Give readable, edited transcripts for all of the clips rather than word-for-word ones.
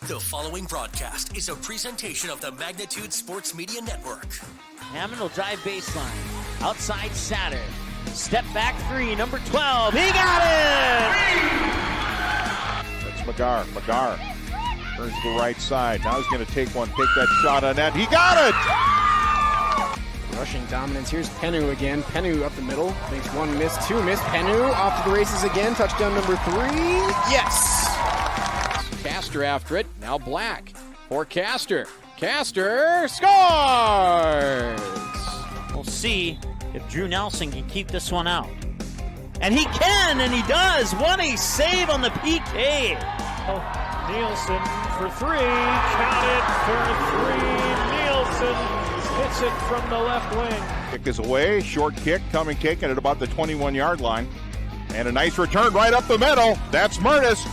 The following broadcast is a presentation of the Magnitude Sports Media Network. Hammond will drive baseline. Outside Satter. Step back three, number 12. He got it! That's McGar turns to the right side. Now he's going to take that shot on net. He got it! Rushing dominance. Here's Penu again. Penu up the middle. Makes one miss, two miss. Penu off to the races again. Touchdown number 3. Yes! Caster after it. Now Black for Caster. Caster scores! We'll see if Drew Nelson can keep this one out. And he can, and he does. What a save on the PK. Nielsen for 3. Count it for 3. Nielsen hits it from the left wing. Kick is away. Short kick coming, taken at about the 21-yard line. And a nice return right up the middle. That's Murtis.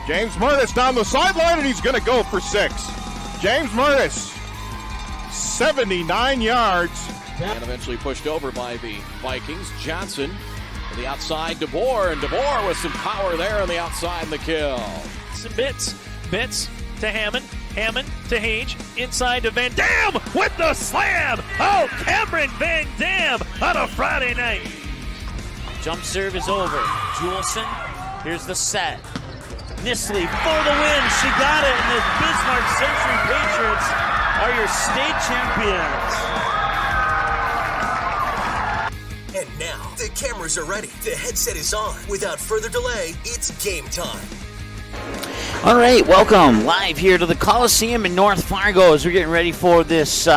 James Murtis down the sideline, and he's going to go for 6. James Murtis, 79 yards. And eventually pushed over by the Vikings. Johnson to the outside, DeBoer, and DeBoer with some power there on the outside and the kill. Some Bits to Hammond. Hammond to Hage. Inside to Van Dam with the slam. Oh, Cameron Van Dam on a Friday night. Jump serve is over. Juleson, here's the set. Nisley for the win. She got it, and the Bismarck Century Patriots are your state champions. And now, the cameras are ready. The headset is on. Without further delay, it's game time. All right, welcome live here to the Coliseum in North Fargo as we're getting ready for this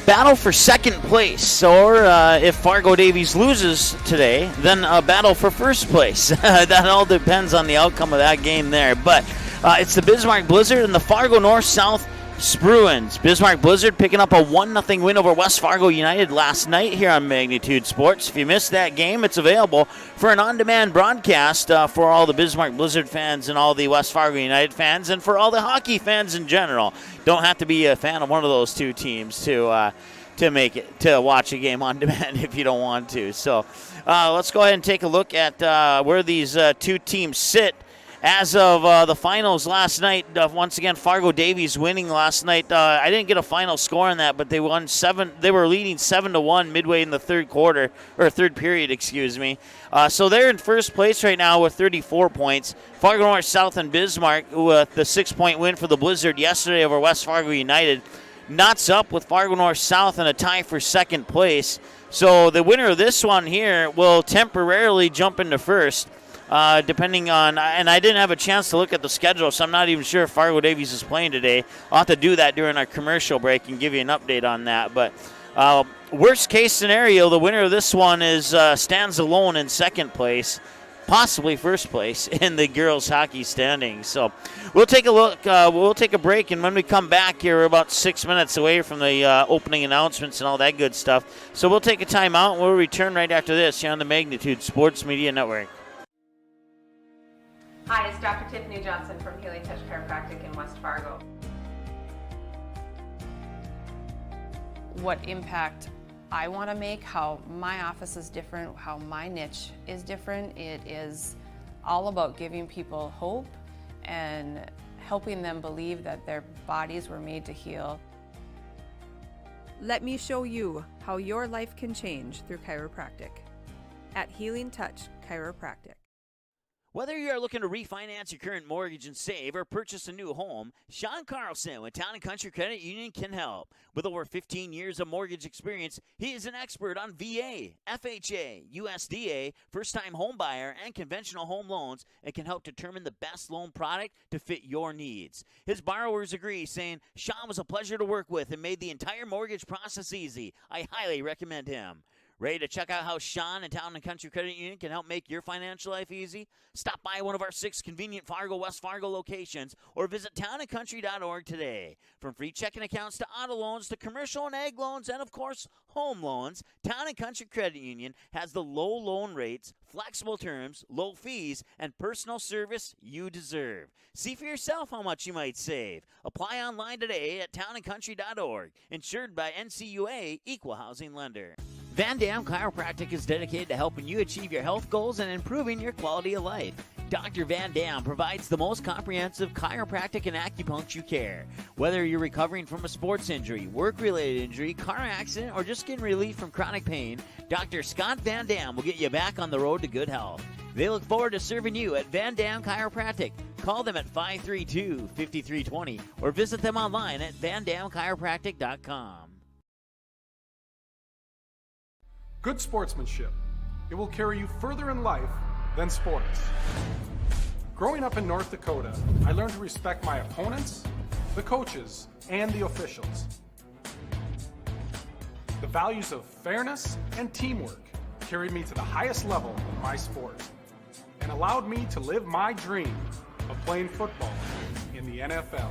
battle for second place. Or if Fargo Davies loses today, then a battle for first place. That all depends on the outcome of that game there. But it's the Bismarck Blizzard and the Fargo North-South Spruans. Bismarck Blizzard picking up a 1-0 win over West Fargo United last night here on Magnitude Sports. If you missed that game, it's available for an on-demand broadcast for all the Bismarck Blizzard fans and all the West Fargo United fans and for all the hockey fans in general. Don't have to be a fan of one of those two teams to make it to watch a game on demand if you don't want to. So let's go ahead and take a look at where these two teams sit. As of the finals last night, once again, Fargo Davies winning last night. I didn't get a final score on that, but they won 7. They were leading 7-1 midway in the third period, excuse me. So they're in first place right now with 34 points. Fargo North South and Bismarck with the 6-point win for the Blizzard yesterday over West Fargo United. Knots up with Fargo North South in a tie for second place. So the winner of this one here will temporarily jump into first. Depending on, and I didn't have a chance to look at the schedule, so I'm not even sure if Fargo Davies is playing today. I'll have to do that during our commercial break and give you an update on that. But worst case scenario, the winner of this one stands alone in second place, possibly first place in the girls hockey standings. So we'll take a look. We'll take a break, and when we come back here, we're about 6 minutes away from the opening announcements and all that good stuff. So we'll take a timeout, and we'll return right after this here on the Magnitude Sports Media Network. Hi, it's Dr. Tiffany Johnson from Healing Touch Chiropractic in West Fargo. What impact I want to make, how my office is different, how my niche is different. It is all about giving people hope and helping them believe that their bodies were made to heal. Let me show you how your life can change through chiropractic at Healing Touch Chiropractic. Whether you are looking to refinance your current mortgage and save or purchase a new home, Sean Carlson with Town & Country Credit Union can help. With over 15 years of mortgage experience, he is an expert on VA, FHA, USDA, first-time home buyer, and conventional home loans and can help determine the best loan product to fit your needs. His borrowers agree, saying, Sean was a pleasure to work with and made the entire mortgage process easy. I highly recommend him. Ready to check out how Sean and Town & Country Credit Union can help make your financial life easy? Stop by one of our 6 convenient Fargo, West Fargo locations or visit townandcountry.org today. From free checking accounts to auto loans to commercial and ag loans and, of course, home loans, Town & Country Credit Union has the low loan rates, flexible terms, low fees, and personal service you deserve. See for yourself how much you might save. Apply online today at townandcountry.org. Insured by NCUA, Equal Housing Lender. Van Dam Chiropractic is dedicated to helping you achieve your health goals and improving your quality of life. Dr. Van Dam provides the most comprehensive chiropractic and acupuncture care. Whether you're recovering from a sports injury, work-related injury, car accident, or just getting relief from chronic pain, Dr. Scott Van Dam will get you back on the road to good health. They look forward to serving you at Van Dam Chiropractic. Call them at 532-5320 or visit them online at vandamchiropractic.com. Good sportsmanship. It will carry you further in life than sports. Growing up in North Dakota, I learned to respect my opponents, the coaches, and the officials. The values of fairness and teamwork carried me to the highest level in my sport and allowed me to live my dream of playing football in the NFL.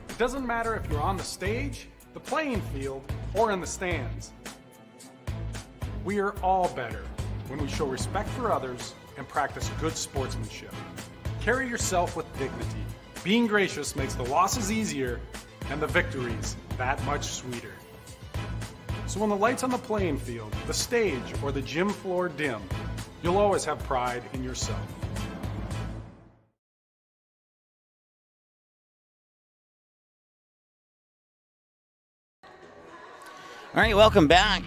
It doesn't matter if you're on the stage, the playing field, or in the stands. We are all better when we show respect for others and practice good sportsmanship. Carry yourself with dignity. Being gracious makes the losses easier and the victories that much sweeter. So when the lights on the playing field, the stage, or the gym floor dim, you'll always have pride in yourself. All right, welcome back.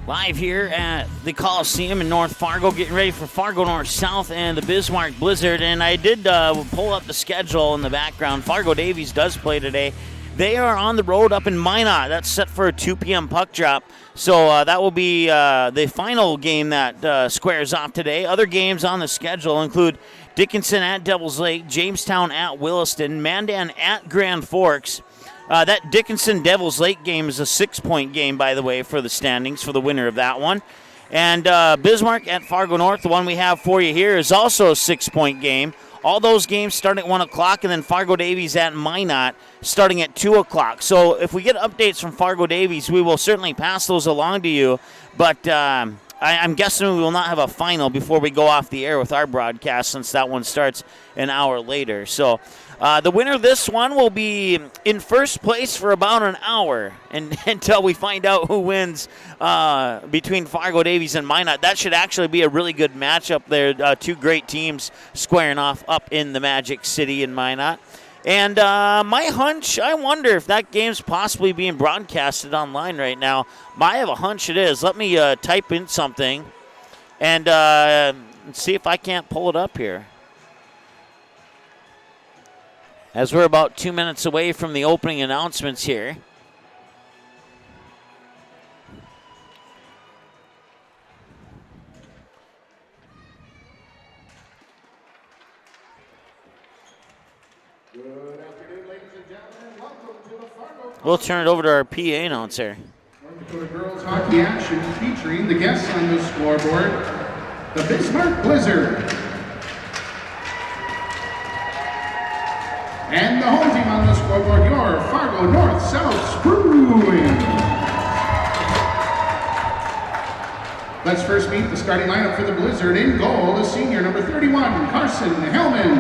Live here at the Coliseum in North Fargo, getting ready for Fargo North-South and the Bismarck Blizzard. And I did pull up the schedule in the background. Fargo Davies does play today. They are on the road up in Minot. That's set for a 2 p.m. puck drop. So that will be the final game that squares off today. Other games on the schedule include Dickinson at Devils Lake, Jamestown at Williston, Mandan at Grand Forks. That Dickinson Devils Lake game is a 6-point game, by the way, for the standings for the winner of that one. And Bismarck at Fargo North, the one we have for you here, is also a 6-point game. All those games start at 1 o'clock, and then Fargo Davies at Minot starting at 2 o'clock. So if we get updates from Fargo Davies, we will certainly pass those along to you. But I'm guessing we will not have a final before we go off the air with our broadcast, since that one starts an hour later. So the winner of this one will be in first place for about an hour until we find out who wins between Fargo Davies and Minot. That should actually be a really good matchup there. Two great teams squaring off up in the Magic City in Minot. And my hunch, I wonder if that game's possibly being broadcasted online right now. I have a hunch it is. Let me type in something and see if I can't pull it up here. As we're about 2 minutes away from the opening announcements here. Good afternoon, ladies and gentlemen. Welcome to the Fargo. We'll turn it over to our PA announcer. North Dakota girls hockey action featuring the guests on the scoreboard, the Bismarck Blizzard. And the home team on the scoreboard, your Fargo North-South Bruins. Let's first meet the starting lineup for the Blizzard. In goal, the senior number 31, Carson Hellman.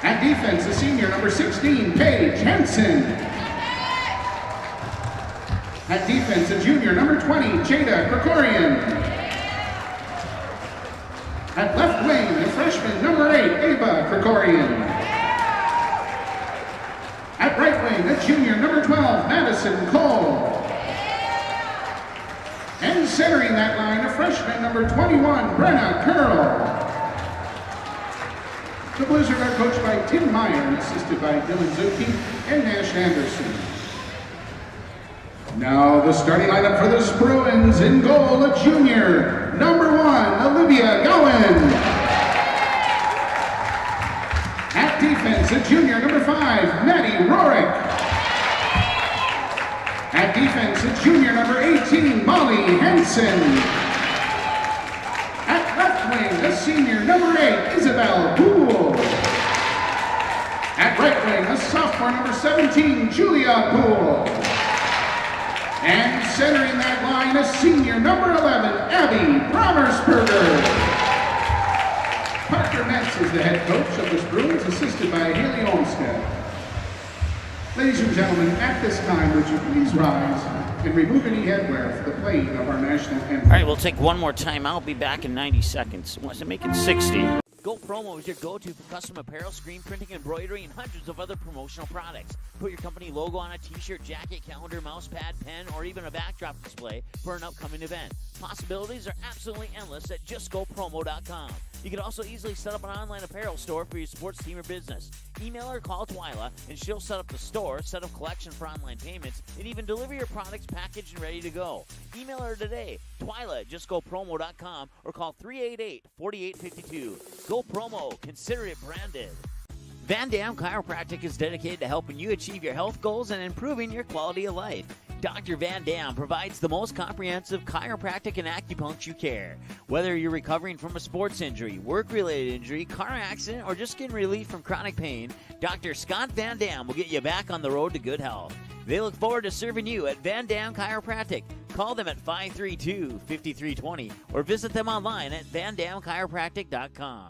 At defense, the senior number 16, Paige Henson. At defense, the junior number 20, Jada Krikorian. At left wing, the freshman number 8, Ava Krikorian. At right wing, the junior number 12, Madison Cole. And centering that line, the freshman number 21, Brenna Curl. The Blizzard are coached by Tim Meyer and assisted by Dylan Zucchi and Nash Anderson. Now the starting lineup for the Bruins. In goal, a junior, number 1, Olivia Gowen. At defense, a junior, number 5, Maddie Rorick. At defense, a junior, number 18, Molly Henson. At left wing, a senior, number 8, Isabel Poole. At right wing, a sophomore, number 17, Julia Poole. And centering that line, a senior, number 11, Abby Brommersberger. Parker Metz is the head coach of the Bruins, assisted by Haley Olmstead. Ladies and gentlemen, at this time, would you please rise and remove any headwear for the playing of our national anthem? All right, we'll take one more timeout. Be back in 90 seconds. Wants to make it 60. Go Promo is your go-to for custom apparel, screen printing, embroidery, and hundreds of other promotional products. Put your company logo on a t-shirt, jacket, calendar, mouse pad, pen, or even a backdrop display for an upcoming event. Possibilities are absolutely endless at justgopromo.com. You can also easily set up an online apparel store for your sports team or business. Email or call Twyla, and she'll set up the store, set up collection for online payments, and even deliver your products packaged and ready to go. Email her today, Twyla at justgopromo.com, or call 388-4852. Go Promo. Consider it branded. Van Dam Chiropractic is dedicated to helping you achieve your health goals and improving your quality of life. Dr. Van Dam provides the most comprehensive chiropractic and acupuncture care. Whether you're recovering from a sports injury, work-related injury, car accident, or just getting relief from chronic pain, Dr. Scott Van Dam will get you back on the road to good health. They look forward to serving you at Van Dam Chiropractic. Call them at 532-5320 or visit them online at vandamchiropractic.com.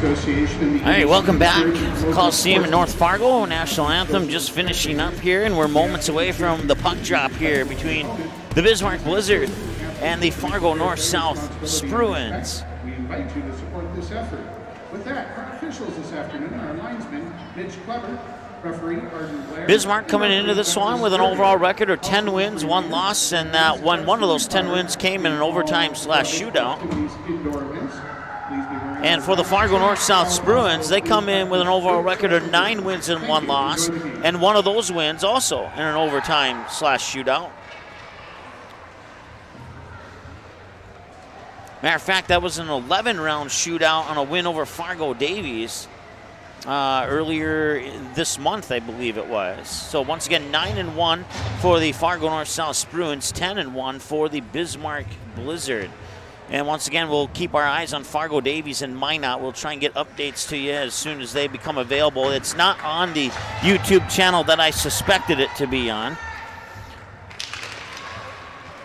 All right, welcome back to the Coliseum in North Fargo. National Anthem just finishing up here, and we're moments away from the puck drop here between the Bismarck Blizzard and the Fargo North-South Spruans. We invite you to support this effort. With that, our officials this afternoon are linesman Mitch Clever, referee Arden Blair. Bismarck coming into this one with an overall record of 10 wins, 1 loss, and one of those 10 wins came in an overtime/shootout. And for the Fargo North-South Spruans, they come in with an overall record of 9 wins and 1 loss, and one of those wins also in an overtime/shootout. Matter of fact, that was an 11-round shootout on a win over Fargo Davies earlier this month, I believe it was. So once again, 9-1 for the Fargo North-South Spruans, 10-1 for the Bismarck Blizzard. And once again, we'll keep our eyes on Fargo Davies and Minot. We'll try and get updates to you as soon as they become available. It's not on the YouTube channel that I suspected it to be on.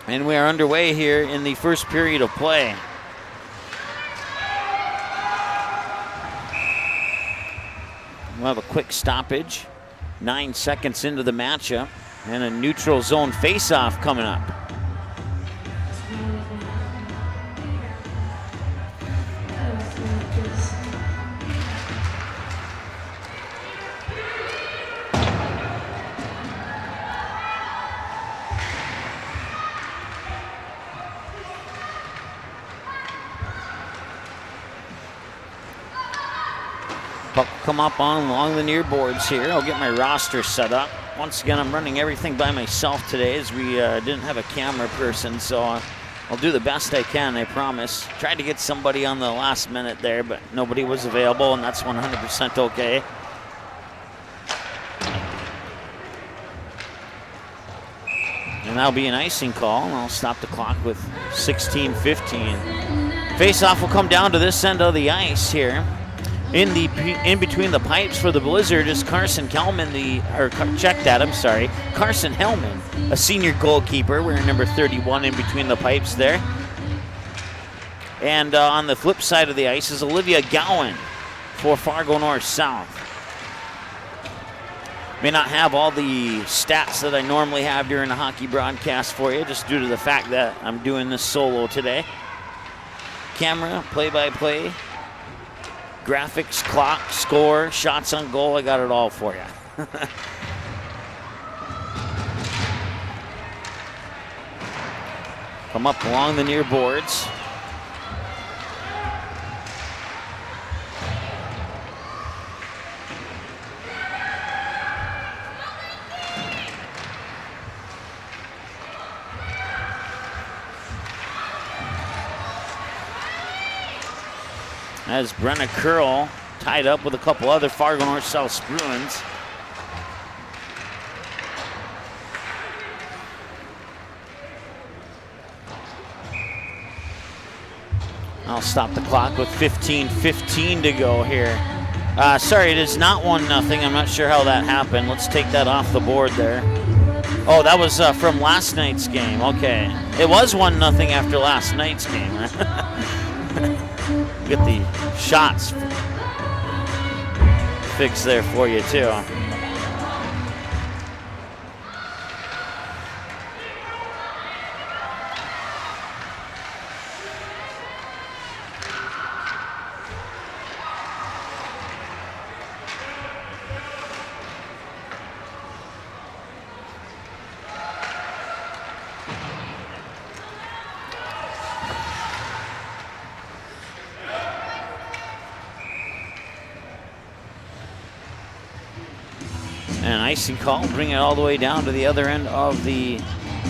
And we are underway here in the first period of play. We'll have a quick stoppage. 9 seconds into the matchup. And a neutral zone face-off coming up. Puck come up along the near boards here. I'll get my roster set up. Once again, I'm running everything by myself today as we didn't have a camera person, so I'll do the best I can, I promise. Tried to get somebody on the last minute there, but nobody was available, and that's 100% okay. And that'll be an icing call, and I'll stop the clock with 16:15. Face-off will come down to this end of the ice here. In between the pipes for the Blizzard is Carson Hellman, Carson Hellman, a senior goalkeeper, wearing number 31 in between the pipes there. And on the flip side of the ice is Olivia Gowan for Fargo North-South. May not have all the stats that I normally have during a hockey broadcast for you, just due to the fact that I'm doing this solo today. Camera, play-by-play. Graphics, clock, score, shots on goal, I got it all for you. Come up along the near boards. As Brenna Curl tied up with a couple other Fargo North-South Spruans. I'll stop the clock with 15:15 to go here. Sorry, it is not 1-0. I'm not sure how that happened. Let's take that off the board there. Oh, that was from last night's game. Okay. It was 1-0 after last night's game. Get the shots fixed there for you, too. And an icing call, bring it all the way down to the other end of the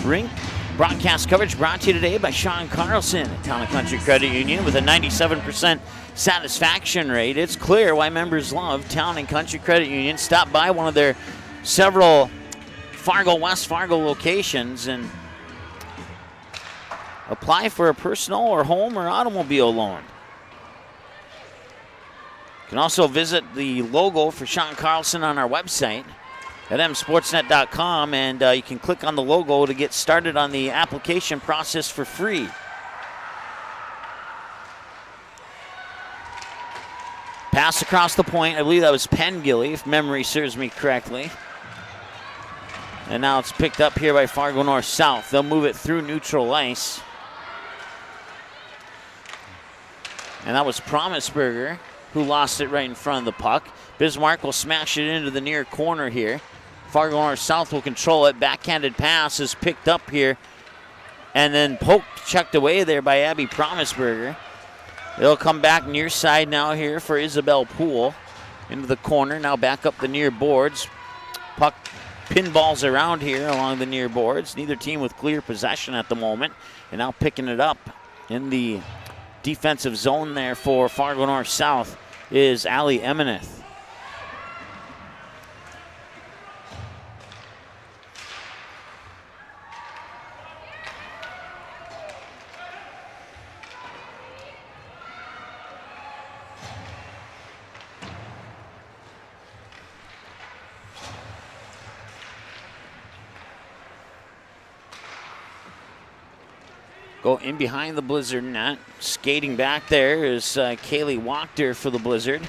rink. Broadcast coverage brought to you today by Sean Carlson at Town & Country Credit Union with a 97% satisfaction rate. It's clear why members love Town & Country Credit Union. Stop by one of their several Fargo, West Fargo locations and apply for a personal or home or automobile loan. You can also visit the logo for Sean Carlson on our website at msportsnet.com, and you can click on the logo to get started on the application process for free. Pass across the point. I believe that was Pengilly, if memory serves me correctly. And now it's picked up here by Fargo North South. They'll move it through neutral ice. And that was Promisberger who lost it right in front of the puck. Bismarck will smash it into the near corner here. Fargo North South will control it. Backhanded pass is picked up here. And then poked, checked away there by Abby Promisberger. They'll come back near side now here for Isabel Poole. Into the corner, now back up the near boards. Puck pinballs around here along the near boards. Neither team with clear possession at the moment. And now picking it up in the defensive zone there for Fargo North South is Allie Emineth. Go in behind the Blizzard net. Skating back there is Kaylee Wachter for the Blizzard.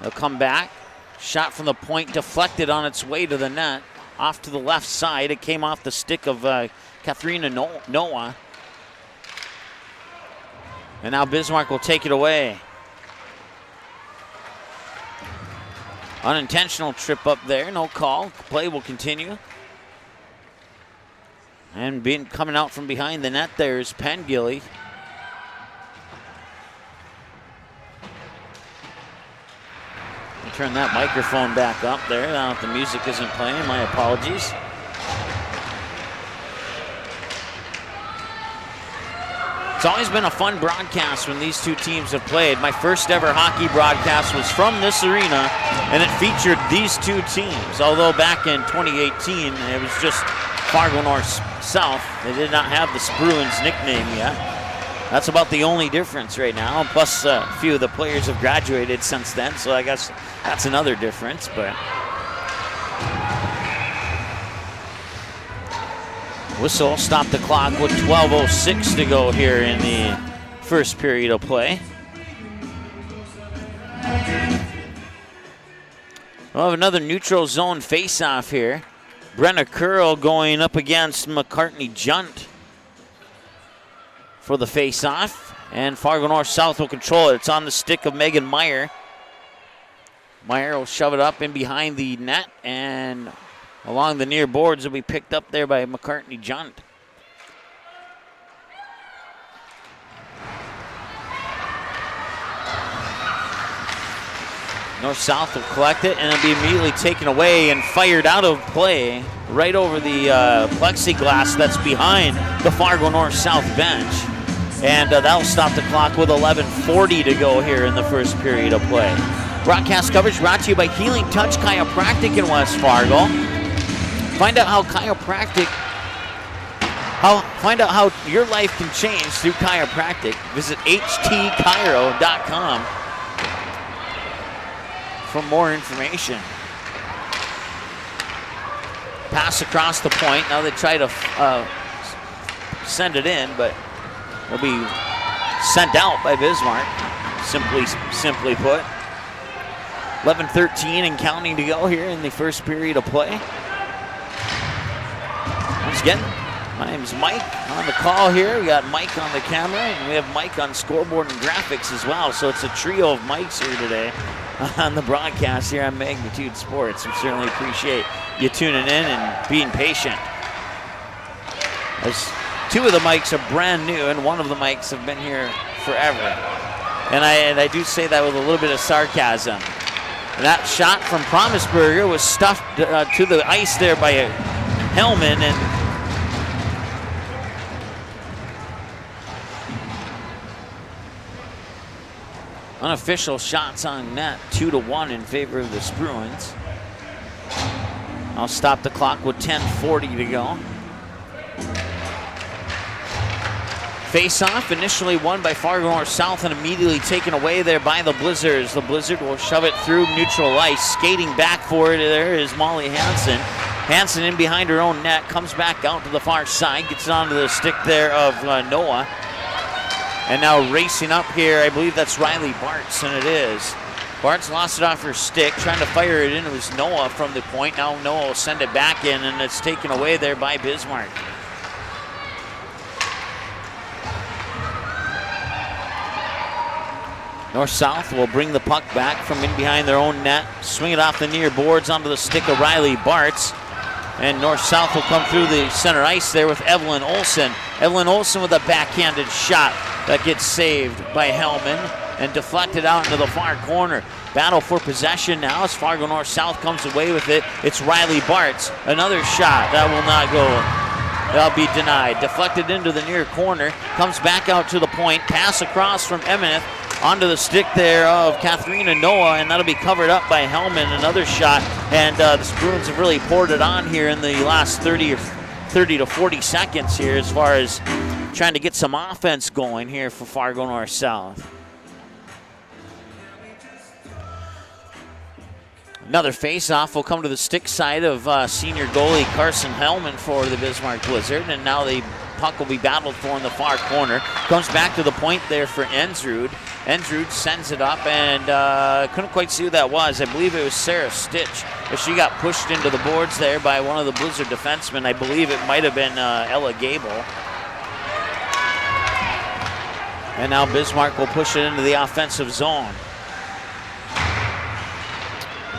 They'll come back. Shot from the point deflected on its way to the net. Off to the left side. It came off the stick of Katharina Noah. And now Bismarck will take it away. Unintentional trip up there. No call. Play will continue. And coming out from behind the net there is Pengilly. Turn that microphone back up there. I don't know if the music isn't playing. My apologies. It's always been a fun broadcast when these two teams have played. My first ever hockey broadcast was from this arena, and it featured these two teams. Although back in 2018, it was just Fargo North South. They did not have the Spruans nickname yet. That's about the only difference right now. Plus, a few of the players have graduated since then, so I guess that's another difference. But whistle, stop the clock with 12:06 to go here in the first period of play. We'll have another neutral zone face-off here. Brenna Curl going up against McCartney Junt for the face-off. And Fargo North South will control it. It's on the stick of Megan Meyer. Meyer will shove it up in behind the net, and along the near boards will be picked up there by McCartney Junt. North-South will collect it, and it'll be immediately taken away and fired out of play right over the plexiglass that's behind the Fargo North-South bench. And that'll stop the clock with 11:40 to go here in the first period of play. Broadcast coverage brought to you by Healing Touch Chiropractic in West Fargo. Find out how chiropractic Find out how your life can change through chiropractic. Visit htchiro.com for more information. Pass across the point. Now they try to send it in, but it'll be sent out by Bismarck. Simply put. 11:13 and counting to go here in the first period of play. Once again, my name is Mike on the call here. We got Mike on the camera, and we have Mike on scoreboard and graphics as well. So it's a trio of Mikes here today on the broadcast here on Magnitude Sports. We certainly appreciate you tuning in and being patient. As two of the mics are brand new, and one of the mics have been here forever. And I do say that with a little bit of sarcasm. And that shot from Promisberger was stuffed to the ice there by Hellman, and unofficial shots on net, 2-1 in favor of the Bruins. I'll stop the clock with 10:40 to go. Face-off initially won by Fargo North South and immediately taken away there by the Blizzards. The Blizzard will shove it through neutral ice. Skating back for it there is Molly Hansen. Hansen in behind her own net, comes back out to the far side, gets it onto the stick there of Noah. And now racing up here, I believe that's Riley Bartz, and it is. Bartz lost it off her stick, trying to fire it in. It was Noah from the point. Now Noah will send it back in, and it's taken away there by Bismarck. North-South will bring the puck back from in behind their own net, swing it off the near boards onto the stick of Riley Bartz. And North-South will come through the center ice there with Evelyn Olsen. Evelyn Olsen with a backhanded shot that gets saved by Hellman and deflected out into the far corner. Battle for possession now as Fargo North-South comes away with it. It's Riley Bartz. Another shot. That will not go. That'll be denied. Deflected into the near corner. Comes back out to the point. Pass across from Emineth onto the stick there of Katharina Noah, and that'll be covered up by Hellman. Another shot, and the Bruins have really poured it on here in the last 30 to 40 seconds here as far as trying to get some offense going here for Fargo North-South. Another face-off will come to the stick side of senior goalie Carson Hellman for the Bismarck Blizzard, and now the puck will be battled for in the far corner. Comes back to the point there for Ensrud. Ensrud sends it up, and couldn't quite see who that was. I believe it was Sarah Stitch, but she got pushed into the boards there by one of the Blizzard defensemen. I believe it might have been Ella Gable. And now Bismarck will push it into the offensive zone.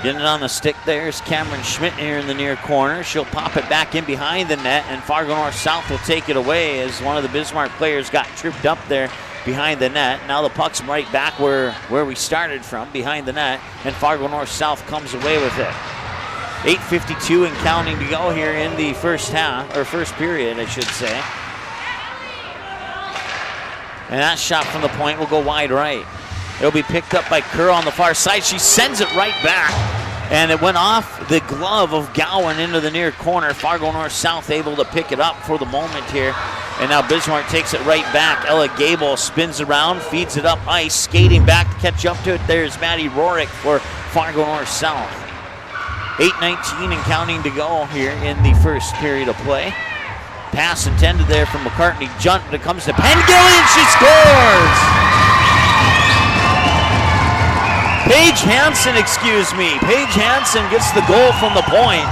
Getting it on the stick there is Cameron Schmidt here in the near corner. She'll pop it back in behind the net, and Fargo North-South will take it away as one of the Bismarck players got tripped up there behind the net. Now the puck's right back where we started from, behind the net, and Fargo North-South comes away with it. 8:52 and counting to go here in the first half, or first period, I should say. And that shot from the point will go wide right. It'll be picked up by Kerr on the far side. She sends it right back, and it went off the glove of Gowan into the near corner. Fargo North-South able to pick it up for the moment here. And now Bismarck takes it right back. Ella Gable spins around, feeds it up ice, skating back to catch up to it. There's Maddie Rorick for Fargo North-South. 8:19 and counting to go here in the first period of play. Pass intended there from McCartney. Junt that comes to Pengilly, and she scores! Paige Hansen, Paige Hansen gets the goal from the point.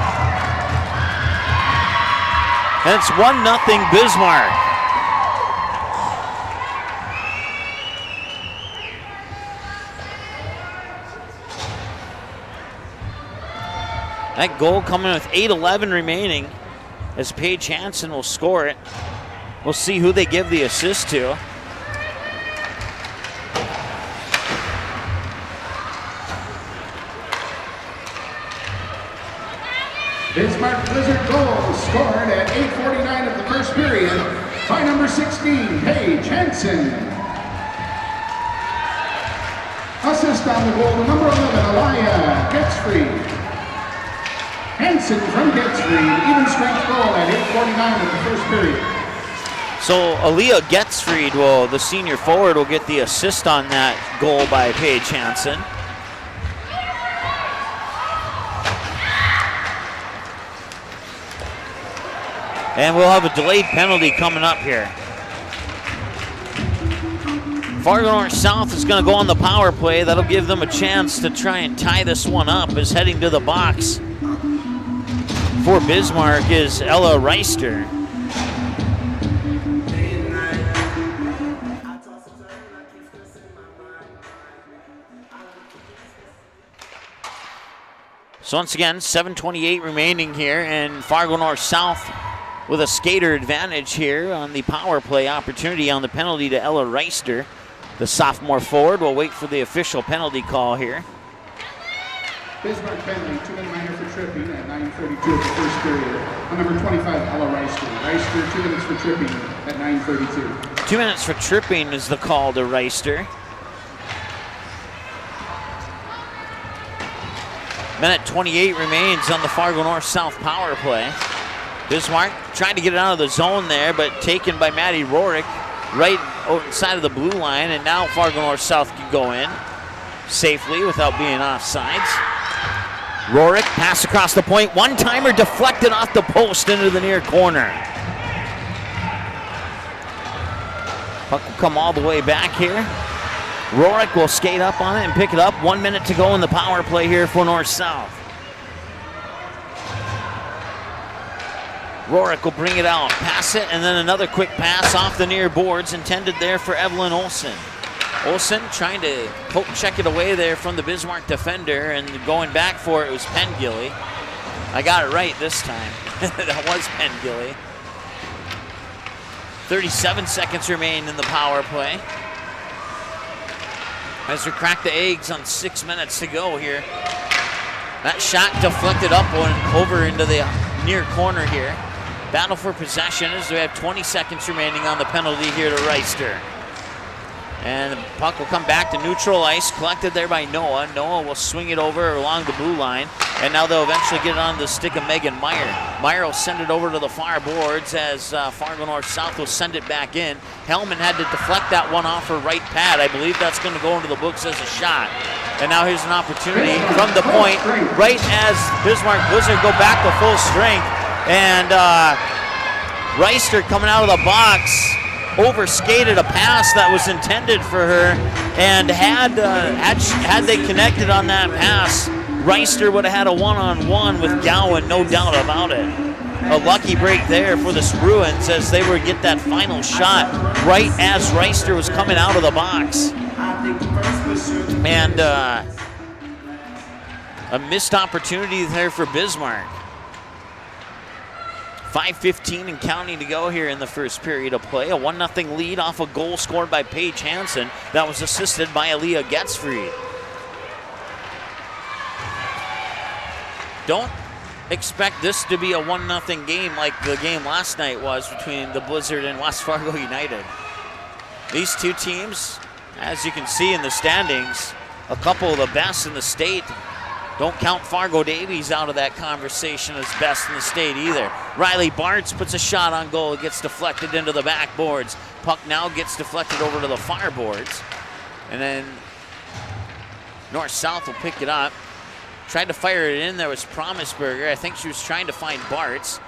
And it's 1-0 Bismarck. That goal coming with 8:11 remaining as Paige Hansen will score it. We'll see who they give the assist to. Bismarck Blizzard goal scored at 8:49 of the first period by number 16, Paige Hansen. Assist on the goal to number 11, Alaya Getzfried. Hansen from Getzfried, even strength goal at 8:49 of the first period. So Aaliyah Getzfried, the senior forward, will get the assist on that goal by Paige Hansen. And we'll have a delayed penalty coming up here. Fargo North South is going to go on the power play. That'll give them a chance to try and tie this one up. As heading to the box for Bismarck is Ella Reister. So once again, 7:28 remaining here, and Fargo North South with a skater advantage here on the power play opportunity on the penalty to Ella Reister. The sophomore forward will wait for the official penalty call here. Bismarck penalty, 2-minute minor for tripping at 9:32 of the first period. On number 25, Ella Reister. Reister, 2 minutes for tripping at 9:32. 2 minutes for tripping is the call to Reister. Minute 28 remains on the Fargo North South power play. Bismarck trying to get it out of the zone there, but taken by Maddie Rorick right outside of the blue line, and now Fargo North South can go in safely without being offsides. Rorick, pass across the point, one-timer deflected off the post into the near corner. Puck will come all the way back here. Rorick will skate up on it and pick it up. 1 minute to go in the power play here for North South. Rorick will bring it out, pass it, and then another quick pass off the near boards intended there for Evelyn Olsen. Olsen trying to poke check it away there from the Bismarck defender, and going back for it was Pengilly. I got it right this time. That was Pengilly. 37 seconds remain in the power play. As we crack the eggs on 6 minutes to go here. That shot deflected up over into the near corner here. Battle for possession as we have 20 seconds remaining on the penalty here to Reister. And the puck will come back to neutral ice, collected there by Noah. Noah will swing it over along the blue line, and now they'll eventually get it on the stick of Megan Meyer. Meyer will send it over to the far boards as Fargo North South will send it back in. Hellman had to deflect that one off her right pad. I believe that's going to go into the books as a shot. And now here's an opportunity from the point, right as Bismarck Blizzard go back to full strength. And Reister coming out of the box overskated a pass that was intended for her, and had they connected on that pass, Reister would have had a one-on-one with Gowan, no doubt about it. A lucky break there for the Bruins as they would get that final shot right as Reister was coming out of the box. And a missed opportunity there for Bismarck. 5:15 and counting to go here in the first period of play. A 1-0 lead off a goal scored by Paige Hansen that was assisted by Aaliyah Getzfried. Don't expect this to be a 1-0 game like the game last night was between the Blizzard and West Fargo United. These two teams, as you can see in the standings, a couple of the best in the state. Don't count Fargo Davies out of that conversation as best in the state either. Riley Bartz puts a shot on goal. It gets deflected into the backboards. Puck now gets deflected over to the far boards. And then North-South will pick it up. Tried to fire it in. There was Promisberger. I think she was trying to find Bartz.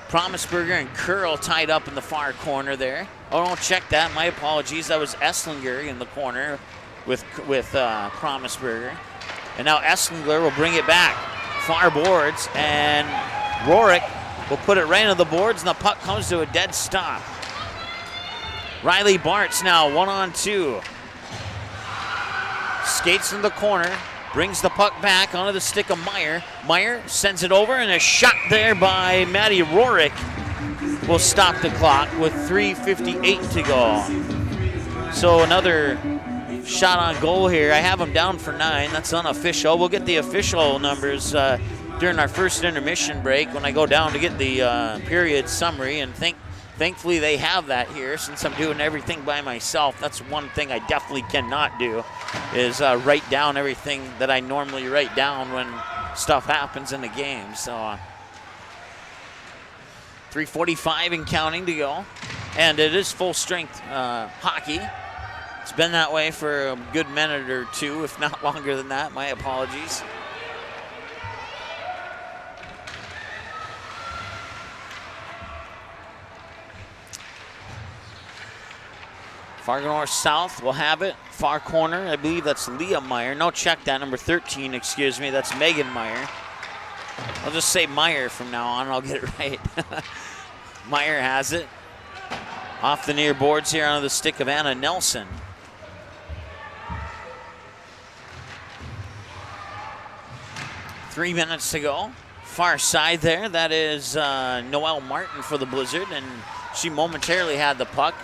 Promisberger and Curl tied up in the far corner there. Oh, don't check that. My apologies. That was Esslinger in the corner with Promisberger. And now Esslinger will bring it back. Far boards, and Rorick will put it right into the boards, and the puck comes to a dead stop. Riley Bartz now 1-on-2. Skates in the corner, brings the puck back onto the stick of Meyer. Meyer sends it over, and a shot there by Maddie Rorick will stop the clock with 3:58 to go. So another shot on goal here. I have them down for 9. That's unofficial. We'll get the official numbers during our first intermission break when I go down to get the period summary, and thankfully they have that here since I'm doing everything by myself. That's one thing I definitely cannot do is write down everything that I normally write down when stuff happens in the game. So 3:45 and counting to go. And it is full-strength hockey. It's been that way for a good minute or two, if not longer than that. My apologies. Fargo North South will have it. Far corner, I believe that's Leah Meyer. No, check that, number 13, excuse me. That's Megan Meyer. I'll just say Meyer from now on, and I'll get it right. Meyer has it. Off the near boards here onto the stick of Anna Nelson. Three minutes to go. Far side there, that is Noelle Martin for the Blizzard, and she momentarily had the puck.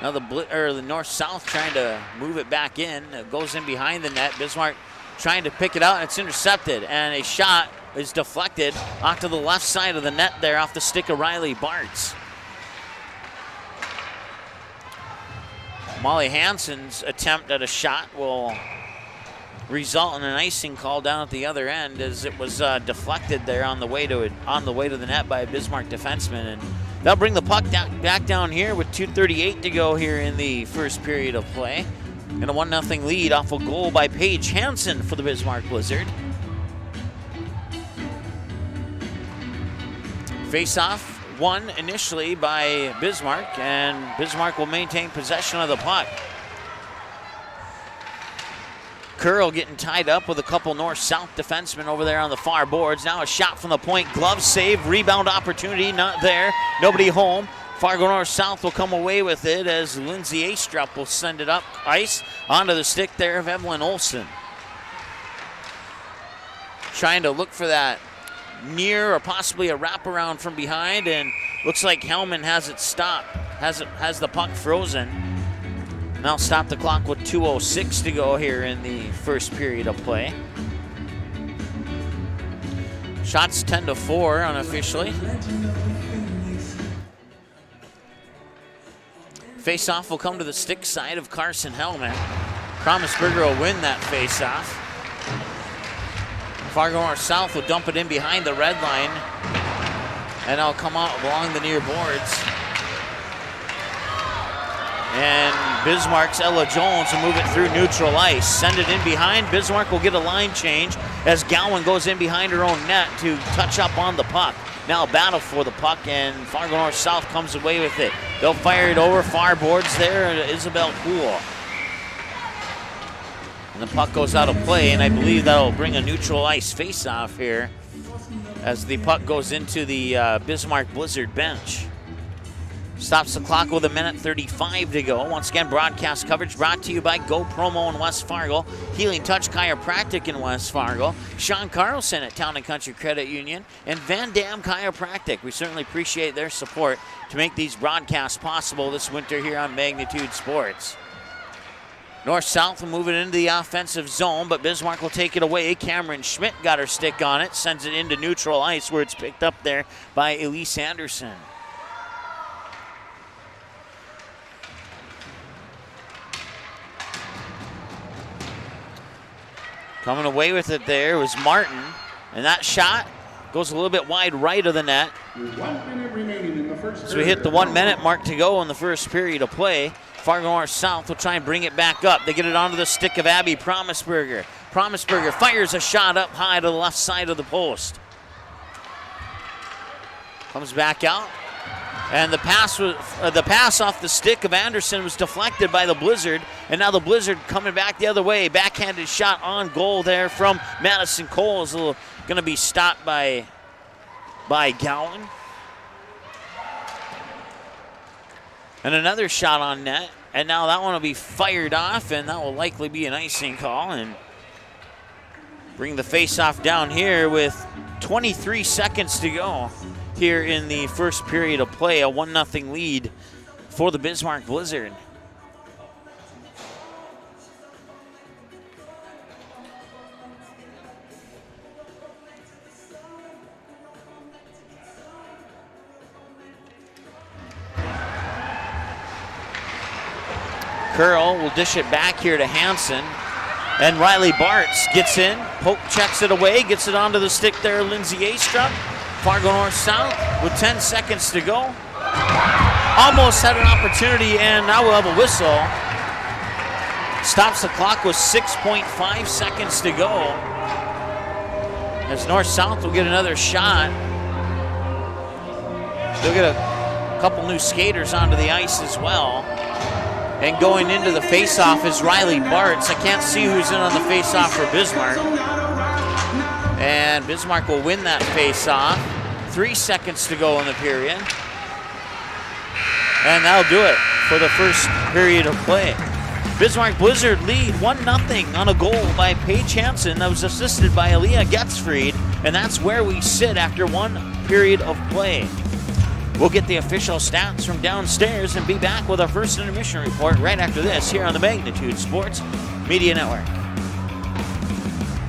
Now the North-South trying to move it back in. It goes in behind the net. Bismarck trying to pick it out, and it's intercepted. And a shot is deflected off to the left side of the net there off the stick of Riley Bartz. Molly Hansen's attempt at a shot will result in an icing call down at the other end, as it was deflected there on the way to the net by a Bismarck defenseman. And they'll bring the puck back down here with 2:38 to go here in the first period of play. And a 1-0 lead off a goal by Paige Hansen for the Bismarck Blizzard. Face-off won initially by Bismarck, and Bismarck will maintain possession of the puck. Curl getting tied up with a couple North-South defensemen over there on the far boards. Now a shot from the point, glove save, rebound opportunity, not there. Nobody home. Fargo North-South will come away with it as Lindsay Astrup will send it up ice onto the stick there of Evelyn Olsen. Trying to look for that near or possibly a wraparound from behind, and looks like Hellman has it stopped, has the puck frozen. Now stop the clock with 2:06 to go here in the first period of play. Shots 10-4 unofficially. Face-off will come to the stick side of Carson Hellman. Promisberger will win that face-off. Fargo North-South will dump it in behind the red line, and I'll come out along the near boards. And Bismarck's Ella Jones will move it through neutral ice. Send it in behind. Bismarck will get a line change as Gowan goes in behind her own net to touch up on the puck. Now a battle for the puck, and Fargo North-South comes away with it. They'll fire it over far boards there to Isabel Poole. And the puck goes out of play, and I believe that'll bring a neutral ice face-off here as the puck goes into the Bismarck Blizzard bench. Stops the clock with 1:35 to go. Once again, broadcast coverage brought to you by Go Promo in West Fargo, Healing Touch Chiropractic in West Fargo, Sean Carlson at Town & Country Credit Union, and Van Dam Chiropractic. We certainly appreciate their support to make these broadcasts possible this winter here on Magnitude Sports. North-South will move it into the offensive zone, but Bismarck will take it away. Cameron Schmidt got her stick on it, sends it into neutral ice where it's picked up there by Elise Anderson. Coming away with it there was Martin, and that shot goes a little bit wide right of the net. 1 minute remaining in the first So we hit the 1 minute mark to go in the first period of play. Fargo North-South will try and bring it back up. They get it onto the stick of Abby Promisberger. Promisberger fires a shot up high to the left side of the post. Comes back out. And the pass off the stick of Anderson was deflected by the Blizzard, and now the Blizzard coming back the other way. Backhanded shot on goal there from Madison Cole is going to be stopped by Gowan. And another shot on net, and now that one will be fired off, and that will likely be an icing call, and bring the face-off down here with 23 seconds to go. Here in the first period of play, a 1-0 lead for the Bismarck Blizzard. Curl will dish it back here to Hansen. And Riley Bartz gets in, poke checks it away, gets it onto the stick there, Lindsay Astrup. Fargo North-South with 10 seconds to go. almost had an opportunity, and now we'll have a whistle. Stops the clock with 6.5 seconds to go. As North-South will get another shot. They'll get a couple new skaters onto the ice as well. And going into the face-off is Riley Bartz. I can't see who's in on the face-off for Bismarck. And Bismarck will win that face-off. 3 seconds to go in the period. And that'll do it for the first period of play. Bismarck Blizzard lead 1-0 on a goal by Paige Hansen that was assisted by Aaliyah Getzfried, and that's where we sit after one period of play. We'll get the official stats from downstairs and be back with our first intermission report right after this here on the Magnitude Sports Media Network.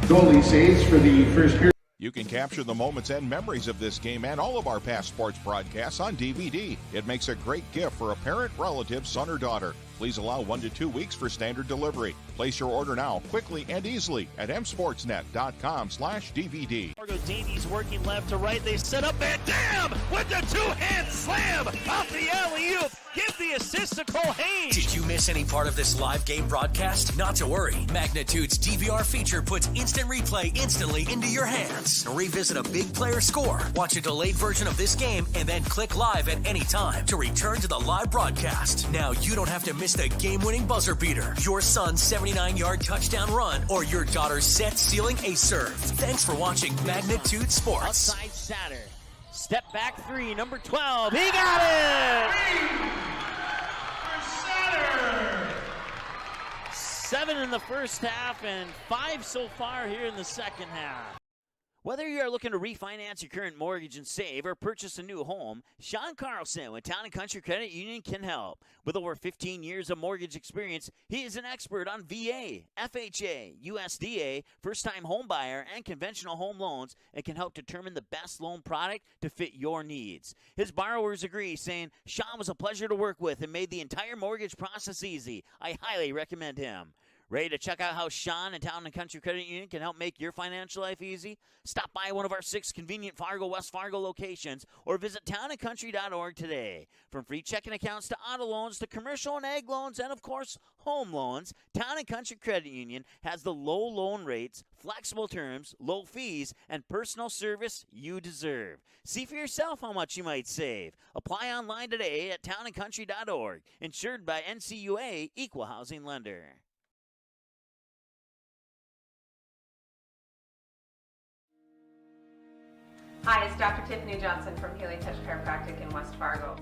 Goalie saves for the first period. You can capture the moments and memories of this game and all of our past sports broadcasts on DVD. It makes a great gift for a parent, relative, son, or daughter. Please allow 1 to 2 weeks for standard delivery. Place your order now, quickly and easily at msportsnet.com/DVD. Fargo Davies working left to right. They set up Van Dam with the two-hand slam off the alley-oop. Give the assist to Cole Hayes. Did you miss any part of this live game broadcast? Not to worry. Magnitude's DVR feature puts instant replay instantly into your hands. Revisit a big player score, watch a delayed version of this game, and then click live at any time to return to the live broadcast. Now you don't have to miss the game-winning buzzer beater, your son's 79-yard touchdown run, or your daughter's set-sealing ace serve. Thanks for watching Magnitude Sports. Outside Satter. Step back three, number 12. He got it! 7 in the first half and 5 so far here in the second half. Whether you are looking to refinance your current mortgage and save or purchase a new home, Sean Carlson with Town & Country Credit Union can help. With over 15 years of mortgage experience, he is an expert on VA, FHA, USDA, first-time home buyer, and conventional home loans and can help determine the best loan product to fit your needs. His borrowers agree, saying, Sean was a pleasure to work with and made the entire mortgage process easy. I highly recommend him. Ready to check out how Sean and Town & Country Credit Union can help make your financial life easy? Stop by one of our 6 convenient Fargo, West Fargo locations or visit townandcountry.org today. From free checking accounts to auto loans to commercial and ag loans and, of course, home loans, Town & Country Credit Union has the low loan rates, flexible terms, low fees, and personal service you deserve. See for yourself how much you might save. Apply online today at townandcountry.org. Insured by NCUA Equal Housing Lender. Hi, it's Dr. Tiffany Johnson from Healing Touch Chiropractic in West Fargo.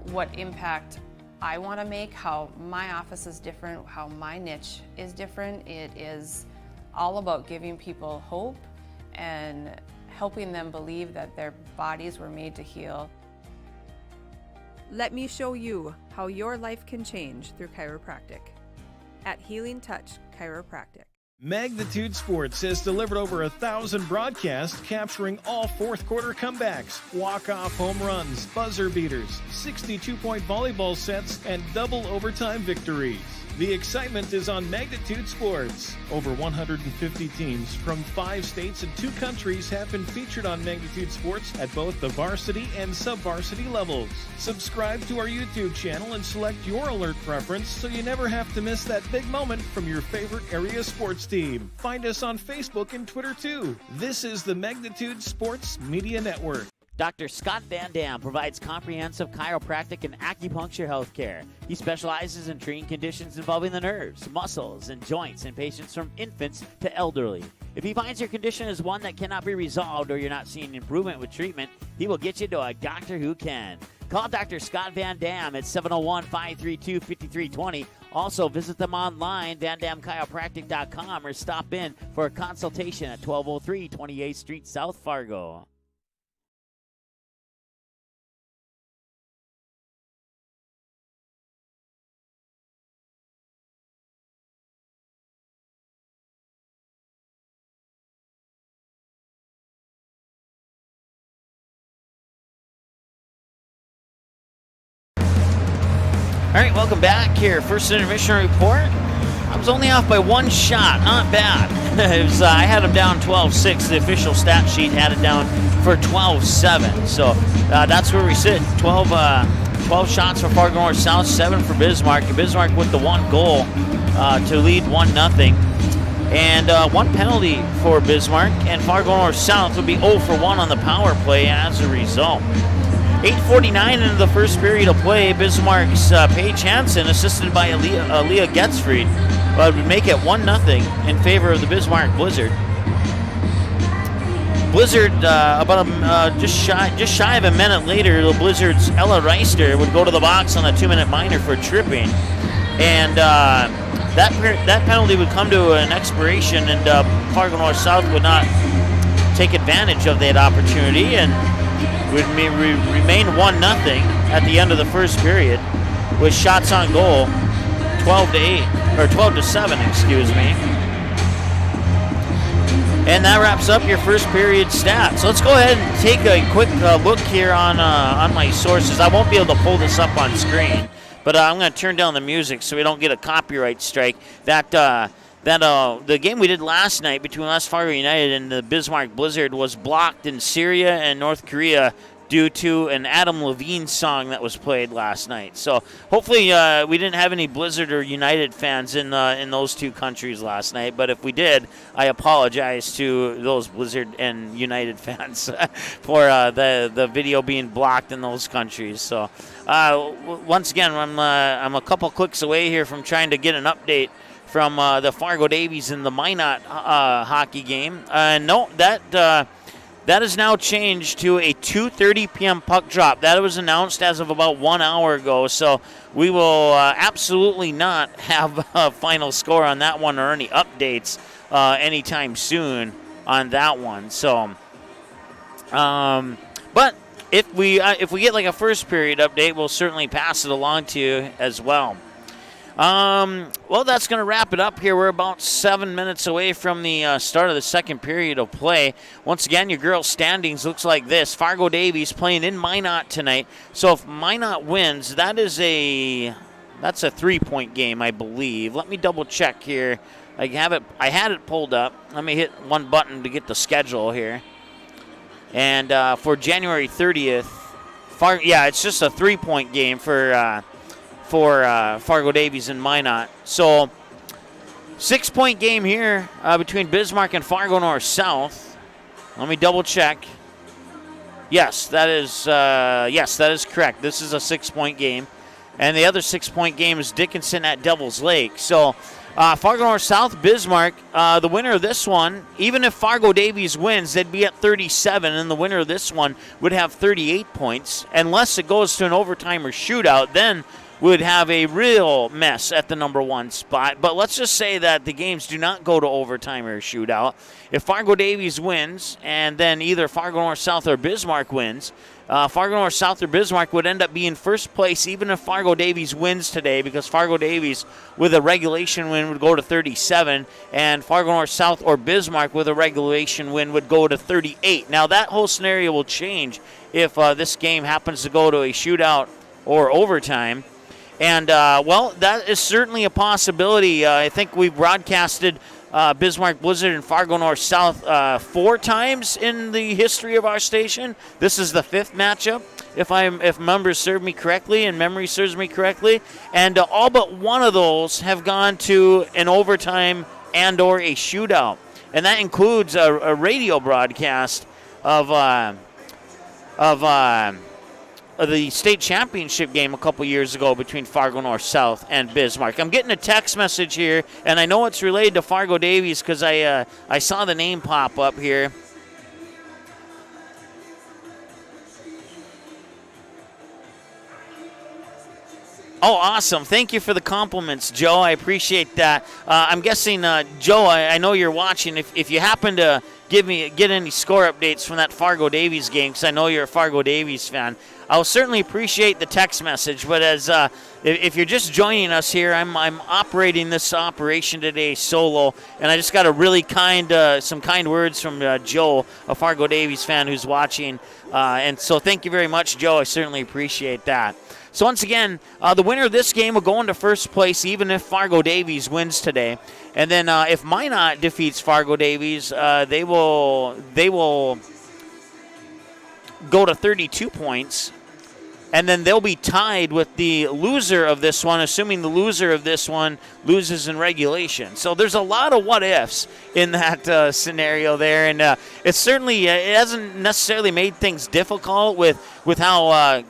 What impact I want to make, how my office is different, how my niche is different, it is all about giving people hope and helping them believe that their bodies were made to heal. Let me show you how your life can change through chiropractic at Healing Touch Chiropractic. Magnitude Sports has delivered over 1,000 broadcasts capturing all fourth quarter comebacks, walk-off home runs, buzzer beaters, 62-point volleyball sets, and double overtime victories. The excitement is on Magnitude Sports. Over 150 teams from 5 states and 2 countries have been featured on Magnitude Sports at both the varsity and sub-varsity levels. Subscribe to our YouTube channel and select your alert preference so you never have to miss that big moment from your favorite area sports team. Find us on Facebook and Twitter too. This is the Magnitude Sports Media Network. Dr. Scott Van Dam provides comprehensive chiropractic and acupuncture health care. He specializes in treating conditions involving the nerves, muscles, and joints in patients from infants to elderly. If he finds your condition is one that cannot be resolved or you're not seeing improvement with treatment, he will get you to a doctor who can. Call Dr. Scott Van Dam at 701-532-5320. Also, visit them online, vandamchiropractic.com, or stop in for a consultation at 1203 28th Street, South Fargo. All right, welcome back here. First intermission report. I was only off by one shot. Not bad. I had him down 12-6. The official stat sheet had it down for 12-7. So that's where we sit. 12 shots for Fargo North South, 7 for Bismarck. And Bismarck with the 1 goal to lead 1-0. And 1 penalty for Bismarck. And Fargo North South will be 0 for 1 on the power play as a result. 8:49 into the first period of play. Bismarck's Paige Hansen, assisted by Aaliyah Getzfried, would make it 1-0 in favor of the Bismarck Blizzard. Blizzard, just shy of a minute later, the Blizzard's Ella Reister would go to the box on a 2-minute minor for tripping, and that penalty would come to an expiration, and Fargo North South would not take advantage of that opportunity, and would remain 1-0 at the end of the first period, with shots on goal 12-7, excuse me. And that wraps up your first period stats. So let's go ahead and take a quick look here on my sources. I won't be able to pull this up on screen, but I'm going to turn down the music so we don't get a copyright strike. The game we did last night between West Fargo United and the Bismarck Blizzard was blocked in Syria and North Korea due to an Adam Levine song that was played last night. So hopefully we didn't have any Blizzard or United fans in those two countries last night. But if we did, I apologize to those Blizzard and United fans for the video being blocked in those countries. So once again, I'm a couple clicks away here from trying to get an update from the Fargo Davies in the Minot hockey game. No, that has now changed to a 2:30 p.m. puck drop. That was announced as of about 1 hour ago, so we will absolutely not have a final score on that one or any updates anytime soon on that one. So, but if we get like a first period update, we'll certainly pass it along to you as well. Well, that's going to wrap it up here. We're about 7 minutes away from the start of the second period of play. Once again, your girls' standings looks like this. Fargo Davies playing in Minot tonight. So if Minot wins, that's a 3-point game, I believe. Let me double check here. I had it pulled up. Let me hit one button to get the schedule here. And for January 30th, it's just a 3-point game for Fargo Davies and Minot. So 6-point game here between Bismarck and Fargo North South. Let me double check. Yes, that is correct. This is a 6-point game. And the other 6-point game is Dickinson at Devil's Lake. So Fargo North South, Bismarck, the winner of this one, even if Fargo Davies wins, they'd be at 37, and the winner of this one would have 38 points. Unless it goes to an overtime or shootout, then would have a real mess at the number 1 spot. But let's just say that the games do not go to overtime or shootout. If Fargo Davies wins, and then either Fargo North South or Bismarck wins, Fargo North South or Bismarck would end up being first place even if Fargo Davies wins today, because Fargo Davies with a regulation win would go to 37, and Fargo North South or Bismarck with a regulation win would go to 38. Now that whole scenario will change if this game happens to go to a shootout or overtime. And, that is certainly a possibility. I think we've broadcasted Bismarck Blizzard and Fargo North South 4 times in the history of our station. This is the 5th matchup, if numbers serve me correctly and memory serves me correctly. And all but one of those have gone to an overtime and or a shootout. And that includes a radio broadcast of the state championship game a couple years ago between Fargo North South and Bismarck. I'm getting a text message here, and I know it's related to Fargo Davies because I saw the name pop up here. Oh, awesome. Thank you for the compliments, Joe. I appreciate that. I'm guessing, Joe, I know you're watching. If you happen to get any score updates from that Fargo Davies game, because I know you're a Fargo Davies fan, I'll certainly appreciate the text message. But if you're just joining us here, I'm operating this operation today solo, and I just got a really some kind words from Joe, a Fargo Davies fan who's watching. And so thank you very much, Joe. I certainly appreciate that. So once again, the winner of this game will go into first place, even if Fargo Davies wins today. And then if Minot defeats Fargo Davies, they will go to 32 points. And then they'll be tied with the loser of this one, assuming the loser of this one loses in regulation. So there's a lot of what-ifs in that scenario there. And it certainly it hasn't necessarily made things difficult with how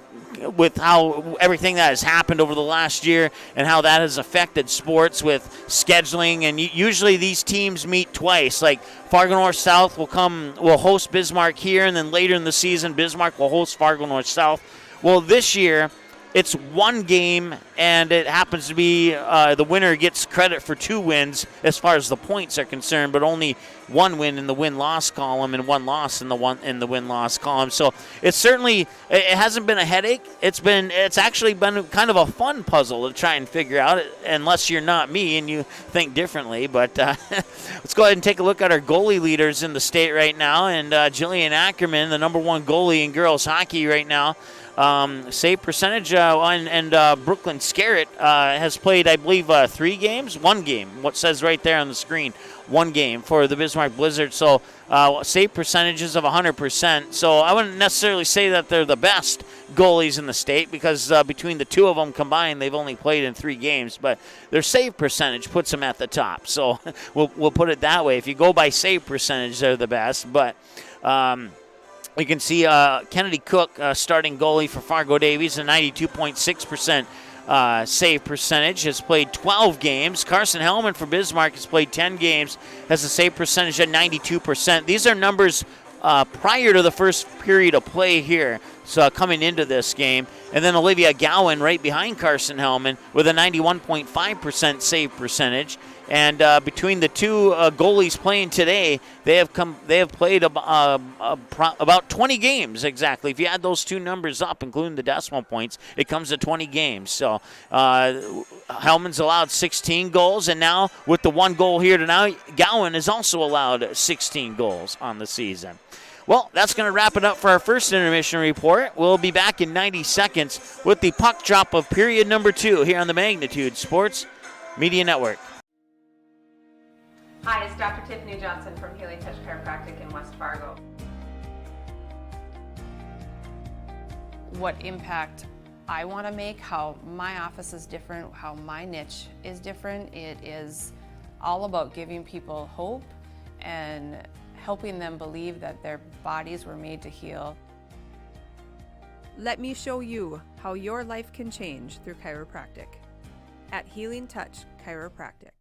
everything that has happened over the last year and how that has affected sports with scheduling. And usually these teams meet twice. Like Fargo North South will host Bismarck here, and then later in the season, Bismarck will host Fargo North South. Well, this year, it's one game, and it happens to be the winner gets credit for 2 wins as far as the points are concerned, but only 1 win in the win-loss column and 1 loss in the win-loss column. So it hasn't been a headache. It's actually been kind of a fun puzzle to try and figure out, unless you're not me and you think differently. But let's go ahead and take a look at our goalie leaders in the state right now. And Jillian Ackerman, the number 1 goalie in girls hockey right now. Save percentage, and Brooklyn Scarrett has played, I believe, 3 games? 1 game, what says right there on the screen. 1 game for the Bismarck Blizzard. So save percentages of 100%. So I wouldn't necessarily say that they're the best goalies in the state, because between the 2 of them combined, they've only played in 3 games. But their save percentage puts them at the top. So we'll put it that way. If you go by save percentage, they're the best. But you can see Kennedy Cook, starting goalie for Fargo Davies, a 92.6% save percentage, has played 12 games. Carson Hellman for Bismarck has played 10 games, has a save percentage at 92%. These are numbers prior to the first period of play here, so coming into this game. And then Olivia Gowan right behind Carson Hellman with a 91.5% save percentage. And between the 2 goalies playing today, they have played about 20 games exactly. If you add those 2 numbers up, including the decimal points, it comes to 20 games. So Hellman's allowed 16 goals, and now with the 1 goal here tonight, Gowan has also allowed 16 goals on the season. Well, that's going to wrap it up for our first intermission report. We'll be back in 90 seconds with the puck drop of period number 2 here on the Magnitude Sports Media Network. Hi, it's Dr. Tiffany Johnson from Healing Touch Chiropractic in West Fargo. What impact I want to make, how my office is different, how my niche is different. It is all about giving people hope and helping them believe that their bodies were made to heal. Let me show you how your life can change through chiropractic at Healing Touch Chiropractic.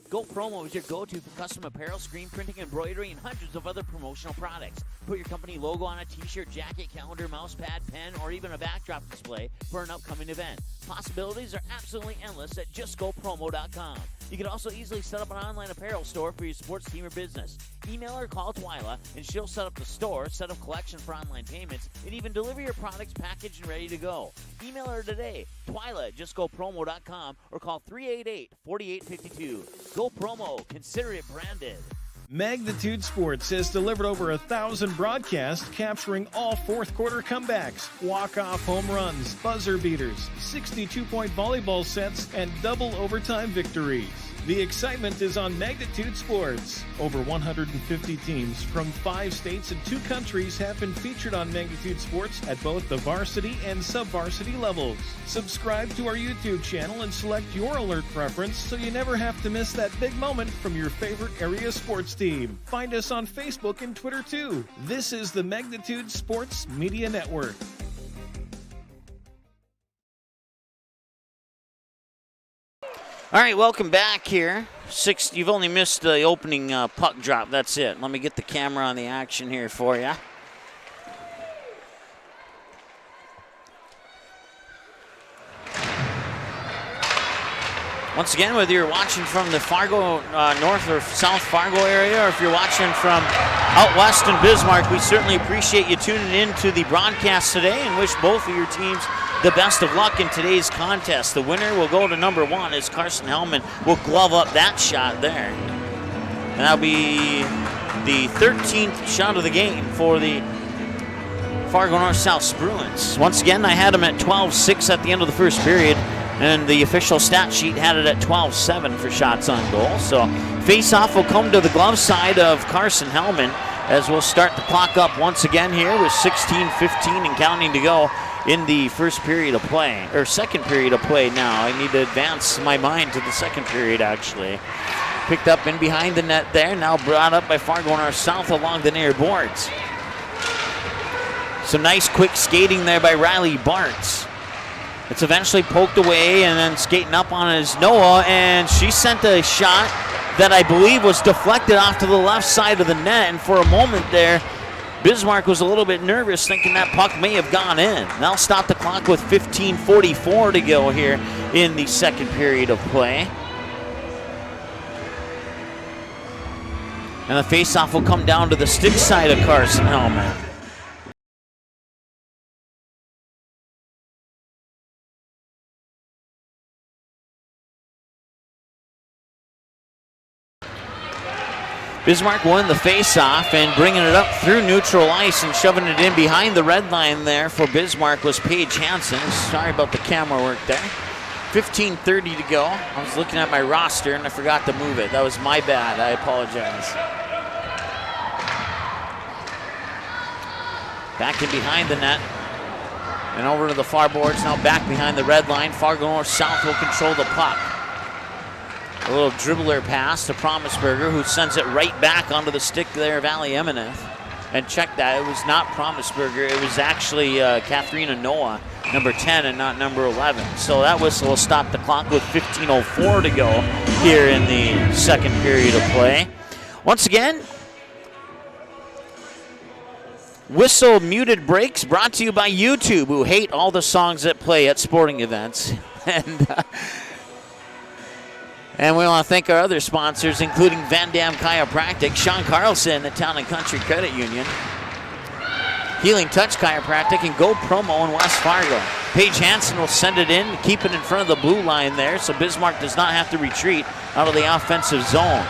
Go Promo is your go-to for custom apparel, screen printing, embroidery, and hundreds of other promotional products. Put your company logo on a t-shirt, jacket, calendar, mouse pad, pen, or even a backdrop display for an upcoming event. Possibilities are absolutely endless at justgopromo.com. You can also easily set up an online apparel store for your sports team or business. Email or call Twyla, and she'll set up the store, set up collection for online payments, and even deliver your products packaged and ready to go. Email her today, Twyla at justgopromo.com, or call 388-4852. Go Promo. Consider it branded. Magnitude Sports has delivered over 1,000 broadcasts capturing all fourth quarter comebacks, walk-off home runs, buzzer beaters, 62-point volleyball sets, and double overtime victories. The excitement is on Magnitude Sports. Over 150 teams from 5 states and 2 countries have been featured on Magnitude Sports at both the varsity and sub-varsity levels. Subscribe to our YouTube channel and select your alert preference so you never have to miss that big moment from your favorite area sports team. Find us on Facebook and Twitter too. This is the Magnitude Sports Media Network. All right, welcome back here. You've only missed the opening puck drop. That's it. Let me get the camera on the action here for you. Once again, whether you're watching from the Fargo, North or South Fargo area, or if you're watching from out west in Bismarck, we certainly appreciate you tuning in to the broadcast today and wish both of your teams the best of luck in today's contest. The winner will go to number 1 as Carson Hellman will glove up that shot there. And that'll be the 13th shot of the game for the Fargo North South Bruins. Once again, I had them at 12-6 at the end of the first period, and the official stat sheet had it at 12-7 for shots on goal. So face-off will come to the glove side of Carson Hellman as we'll start the clock up once again here with 16:15 and counting to go in the first period of play, or second period of play now. I need to advance my mind to the second period, actually. Picked up in behind the net there, now brought up by Fargo North South along the near boards. Some nice quick skating there by Riley Bartz. It's eventually poked away, and then skating up on is Noah, and she sent a shot that I believe was deflected off to the left side of the net, and for a moment there, Bismarck was a little bit nervous, thinking that puck may have gone in. Now stop the clock with 15:44 to go here in the second period of play. And the faceoff will come down to the stick side of Carson Hellman. Bismarck won the face-off, and bringing it up through neutral ice and shoving it in behind the red line there for Bismarck was Paige Hansen. Sorry about the camera work there. 15:30 to go. I was looking at my roster and I forgot to move it. That was my bad. I apologize. Back in behind the net and over to the far boards. Now back behind the red line. Fargo North South will control the puck. A little dribbler pass to Promisberger, who sends it right back onto the stick there of Ali Emineth. And check that, it was not Promisberger, it was actually Katharina Noah, number 10 and not number 11. So that whistle will stop the clock with 15:04 to go here in the second period of play. Once again, whistle muted breaks brought to you by YouTube, who hate all the songs that play at sporting events. And we want to thank our other sponsors, including Van Dam Chiropractic, Sean Carlson, the Town and Country Credit Union, Healing Touch Chiropractic, and Go Promo in West Fargo. Paige Hansen will send it in, keep it in front of the blue line there, so Bismarck does not have to retreat out of the offensive zone.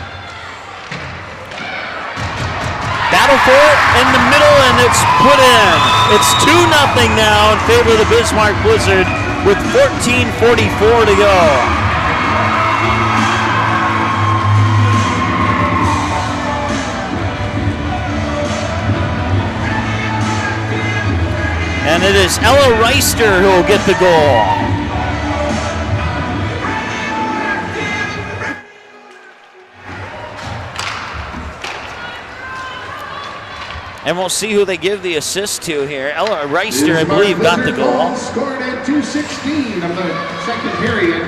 Battle for it in the middle, and it's put in. It's 2-0 now in favor of the Bismarck Blizzard with 14:44 to go. And it is Ella Reister who will get the goal. And we'll see who they give the assist to here. Ella Reister, I believe, got the goal. Scored at 2:16 of the second period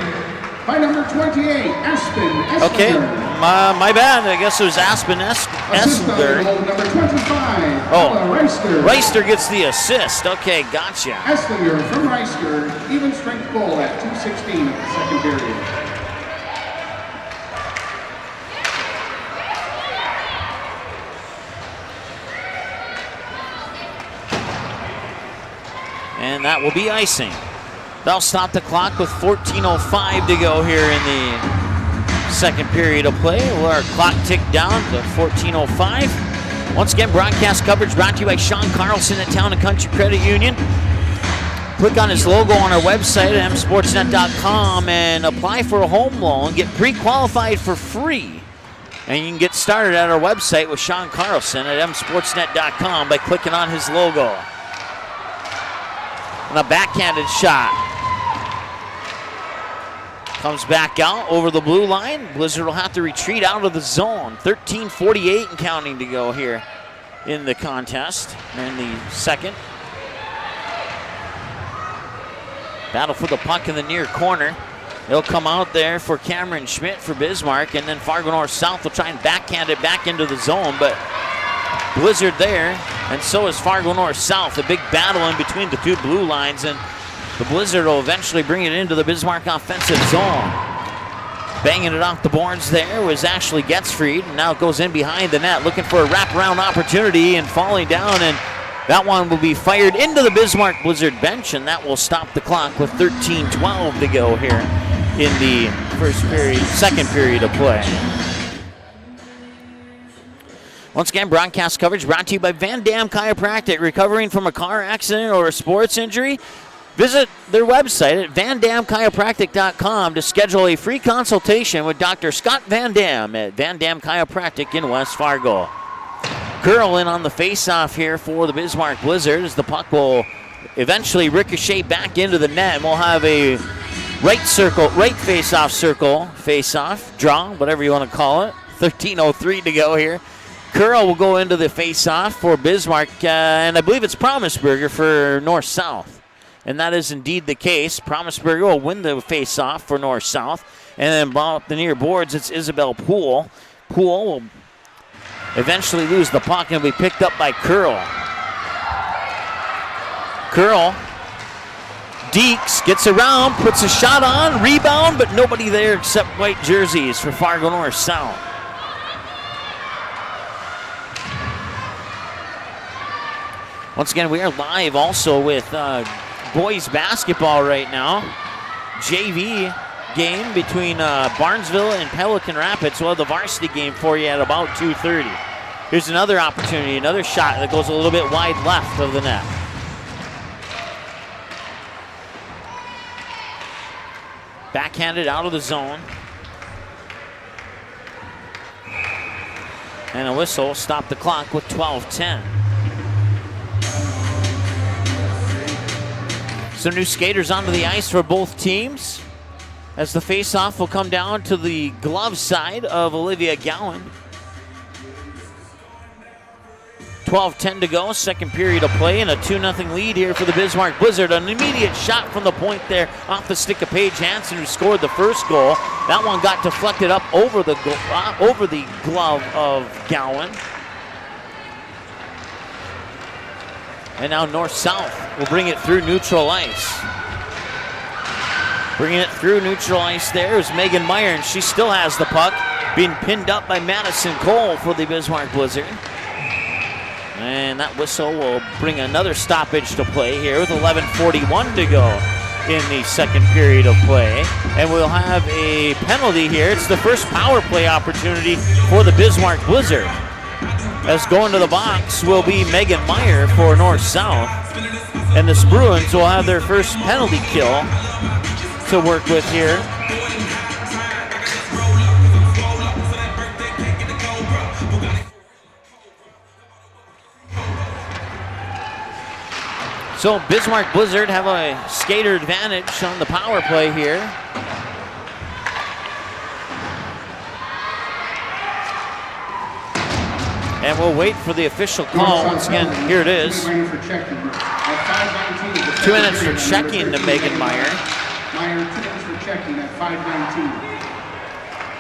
by number 28, Aspen Eslinger. Okay, my bad. I guess it was Aspen Eslinger. Number 25, oh, Reister. Reister gets the assist. Okay, gotcha. Eslinger from Reister, even strength goal at 2:16 of the second period. And that will be icing. They'll stop the clock with 14:05 to go here in the second period of play. We'll our clock ticked down to 14:05. Once again, broadcast coverage brought to you by Sean Carlson at Town and Country Credit Union. Click on his logo on our website at msportsnet.com and apply for a home loan. Get pre-qualified for free. And you can get started at our website with Sean Carlson at msportsnet.com by clicking on his logo. And a backhanded shot. Comes back out over the blue line. Blizzard will have to retreat out of the zone. 13:48 and counting to go here in the contest. In the second. Battle for the puck in the near corner. They'll come out there for Cameron Schmidt for Bismarck, and then Fargo North South will try and backhand it back into the zone, but Blizzard there, and so is Fargo North South. A big battle in between the two blue lines, and the Blizzard will eventually bring it into the Bismarck offensive zone. Banging it off the boards there was Ashley Getzfried, and now it goes in behind the net, looking for a wraparound opportunity and falling down, and that one will be fired into the Bismarck Blizzard bench, and that will stop the clock with 13:12 to go here in the second period of play. Once again, broadcast coverage brought to you by Van Dam Chiropractic. Recovering from a car accident or a sports injury? Visit their website at vandamchiropractic.com to schedule a free consultation with Dr. Scott Van Dam at Van Dam Chiropractic in West Fargo. Curl in on the face-off here for the Bismarck Blizzard as the puck will eventually ricochet back into the net. And we'll have a right face-off circle, face-off, draw, whatever you want to call it. 13:03 to go here. Curl will go into the face-off for Bismarck, and I believe it's Promisberger for North-South. And that is indeed the case. Promisberger will win the face-off for North-South. And then ball up the near boards, it's Isabel Poole. Poole will eventually lose the puck and will be picked up by Curl. Curl, Deeks gets around, puts a shot on, rebound, but nobody there except white jerseys for Fargo North-South. Once again, we are live also with boys basketball right now. JV game between Barnesville and Pelican Rapids. We'll have the varsity game for you at about 2:30. Here's another opportunity, another shot that goes a little bit wide left of the net. Backhanded out of the zone. And a whistle, stop the clock with 12:10. Some new skaters onto the ice for both teams as the face-off will come down to the glove side of Olivia Gowan. 12:10 to go, second period of play, and a 2-0 lead here for the Bismarck Blizzard. An immediate shot from the point there off the stick of Paige Hansen, who scored the first goal. That one got deflected up over the glove of Gowan. And now North-South will bring it through neutral ice. Bringing it through neutral ice there is Megan Meyer, and she still has the puck, being pinned up by Madison Cole for the Bismarck Blizzard. And that whistle will bring another stoppage to play here with 11:41 to go in the second period of play. And we'll have a penalty here. It's the first power play opportunity for the Bismarck Blizzard. As going to the box will be Megan Meyer for North-South. And the Bruins will have their first penalty kill to work with here. So Bismarck Blizzard have a skater advantage on the power play here. And we'll wait for the official call. Once again, here it is. 2 minutes for checking to Megan Meyer.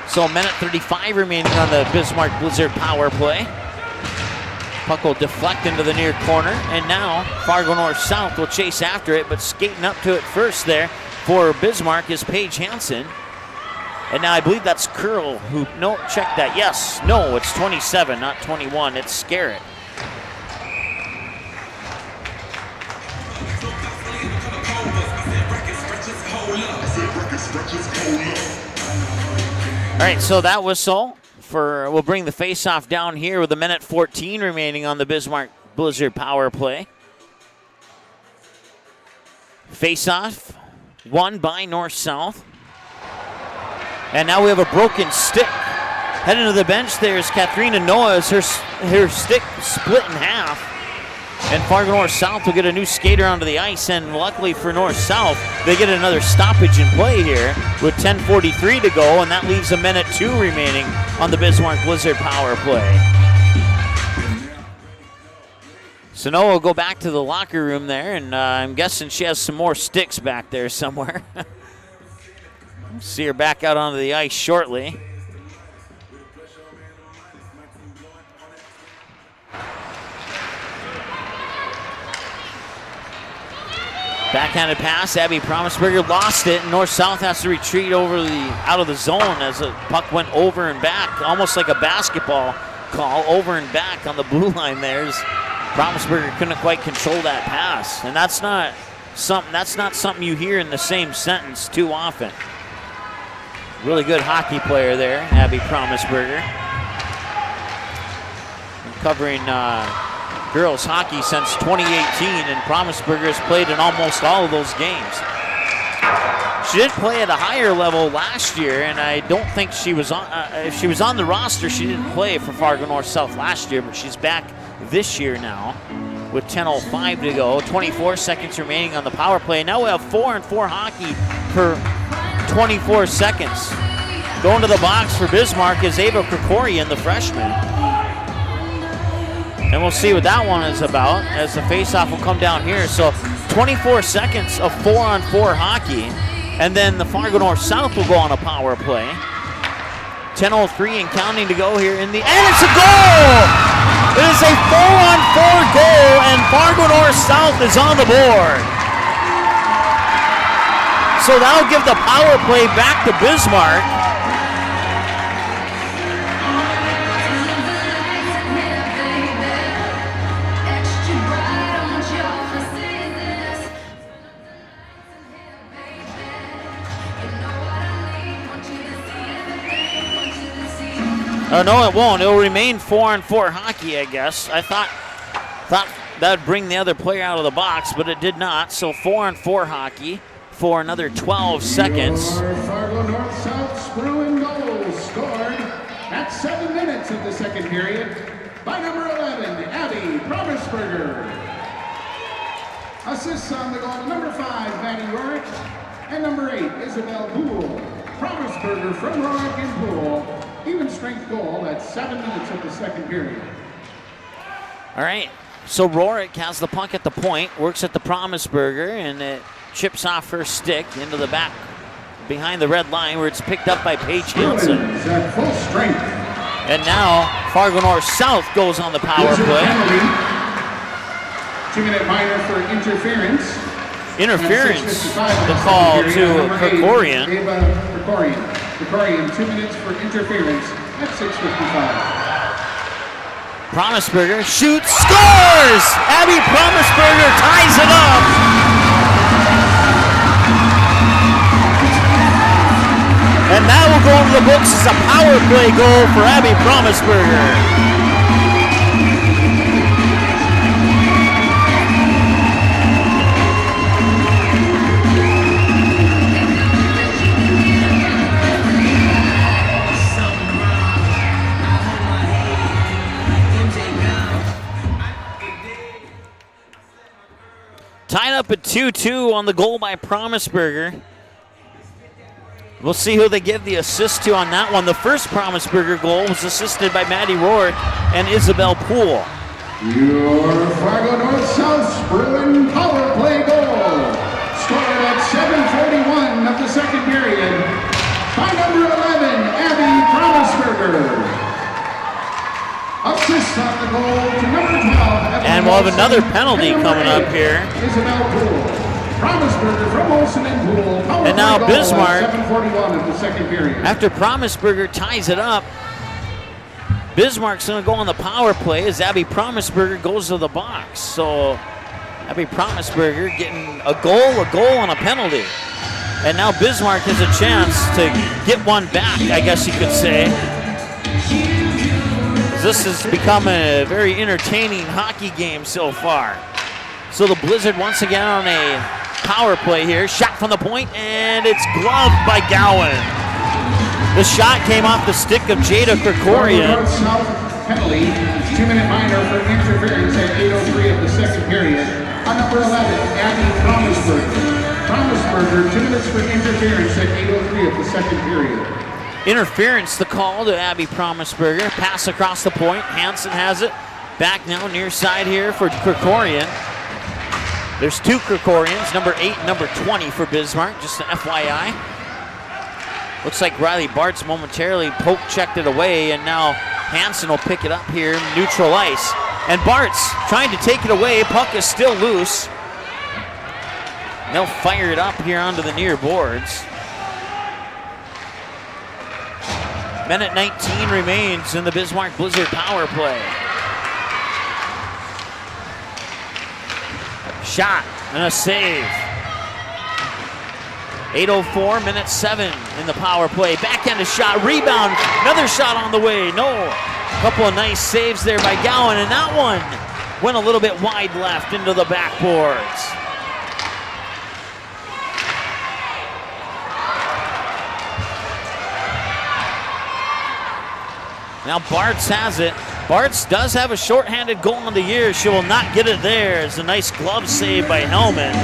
So a minute 35 remaining on the Bismarck Blizzard power play. Puck will deflect into the near corner. And now Fargo North-South will chase after it, but skating up to it first there for Bismarck is Paige Hansen. And now I believe that's Curl who, no, check that. Yes, no, it's 27, not 21. It's Scarrett. All right, so that whistle will bring the face-off down here with a minute 14 remaining on the Bismarck Blizzard power play. Face-off won by North-South. And now we have a broken stick. Heading to the bench there is Katharina Noah as her stick split in half. And Fargo North-South will get a new skater onto the ice. And luckily for North-South, they get another stoppage in play here with 10:43 to go. And that leaves a minute 2 remaining on the Bismarck Blizzard power play. So Noah will go back to the locker room there. And I'm guessing she has some more sticks back there somewhere. See her back out onto the ice shortly. Backhanded pass, Abby Promisberger lost it, and North-South has to retreat out of the zone as the puck went over and back, almost like a basketball call, over and back on the blue line there. Promisberger couldn't quite control that pass, and that's not something you hear in the same sentence too often. Really good hockey player there, Abby Promisberger. covering girls hockey since 2018, and Promisberger has played in almost all of those games. She did play at a higher level last year, and I don't think she was on. If she was on the roster, she didn't play for Fargo North South last year, but she's back this year now with 10:05 to go. 24 seconds remaining on the power play. Now we have 4-on-4 hockey for 24 seconds. Going to the box for Bismarck is Ava Krikorian, the freshman. And we'll see what that one is about as the faceoff will come down here. So 24 seconds of 4-on-4 hockey. And then the Fargo North South will go on a power play. 10:03 and counting to go here and it's a goal! It is a 4-on-4 goal, and Fargo North South is on the board. So that'll give the power play back to Bismarck. Oh, no, it won't. It'll remain 4-on-4 hockey, I guess. I thought that would bring the other player out of the box, but it did not. So 4-on-4 hockey for another 12 seconds. Your Fargo North South Spruan goals scored at 7 minutes of the second period by number 11, Abby Promisberger. Assists on the goal to number 5, Maddie Rorick, and number 8, Isabel Poole. Promisberger from Rorick and Poole. Even strength goal at 7 minutes of the second period. All right, so Rorick has the puck at the point, works at the Promisberger, and it chips off her stick into the back behind the red line where it's picked up by Paige Hansen. At full strength. And now Fargo North South goes on the power play. 2-minute minor for interference. Interference, the call to Krikorian. Krikorian, 2 minutes for interference at 6:55. Promisberger shoots, scores! Abby Promisberger ties it up. And that will go into the books as a power play goal for Abby Promisberger. Tied up at 2-2 on the goal by Promisberger. We'll see who they give the assist to on that one. The first Promisberger goal was assisted by Maddie Rourke and Isabel Poole. Your Fargo North South Spruan power play goal scored at 7:41 of the second period by number 11, Abby Promisberger. Assist on the goal to number 12. And we'll have another penalty coming up here. Isabel Poole. Promisberger from Olsen and Poole. And now Bismarck, 7:41 of the second period. after Promisberger ties it up, Bismarck's going to go on the power play as Abby Promisberger goes to the box. So Abby Promisberger getting a goal, and a penalty. And now Bismarck has a chance to get one back, I guess you could say. This has become a very entertaining hockey game so far. So the Blizzard once again on a power play here. Shot from the point, and it's gloved by Gowan. The shot came off the stick of Jada Krikorian. North-South penalty, 2-minute minor for interference at 8:03 of the second period. On number 11, Abby Promisberger. Promisberger, 2 minutes for interference at 8:03 of the second period. Interference, the call to Abby Promisberger. Pass across the point. Hansen has it. Back now near side here for Krikorian. There's two Krikorians, number 8 and number 20 for Bismarck, just an FYI. Looks like Riley Bartz momentarily poke checked it away, and now Hansen will pick it up here in neutral ice. And Bartz trying to take it away. Puck is still loose. And they'll fire it up here onto the near boards. Minute 19 remains in the Bismarck Blizzard power play. Shot and a save. 8:04, minute 7 in the power play. Backhand shot, rebound, another shot on the way. No, Couple of nice saves there by Gowan, and that one went a little bit wide left into the backboards. Now Bartz has it. Bartz does have a shorthanded goal on the year. She will not get it there. It's a nice glove save by Hellman.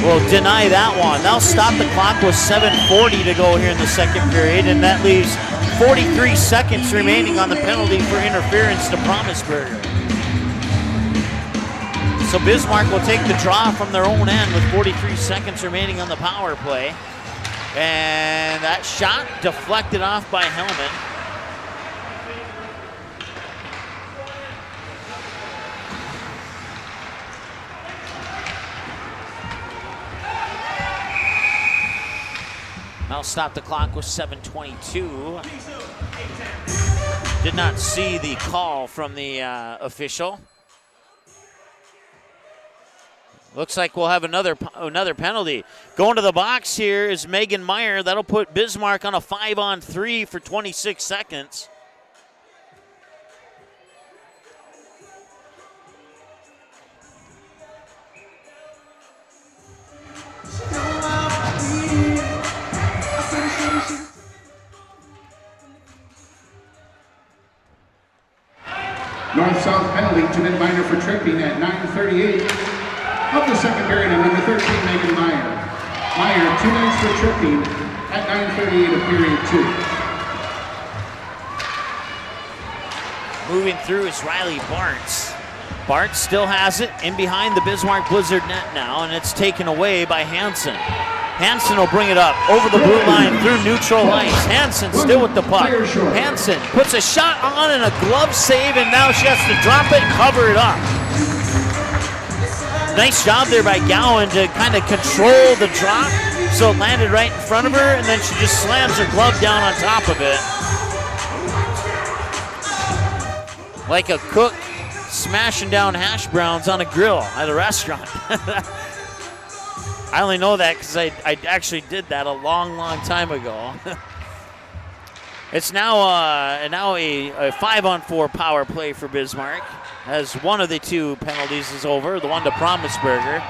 Will deny that one. They'll stop the clock with 7:40 to go here in the second period, and that leaves 43 seconds remaining on the penalty for interference to Promisberger. So Bismarck will take the draw from their own end with 43 seconds remaining on the power play. And that shot deflected off by Hellman. I'll stop the clock with 7:22. Did not see the call from the official. Looks like we'll have another penalty. Going to the box here is Megan Meyer. That'll put Bismarck on a 5-on-3 for 26 seconds. North-south penalty to Miner for tripping at 9:38 of the second period, and number 13, Megan Meyer. Meyer, 2 minutes for tripping at 9:38 of period 2. Moving through is Riley Bartz. Bartz still has it in behind the Bismarck Blizzard net now, and it's taken away by Hansen. Hansen will bring it up over the blue line through neutral ice. Hansen still with the puck. Hansen puts a shot on and a glove save, and now she has to drop it and cover it up. Nice job there by Gowan to kind of control the drop, so it landed right in front of her, and then she just slams her glove down on top of it. Like a cook smashing down hash browns on a grill at a restaurant. I only know that because I actually did that a long, long time ago. It's now a 5-on-4 power play for Bismarck, as one of the two penalties is over, the one to Promisberger.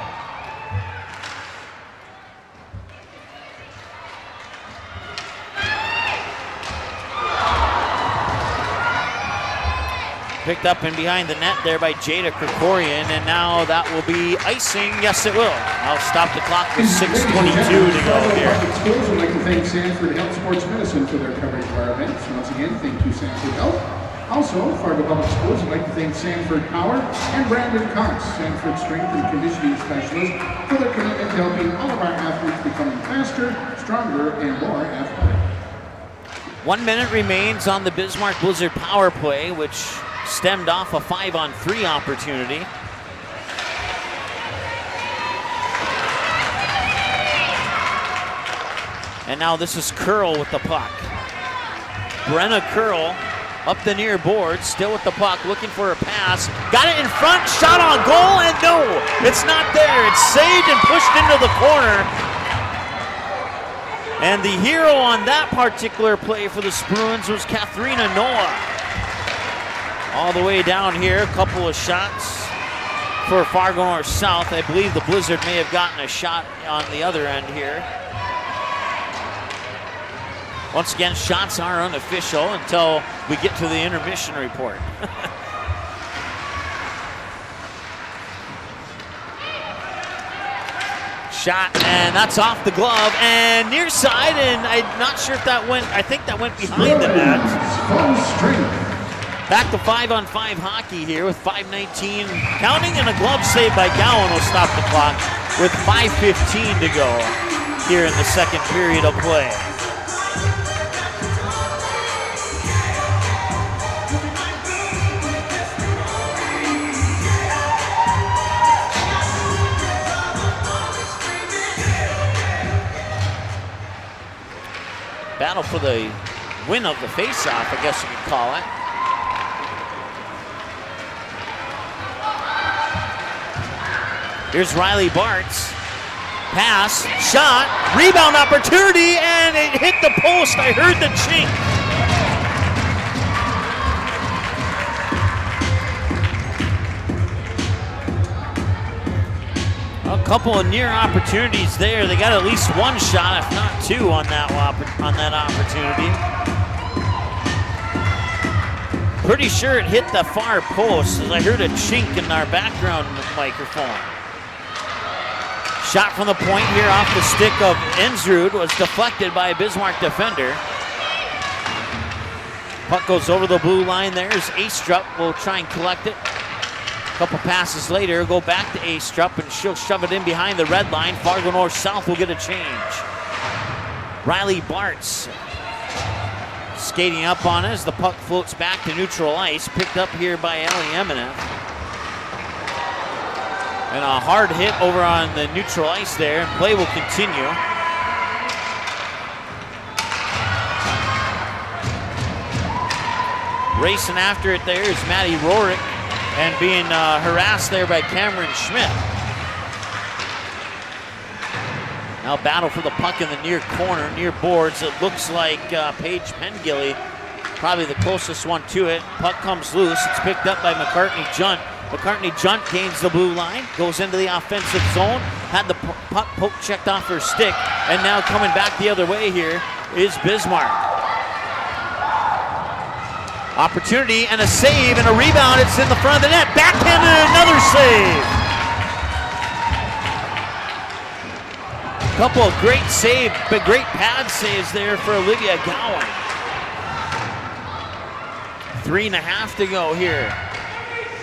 Picked up and behind the net there by Jada Krikorian, and now that will be icing. Yes, it will. I'll stop the clock with 6:22 to go here. Public Schools would like to thank Sanford Health Sports Medicine for their coverage of our events. Once again, thank you, Sanford Health. Also, Fargo Public Schools would like to thank Sanford Power and Brandon Cox, Sanford Strength and Conditioning Specialist, for their commitment to helping all of our athletes becoming faster, stronger, and more athletic. 1 minute remains on the Bismarck Blizzard power play, which stemmed off a 5-on-3 opportunity. And now this is Curl with the puck. Brenna Curl up the near board, still with the puck, looking for a pass. Got it in front, shot on goal, and no, it's not there. It's saved and pushed into the corner. And the hero on that particular play for the Bruins was Katharina Noah. All the way down here, a couple of shots for Fargo North South. I believe the Blizzard may have gotten a shot on the other end here. Once again, shots are unofficial until we get to the intermission report. Shot, and that's off the glove and near side, and I'm not sure if that went, I think that went behind the net. Back to 5-on-5 hockey here with 5:19 counting, and a glove save by Gowan will stop the clock with 5:15 to go here in the second period of play. Battle for the win of the face-off, I guess you could call it. Here's Riley Bartz. Pass, shot, rebound opportunity, and it hit the post. I heard the chink. Couple of near opportunities there. They got at least one shot, if not two, on that opportunity. Pretty sure it hit the far post, as I heard a chink in our background microphone. Shot from the point here off the stick of Ensrud was deflected by a Bismarck defender. Puck goes over the blue line there as Astrup will try and collect it. Couple passes later, go back to Astrup, and she'll shove it in behind the red line. Fargo North-South will get a change. Riley Bartz skating up on it as the puck floats back to neutral ice. Picked up here by Ellie Emineth. And a hard hit over on the neutral ice there, and play will continue. Racing after it there is Maddie Rorick, and being harassed there by Cameron Schmidt. Now battle for the puck in the near corner, near boards. It looks like Paige Pengilly, probably the closest one to it. Puck comes loose. It's picked up by McCartney-Junt. McCartney-Junt gains the blue line, goes into the offensive zone, had the puck poke checked off her stick, and now coming back the other way here is Bismarck. Opportunity and a save and a rebound. It's in the front of the net. Backhanded, another save. Couple of great pad saves there for Olivia Gowan. 3.5 to go here.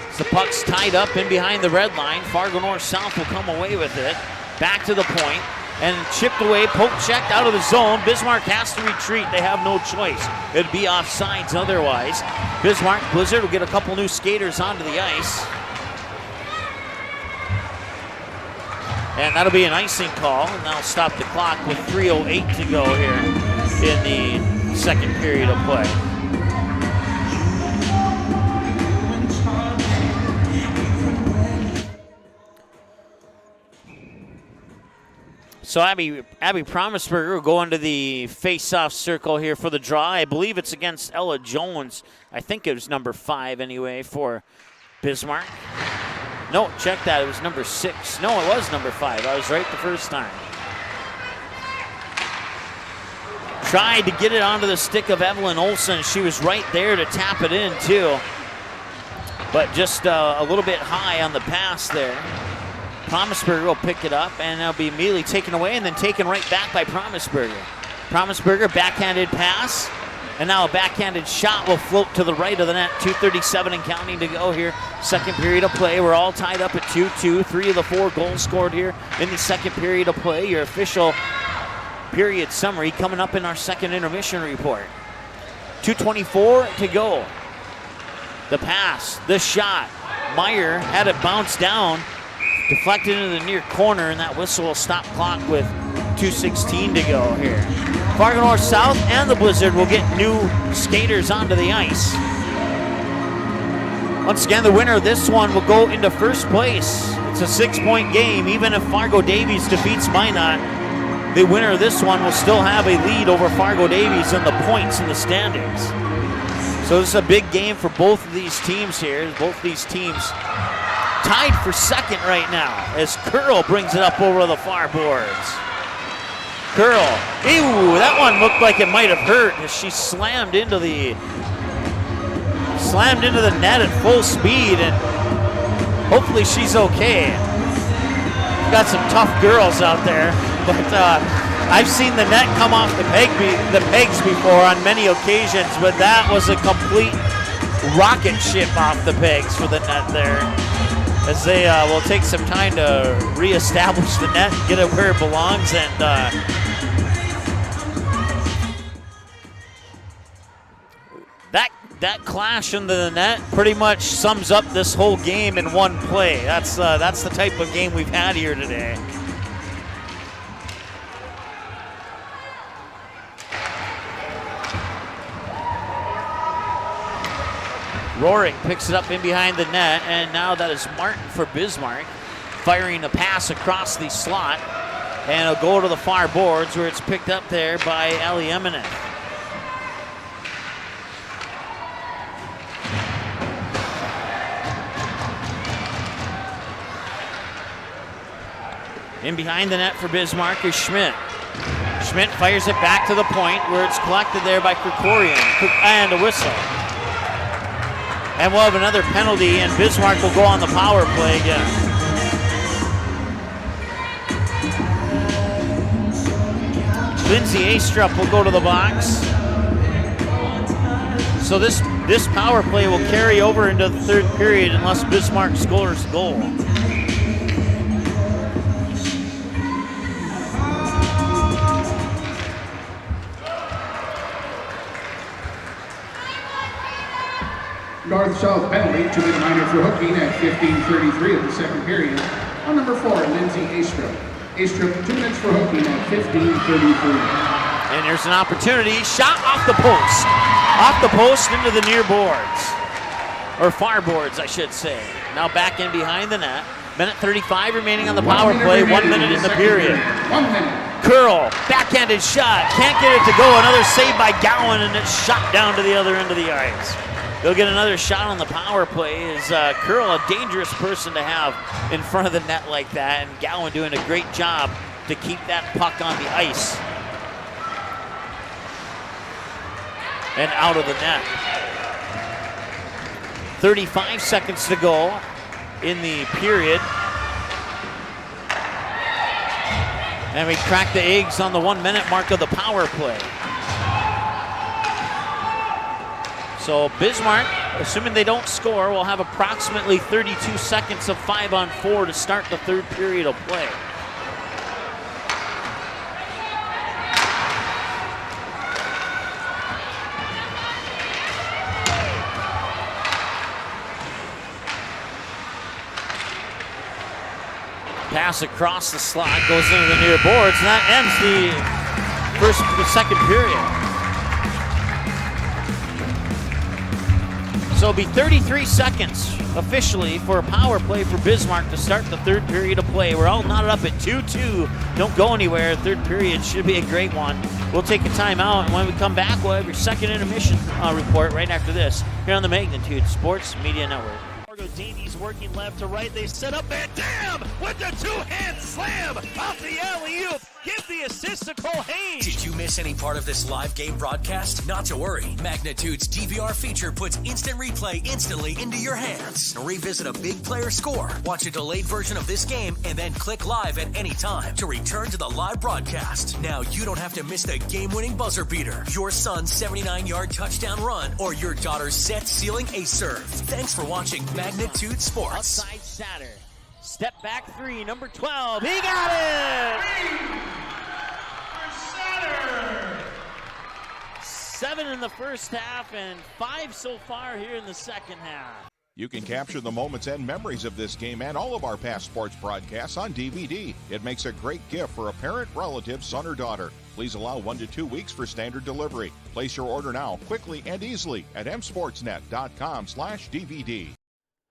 As the puck's tied up in behind the red line. Fargo North-South will come away with it. Back to the point and chipped away, poke checked out of the zone. Bismarck has to retreat. They have no choice. It'd be offsides otherwise. Bismarck Blizzard will get a couple new skaters onto the ice. And that'll be an icing call, and that'll stop the clock with 3:08 to go here in the second period of play. So Abby Promisberger will go into the face-off circle here for the draw. I believe it's against Ella Jones. I think it was number 5 anyway for Bismarck. No, check that. It was number 6. No, it was number 5. I was right the first time. Tried to get it onto the stick of Evelyn Olsen. She was right there to tap it in, too. But just a little bit high on the pass there. Promisberger will pick it up, and it'll be immediately taken away and then taken right back by Promisberger. Promisberger, backhanded pass. And now a backhanded shot will float to the right of the net. 2:37 and counting to go here. Second period of play. We're all tied up at 2-2. 3 of the 4 goals scored here in the second period of play. Your official period summary coming up in our second intermission report. 2:24 to go. The pass, the shot. Meyer had it bounce down, deflected into the near corner, and that whistle will stop clock with 2:16 to go here. Fargo North-South and the Blizzard will get new skaters onto the ice. Once again, the winner of this one will go into first place. It's a 6-point game. Even if Fargo Davies defeats Minot, the winner of this one will still have a lead over Fargo Davies in the points in the standings. So this is a big game for both of these teams here. Both these teams tied for second right now as Curl brings it up over the far boards. Curl, ew, that one looked like it might have hurt as she slammed into the net at full speed, and hopefully she's okay. Got some tough girls out there, but I've seen the net come off the pegs before on many occasions, but that was a complete rocket ship off the pegs for the net there. As they will take some time to reestablish the net, get it where it belongs, and that clash into the net pretty much sums up this whole game in one play. That's the type of game we've had here today. Rorik picks it up in behind the net, and now that is Martin for Bismarck, firing a pass across the slot, and it'll go to the far boards where it's picked up there by Ali Eminent. In behind the net for Bismarck is Schmidt. Schmidt fires it back to the point where it's collected there by Krikorian. And a whistle. And we'll have another penalty, and Bismarck will go on the power play again. Lindsay Astrup will go to the box. So this power play will carry over into the third period unless Bismarck scores a goal. North-south penalty, 2-minute minor for hooking at 15:33 of the second period. On number 4, Lindsay Astrup. Astrup, 2 minutes for hooking at 15:33. And there's an opportunity. Shot off the post. Off the post into the near boards. Or far boards, I should say. Now back in behind the net. Minute 35 remaining on the power play. 1 minute in the period. 1 minute. Curl, backhanded shot. Can't get it to go. Another save by Gowan, and it's shot down to the other end of the ice. They'll get another shot on the power play. Is Curl a dangerous person to have in front of the net like that, and Gowan doing a great job to keep that puck on the ice and out of the net. 35 seconds to go in the period. And we crack the eggs on the 1 minute mark of the power play. So Bismarck, assuming they don't score, will have approximately 32 seconds of 5-on-4 to start the third period of play. Pass across the slot, goes into the near boards, and that ends the second period. So it'll be 33 seconds officially for a power play for Bismarck to start the third period of play. We're all knotted up at 2-2. Don't go anywhere. Third period should be a great one. We'll take a timeout, and when we come back, we'll have your second intermission report right after this here on the Magnitude Sports Media Network. Fargo Davies working left to right. They set up Van Dam with the two-hand slam off the alley-oop. Give the assist to Cole Haynes. Did you miss any part of this live game broadcast? Not to worry. Magnitude's DVR feature puts instant replay instantly into your hands. Revisit a big player score, watch a delayed version of this game, and then click live at any time to return to the live broadcast. Now you don't have to miss the game-winning buzzer beater, your son's 79-yard touchdown run, or your daughter's set-sealing ace serve. Thanks for watching Magnitude Sports. Outside Satter. Step back 3, number 12. He got it! 7 in the first half and 5 so far here in the second half. You can capture the moments and memories of this game and all of our past sports broadcasts on DVD. It makes a great gift for a parent, relative, son, or daughter. Please allow 1 to 2 weeks for standard delivery. Place your order now, quickly and easily at msportsnet.com/DVD.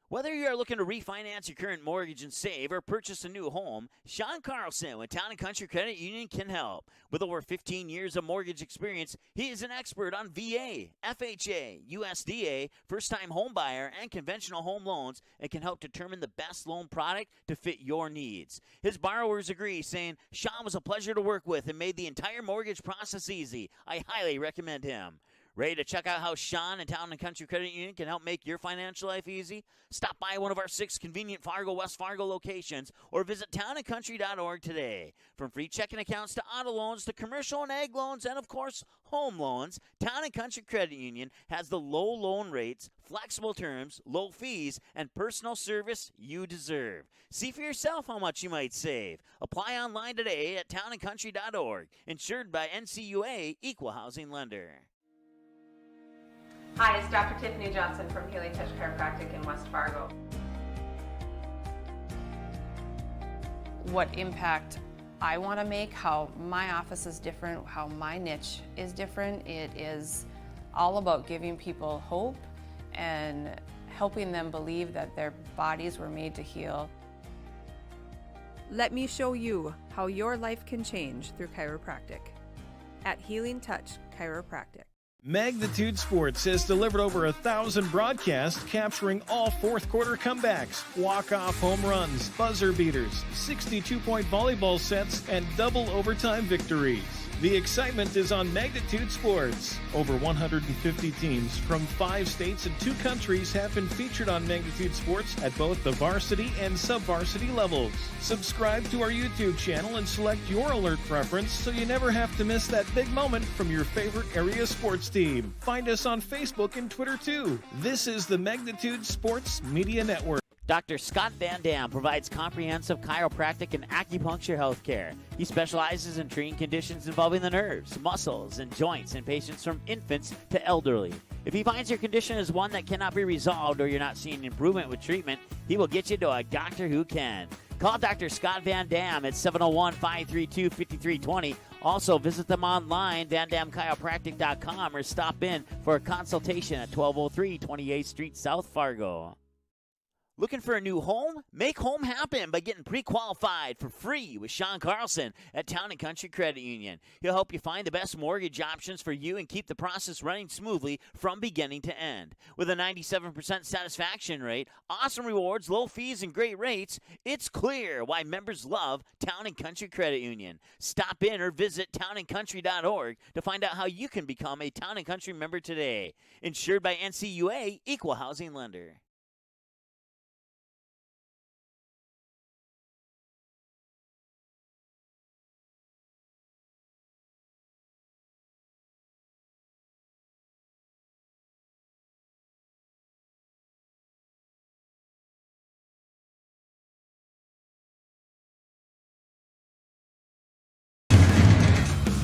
Whether you are looking to refinance your current mortgage and save or purchase a new home, Sean Carlson with Town & Country Credit Union can help. With over 15 years of mortgage experience, he is an expert on VA, FHA, USDA, first-time home buyer, and conventional home loans and can help determine the best loan product to fit your needs. His borrowers agree, saying, Sean was a pleasure to work with and made the entire mortgage process easy. I highly recommend him. Ready to check out how Sean and Town & Country Credit Union can help make your financial life easy? Stop by one of our 6 convenient Fargo, West Fargo locations or visit townandcountry.org today. From free checking accounts to auto loans to commercial and ag loans and, of course, home loans, Town & Country Credit Union has the low loan rates, flexible terms, low fees, and personal service you deserve. See for yourself how much you might save. Apply online today at townandcountry.org. Insured by NCUA Equal Housing Lender. Hi, it's Dr. Tiffany Johnson from Healing Touch Chiropractic in West Fargo. What impact I want to make, how my office is different, how my niche is different, it is all about giving people hope and helping them believe that their bodies were made to heal. Let me show you how your life can change through chiropractic at Healing Touch Chiropractic. Magnitude Sports has delivered over 1,000 broadcasts capturing all fourth quarter comebacks, walk-off home runs, buzzer beaters, 62-point volleyball sets, and double overtime victories. The excitement is on Magnitude Sports. Over 150 teams from 5 states and 2 countries have been featured on Magnitude Sports at both the varsity and sub-varsity levels. Subscribe to our YouTube channel and select your alert preference so you never have to miss that big moment from your favorite area sports team. Find us on Facebook and Twitter too. This is the Magnitude Sports Media Network. Dr. Scott Van Dam provides comprehensive chiropractic and acupuncture health care. He specializes in treating conditions involving the nerves, muscles, and joints in patients from infants to elderly. If he finds your condition is one that cannot be resolved or you're not seeing improvement with treatment, he will get you to a doctor who can. Call Dr. Scott Van Dam at 701-532-5320. Also, visit them online, vandamchiropractic.com, or stop in for a consultation at 1203 28th Street, South Fargo. Looking for a new home? Make home happen by getting pre-qualified for free with Sean Carlson at Town & Country Credit Union. He'll help you find the best mortgage options for you and keep the process running smoothly from beginning to end. With a 97% satisfaction rate, awesome rewards, low fees, and great rates, it's clear why members love Town & Country Credit Union. Stop in or visit townandcountry.org to find out how you can become a Town & Country member today. Insured by NCUA, Equal Housing Lender.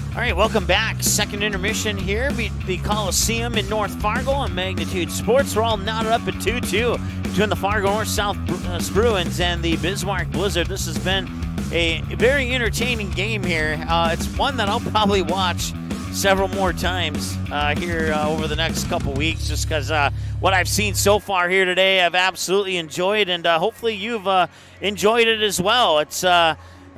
All right, welcome back. Second intermission here, the Coliseum in North Fargo on Magnitude Sports. We're all knotted up at 2-2 between the Fargo North-South Bruins and the Bismarck Blizzard. This has been a very entertaining game here. It's one that I'll probably watch several more times here over the next couple weeks, just because what I've seen so far here today I've absolutely enjoyed, and hopefully you've enjoyed it as well. It's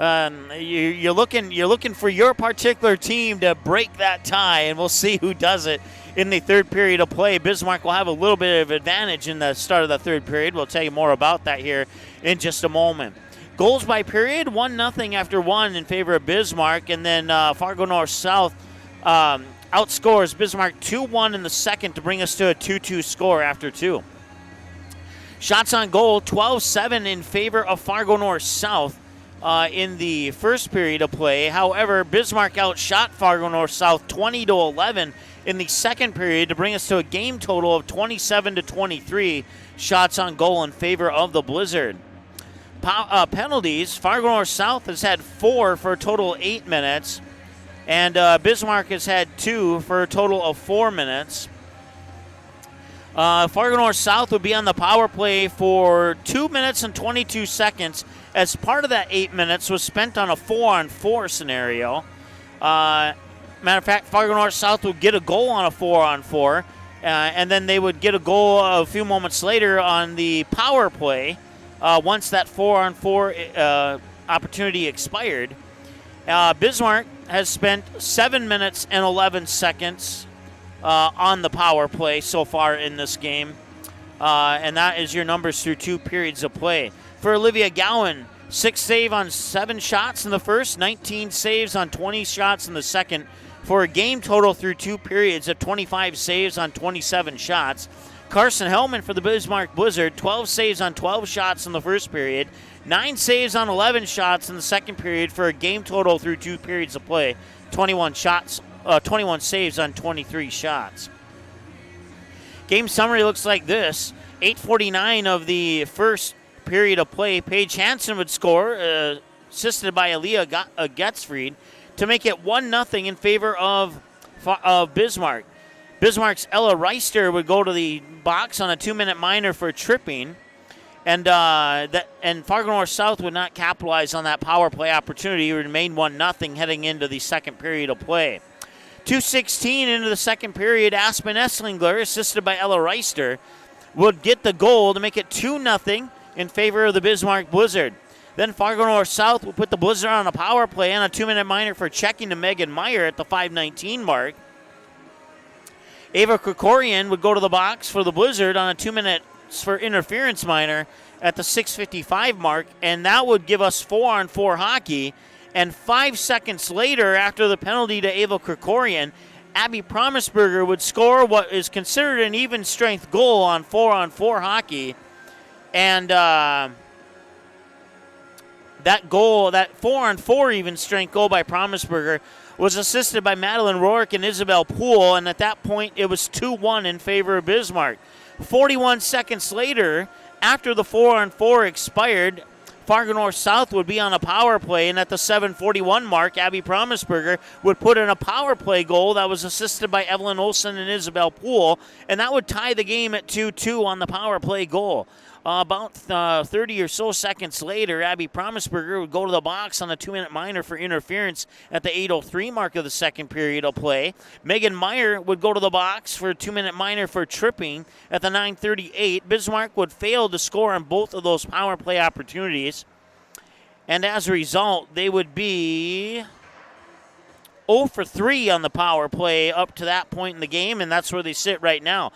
you're looking for your particular team to break that tie, and we'll see who does it in the third period of play. Bismarck will have a little bit of advantage in the start of the third period. We'll tell you more about that here in just a moment. Goals by period, 1-0 after 1 in favor of Bismarck, and then Fargo North-South outscores Bismarck 2-1 in the second to bring us to a 2-2 score after 2. Shots on goal, 12-7 in favor of Fargo North-South. In the first period of play. However, Bismarck outshot Fargo North-South 20-11 in the second period to bring us to a game total of 27-23 shots on goal in favor of the Blizzard. Penalties, Fargo North-South has had 4 for a total of 8 minutes, and Bismarck has had 2 for a total of 4 minutes. Fargo North-South would be on the power play for 2 minutes and 22 seconds, as part of that 8 minutes was spent on a 4-on-4 scenario. Matter of fact, Fargo North-South would get a goal on a 4-on-4, and then they would get a goal a few moments later on the power play once that 4-on-4 opportunity expired. Bismarck has spent 7 minutes and 11 seconds on the power play so far in this game, and that is your numbers through 2 periods of play. For Olivia Gowan, 6 saves on 7 shots in the first, 19 saves on 20 shots in the second, for a game total through 2 periods of 25 saves on 27 shots. Carson Hellman for the Bismarck Blizzard, 12 saves on 12 shots in the first period, 9 saves on 11 shots in the second period, for a game total through 2 periods of play, 21 saves on 23 shots. Game summary looks like this. 8:49 of the first period of play, Paige Hansen would score, assisted by Aaliyah Getzfried, to make it 1-0 in favor of Bismarck. Bismarck's Ella Reister would go to the box on a 2-minute minor for tripping, and Fargo North-South would not capitalize on that power play opportunity. It would remain 1-0 heading into the second period of play. 2:16 into the second period, Aspen Esslingler, assisted by Ella Reister, would get the goal to make it 2-0 in favor of the Bismarck Blizzard. Then Fargo North-South will put the Blizzard on a power play on a 2-minute minor for checking to Megan Meyer at the 5:19 mark. Ava Krikorian would go to the box for the Blizzard on a 2 minute for interference minor at the 6:55 mark, and that would give us 4-on-4 hockey. And 5 seconds later, after the penalty to Ava Krikorian, Abby Promisberger would score what is considered an even strength goal on 4-on-4 hockey. And that goal, that 4-on-4 even strength goal by Promisberger, was assisted by Madeline Rourke and Isabel Poole, and at that point it was 2-1 in favor of Bismarck. 41 seconds later, after the 4-on-4 expired, Fargo North South would be on a power play, and at the 7:41 mark, Abby Promisberger would put in a power play goal that was assisted by Evelyn Olsen and Isabel Poole, and that would tie the game at 2-2 on the power play goal. About 30 or so seconds later, Abby Promisberger would go to the box on a 2 minute minor for interference at the 8:03 mark of the second period of play. Megan Meyer would go to the box for a 2 minute minor for tripping at the 9:38. Bismarck would fail to score on both of those power play opportunities. And as a result, they would be 0 for 3 on the power play up to that point in the game, and that's where they sit right now.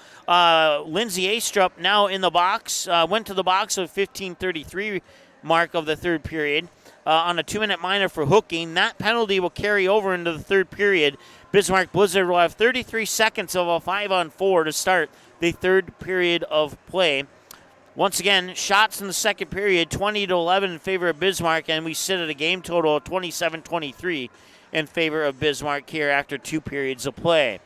Lindsay Astrup now in the box, went to the box of 15:33 mark of the third period on a 2 minute minor for hooking. That penalty will carry over into the third period. Bismarck Blizzard will have 33 seconds of a 5-on-4 to start the third period of play. Once again, shots in the second period, 20-11 in favor of Bismarck, and we sit at a game total of 27-23 in favor of Bismarck here after 2 periods of play.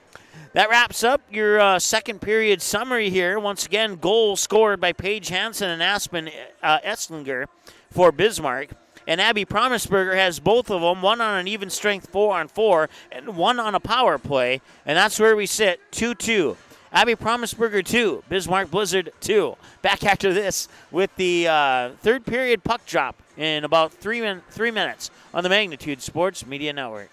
That wraps up your second period summary here. Once again, goals scored by Paige Hansen and Aspen Esslinger for Bismarck. And Abby Promisberger has both of them, one on an even strength 4-on-4 and one on a power play. And that's where we sit, 2-2. Abby Promisberger 2, Bismarck Blizzard 2. Back after this with the third period puck drop in about 3 minutes on the Magnitude Sports Media Network.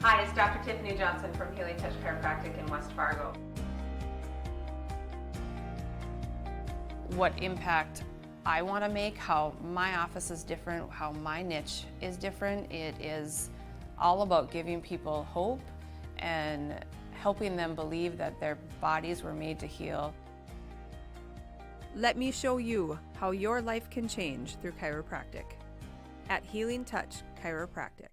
Hi, it's Dr. Tiffany Johnson from Healing Touch Chiropractic in West Fargo. What impact I want to make, how my office is different, how my niche is different, it is all about giving people hope and helping them believe that their bodies were made to heal. Let me show you how your life can change through chiropractic at Healing Touch Chiropractic.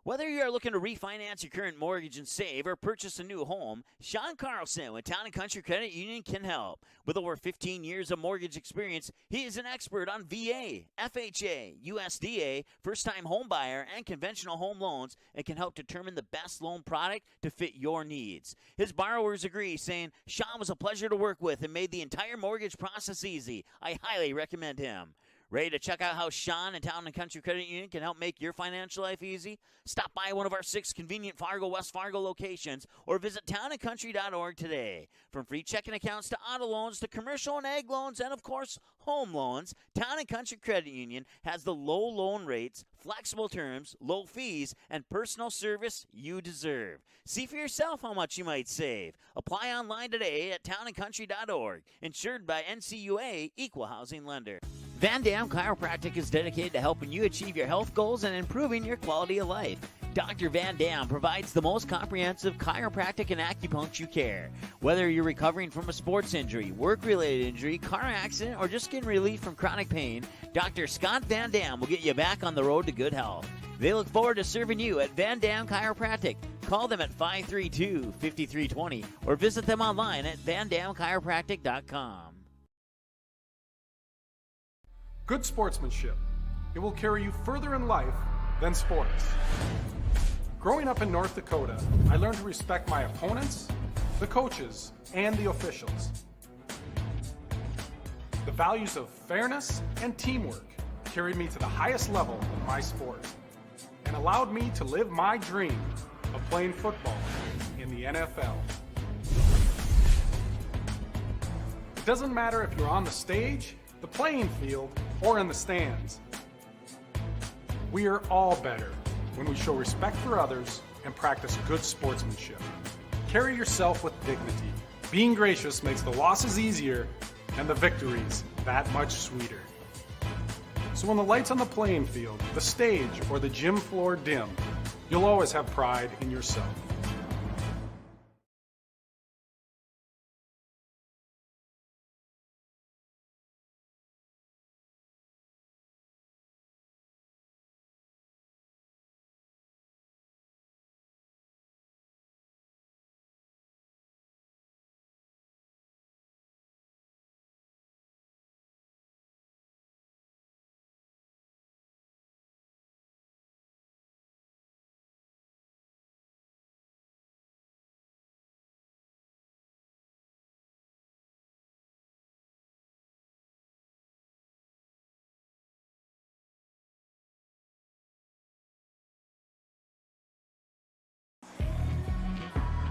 Whether you are looking to refinance your current mortgage and save or purchase a new home, Sean Carlson with Town & Country Credit Union can help. With over 15 years of mortgage experience, he is an expert on VA, FHA, USDA, first-time home buyer, and conventional home loans and can help determine the best loan product to fit your needs. His borrowers agree, saying, Sean was a pleasure to work with and made the entire mortgage process easy. I highly recommend him. Ready to check out how Sean and Town & Country Credit Union can help make your financial life easy? Stop by one of our 6 convenient Fargo, West Fargo locations or visit townandcountry.org today. From free checking accounts to auto loans to commercial and ag loans and, of course, home loans, Town & Country Credit Union has the low loan rates, flexible terms, low fees, and personal service you deserve. See for yourself how much you might save. Apply online today at townandcountry.org. Insured by NCUA, Equal Housing Lender. Van Dam Chiropractic is dedicated to helping you achieve your health goals and improving your quality of life. Dr. Van Dam provides the most comprehensive chiropractic and acupuncture care. Whether you're recovering from a sports injury, work-related injury, car accident, or just getting relief from chronic pain, Dr. Scott Van Dam will get you back on the road to good health. They look forward to serving you at Van Dam Chiropractic. Call them at 532-5320 or visit them online at vandamchiropractic.com. Good sportsmanship. It will carry you further in life than sports. Growing up in North Dakota, I learned to respect my opponents, the coaches, and the officials. The values of fairness and teamwork carried me to the highest level of my sport and allowed me to live my dream of playing football in the NFL. It doesn't matter if you're on the stage, the playing field, or in the stands. We are all better when we show respect for others and practice good sportsmanship. Carry yourself with dignity. Being gracious makes the losses easier and the victories that much sweeter. So when the lights on the playing field, the stage, or the gym floor dim, you'll always have pride in yourself.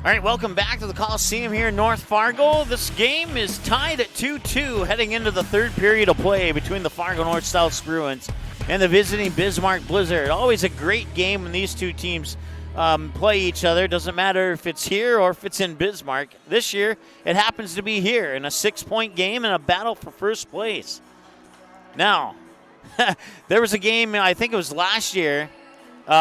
All right, welcome back to the Coliseum here in North Fargo. This game is tied at 2-2 heading into the third period of play between the Fargo North-South Bruins and the visiting Bismarck Blizzard. Always a great game when these two teams play each other. Doesn't matter if it's here or if it's in Bismarck. This year, it happens to be here in a 6-point game and a battle for first place. Now, there was a game, I think it was last year,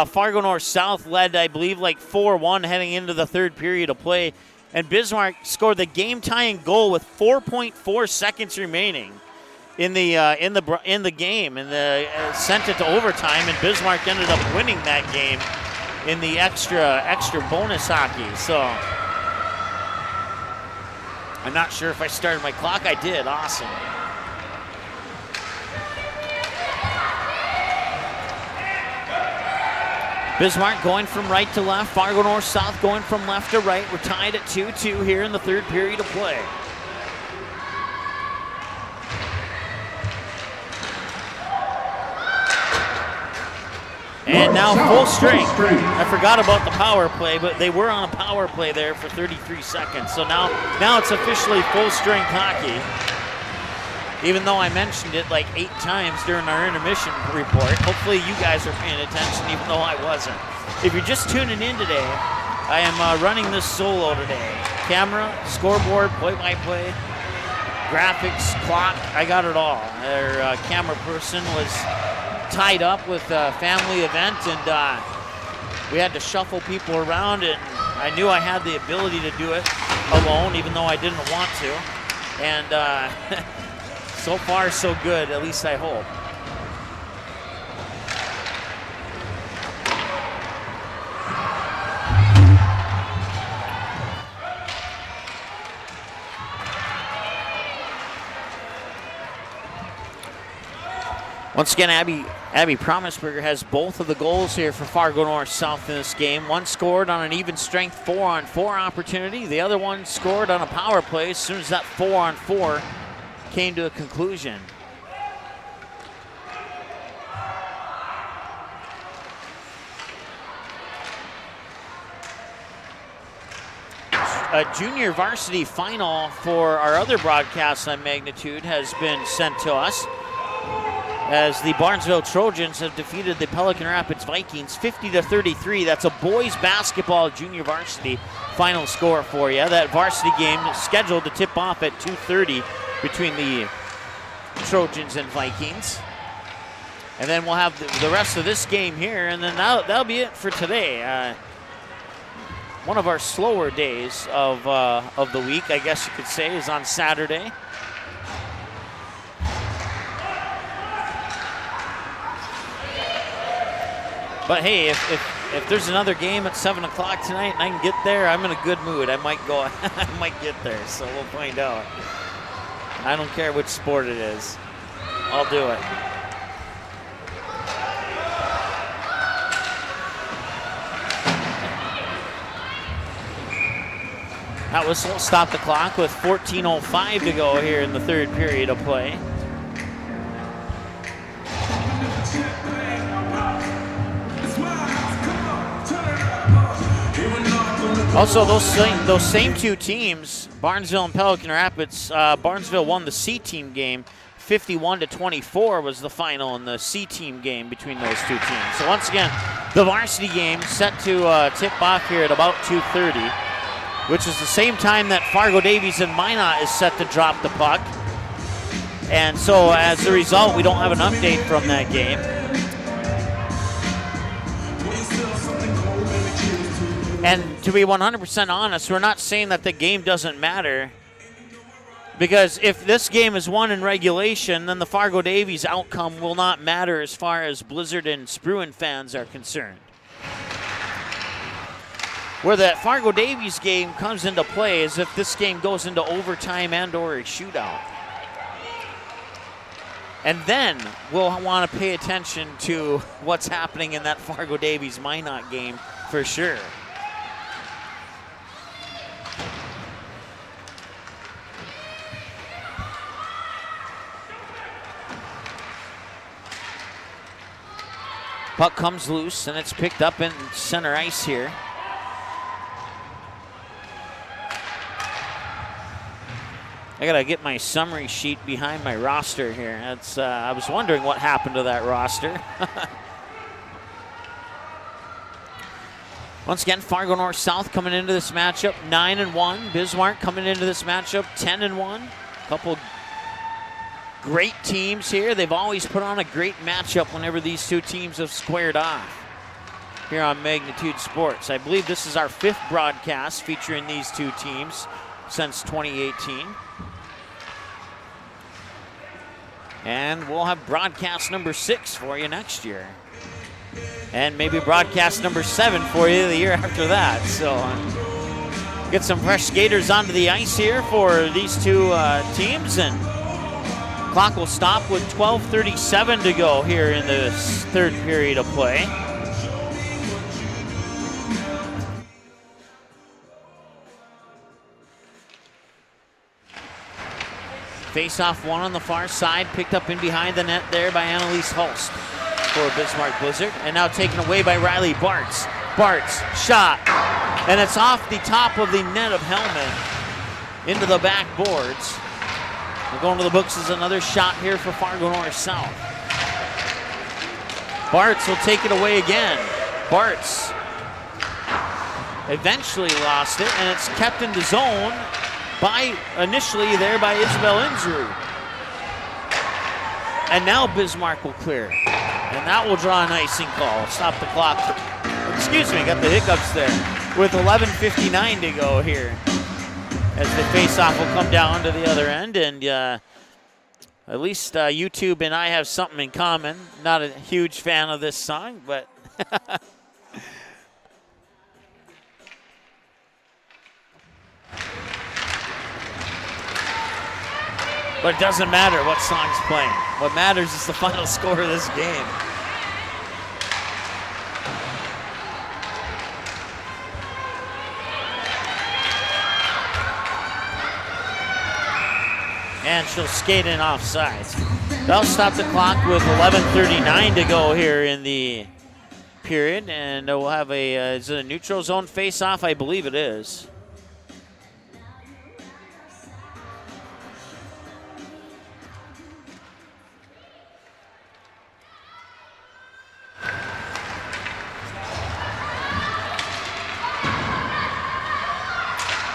Fargo North-South led, I believe, like 4-1 heading into the third period of play, and Bismarck scored the game-tying goal with 4.4 seconds remaining in the game, and sent it to overtime, and Bismarck ended up winning that game in the extra bonus hockey. So I'm not sure if I started my clock. I did. Awesome. Bismarck going from right to left. Fargo North-South going from left to right. We're tied at 2-2 here in the third period of play. And now full strength. I forgot about the power play, but they were on a power play there for 33 seconds. So now it's officially full strength hockey. Even though I mentioned it like 8 times during our intermission report. Hopefully you guys are paying attention, even though I wasn't. If you're just tuning in today, I am running this solo today. Camera, scoreboard, play-by-play, graphics, clock, I got it all. Our camera person was tied up with a family event, and we had to shuffle people around, and I knew I had the ability to do it alone, even though I didn't want to. And so far, so good, at least I hope. Once again, Abby Promisberger has both of the goals here for Fargo North-South in this game. One scored on an even strength 4-on-4 opportunity. The other one scored on a power play as soon as that 4-on-4 came to a conclusion. A junior varsity final for our other broadcast on Magnitude has been sent to us, as the Barnesville Trojans have defeated the Pelican Rapids Vikings 50-33. That's a boys basketball junior varsity final score for you. That varsity game is scheduled to tip off at 2:30 between the Trojans and Vikings. And then we'll have the rest of this game here, and then that'll be it for today. One of our slower days of the week, I guess you could say, is on Saturday. But hey, if there's another game at 7 o'clock tonight and I can get there, I'm in a good mood. I might go. I might get there, so we'll find out. I don't care which sport it is. I'll do it. That whistle stopped the clock with 14:05 to go here in the third period of play. Also, those same two teams, Barnesville and Pelican Rapids, Barnesville won the C-team game. 51-24 was the final in the C-team game between those two teams. So once again, the varsity game set to tip off here at about 2:30, which is the same time that Fargo Davies and Minot is set to drop the puck. And so as a result, we don't have an update from that game. And to be 100% honest, we're not saying that the game doesn't matter, because if this game is won in regulation, then the Fargo Davies outcome will not matter as far as Blizzard and Bruin fans are concerned. Where that Fargo Davies game comes into play is if this game goes into overtime and or a shootout. And then we'll want to pay attention to what's happening in that Fargo Davies Minot game for sure. Puck comes loose, and it's picked up in center ice here. I gotta get my summary sheet behind my roster here. That's I was wondering what happened to that roster. Once again, Fargo North South coming into this matchup 9-1. Bismarck coming into this matchup 10-1. A couple great teams here. They've always put on a great matchup whenever these two teams have squared off here on Magnitude Sports. I believe this is our 5th broadcast featuring these two teams since 2018. And we'll have broadcast number 6 for you next year. And maybe broadcast number 7 for you the year after that. So get some fresh skaters onto the ice here for these two teams. And clock will stop with 12:37 to go here in this 3rd period of play. Face-off one on the far side, picked up in behind the net there by Annalise Hulst for Bismarck Blizzard. And now taken away by Riley Bartz. Bartz, shot, and it's off the top of the net of Hellman into the backboards. We're going to the books as another shot here for Fargo North South. Bartz will take it away again. Bartz eventually lost it, and it's kept into zone initially there by Isabel Inzru. And now Bismarck will clear. And that will draw an icing call. Stop the clock. Excuse me, got the hiccups there. With 11:59 to go here. As the face-off will come down to the other end. And at least YouTube and I have something in common. Not a huge fan of this song, but... But it doesn't matter what song's playing. What matters is the final score of this game. And she'll skate in offsides. That'll stop the clock with 11:39 to go here in the period. And we'll have is it a neutral zone face-off? I believe it is.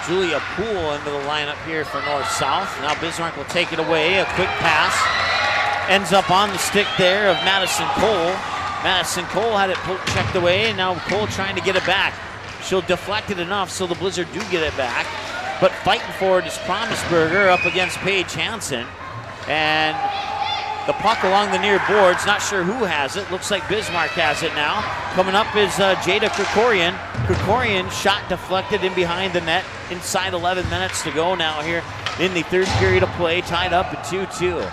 Julia Poole into the lineup here for North-South. Now Bismarck will take it away. A quick pass. Ends up on the stick there of Madison Cole. Madison Cole had it checked away, and now Cole trying to get it back. She'll deflect it enough so the Blizzard do get it back. But fighting for it is Promisberger up against Paige Hansen. And the puck along the near boards, not sure who has it. Looks like Bismarck has it now. Coming up is Jada Krikorian. Krikorian shot deflected in behind the net. Inside 11 minutes to go now here in the 3rd period of play. Tied up at 2-2.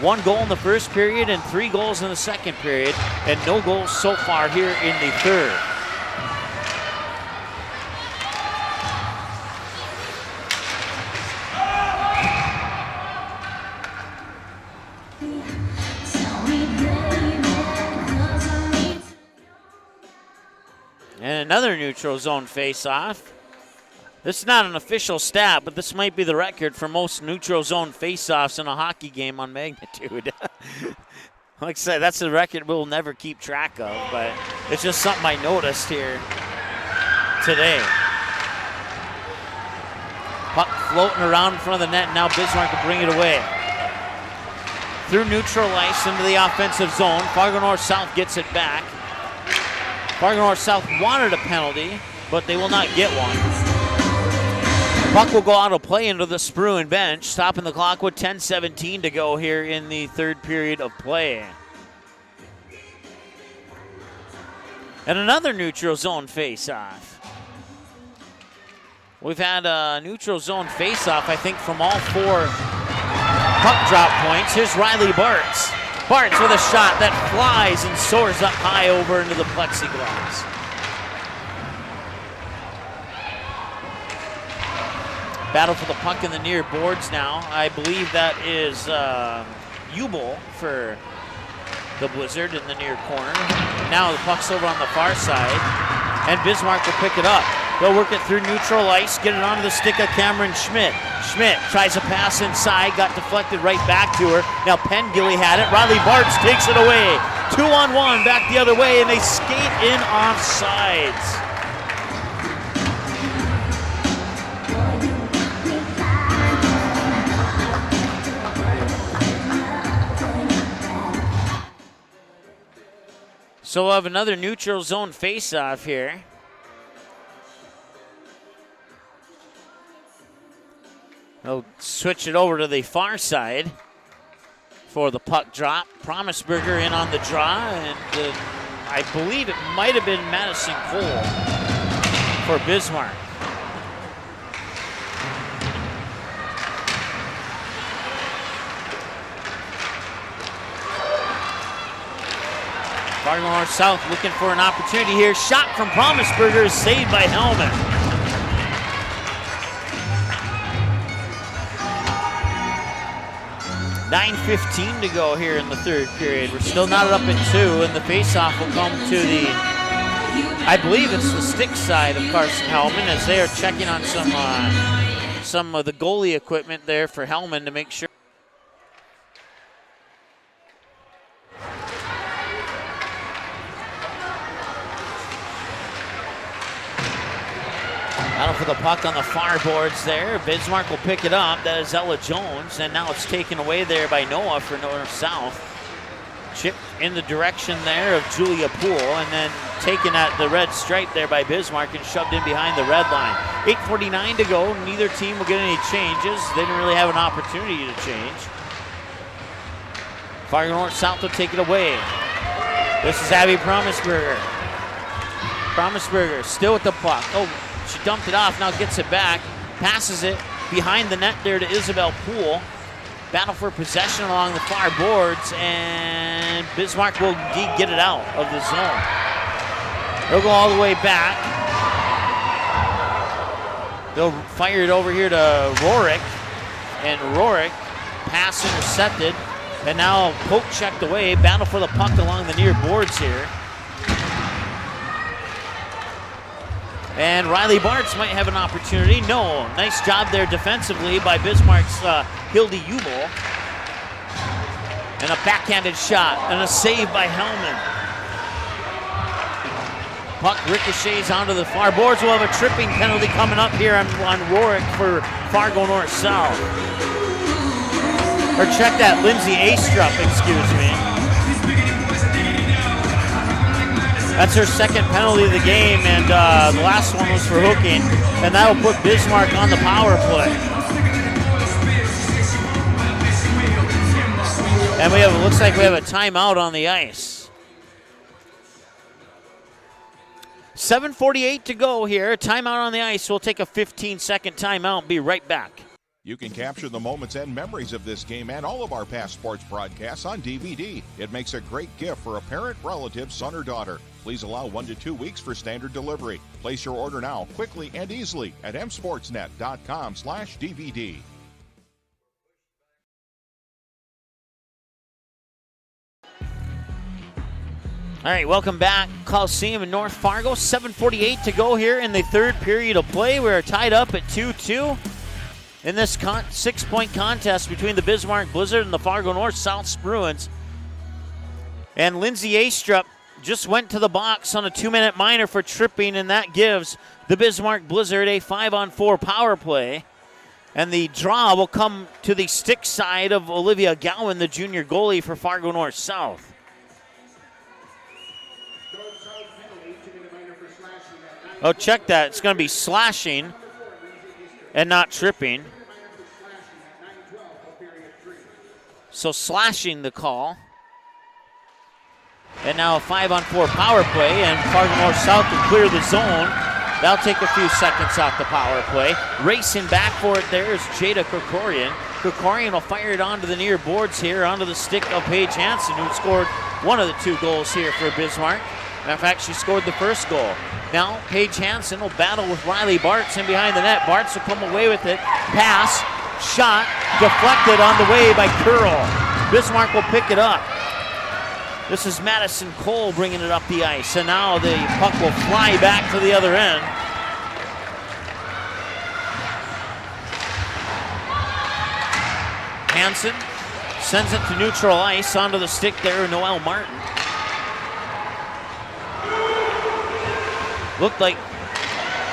1 goal in the 1st period and 3 goals in the 2nd period. And no goals so far here in the 3rd. And another neutral zone face-off. This is not an official stat, but this might be the record for most neutral zone face-offs in a hockey game on Magnitude. Like I said, that's a record we'll never keep track of, but it's just something I noticed here today. Puck floating around in front of the net, and now Bismarck will bring it away. Through neutral ice into the offensive zone. Fargo North South gets it back. Fargo North South wanted a penalty, but they will not get one. Puck will go out of play into the Spruan bench, stopping the clock with 10:17 to go here in the 3rd period of play. And another neutral zone face-off. We've had a neutral zone face-off, I think, from all 4 puck drop points. Here's Riley Bartz. Bartz with a shot that flies and soars up high over into the plexiglass. Battle for the puck in the near boards now. I believe that is Ubel for the Blizzard in the near corner. Now the puck's over on the far side, and Bismarck will pick it up. They'll work it through neutral ice, get it onto the stick of Cameron Schmidt. Schmidt tries a pass inside, got deflected right back to her. Now Pengilly had it. Riley Bartz takes it away. 2-on-1 back the other way, and they skate in offsides. So we'll have another neutral zone face-off here. They'll switch it over to the far side for the puck drop. Promisberger in on the draw, and I believe it might have been Madison Cole for Bismarck. Fargo North South looking for an opportunity here. Shot from Promisberger is saved by Hellman. .9:15 to go here in the third period. We're still not up at 2, and the faceoff will come to the, I believe it's the stick side of Carson Hellman, as they are checking on some of the goalie equipment there for Hellman to make sure. Battle for the puck on the far boards there. Bismarck will pick it up. That is Ella Jones, and now it's taken away there by Noah for North South. Chipped in the direction there of Julia Poole, and then taken at the red stripe there by Bismarck and shoved in behind the red line. 8:49 to go. Neither team will get any changes. They didn't really have an opportunity to change. Fargo North South will take it away. This is Abby Promisberger. Promisberger still with the puck. Oh, she dumped it off, now gets it back, passes it behind the net there to Isabel Poole. Battle for possession along the far boards, and Bismarck will indeed get it out of the zone. They'll go all the way back. They'll fire it over here to Rorick, and Rorick, pass intercepted, and now poke checked away. Battle for the puck along the near boards here. And Riley Bartz might have an opportunity. No, nice job there defensively by Bismarck's Hildy Ubel. And a backhanded shot and a save by Hellman. Puck ricochets onto the far boards. We'll have a tripping penalty coming up here on Rorick for Fargo North South. Or check that, Lindsay Astrup, excuse me. That's her second penalty of the game, and the last one was for hooking, and that will put Bismarck on the power play. And it looks like we have a timeout on the ice. 7:48 to go here. Timeout on the ice. We'll take a 15-second timeout and be right back. You can capture the moments and memories of this game and all of our past sports broadcasts on DVD. It makes a great gift for a parent, relative, son, or daughter. Please allow 1 to 2 weeks for standard delivery. Place your order now, quickly and easily at msportsnet.com/DVD. All right, welcome back. Coliseum in North Fargo. 7:48 to go here in the third period of play. We're tied up at 2-2 in this 6-point contest between the Bismarck Blizzard and the Fargo North South Bruins. And Lindsay Astrup just went to the box on a 2-minute minor for tripping, and that gives the Bismarck Blizzard a 5-on-4 power play. And the draw will come to the stick side of Olivia Gowan, the junior goalie for Fargo North South. Oh, check that. It's going to be slashing and not tripping. So slashing the call. And now a 5-on-4 power play, and Fargo North South will clear the zone. That'll take a few seconds off the power play. Racing back for it there is Jada Krikorian. Krikorian will fire it onto the near boards here, onto the stick of Paige Hansen, who scored one of the 2 goals here for Bismarck. Matter of fact, she scored the first goal. Now Paige Hansen will battle with Riley Bartz in behind the net. Bartz will come away with it. Pass, shot, deflected on the way by Curl. Bismarck will pick it up. This is Madison Cole bringing it up the ice, and now the puck will fly back to the other end. Hansen sends it to neutral ice onto the stick there, Noel Martin. Looked like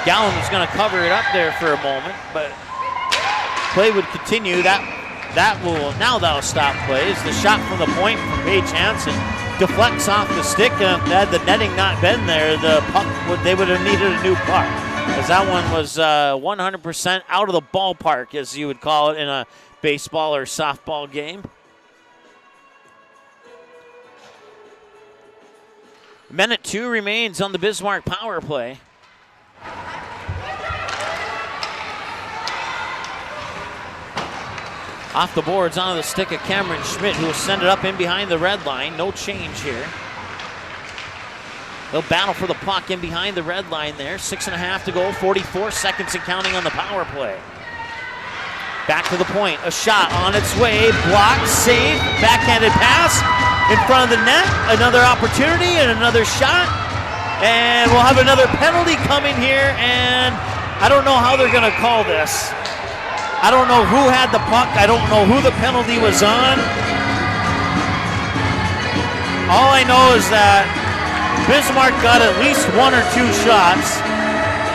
Gowan was going to cover it up there for a moment, but play would continue. That'll stop plays. The shot from the point from Paige Hansen deflects off the stick, and had the netting not been there, the puck they would have needed a new puck, as that one was 100% out of the ballpark, as you would call it in a baseball or softball game. Minute 2 remains on the Bismarck power play. Off the boards, onto the stick of Cameron Schmidt, who will send it up in behind the red line. No change here. They'll battle for the puck in behind the red line there. 6.5 to go, 44 seconds and counting on the power play. Back to the point, a shot on its way, blocked, saved, backhanded pass in front of the net. Another opportunity and another shot. And we'll have another penalty coming here, and I don't know how they're going to call this. I don't know who had the puck. I don't know who the penalty was on. All I know is that Bismarck got at least 1 or 2 shots,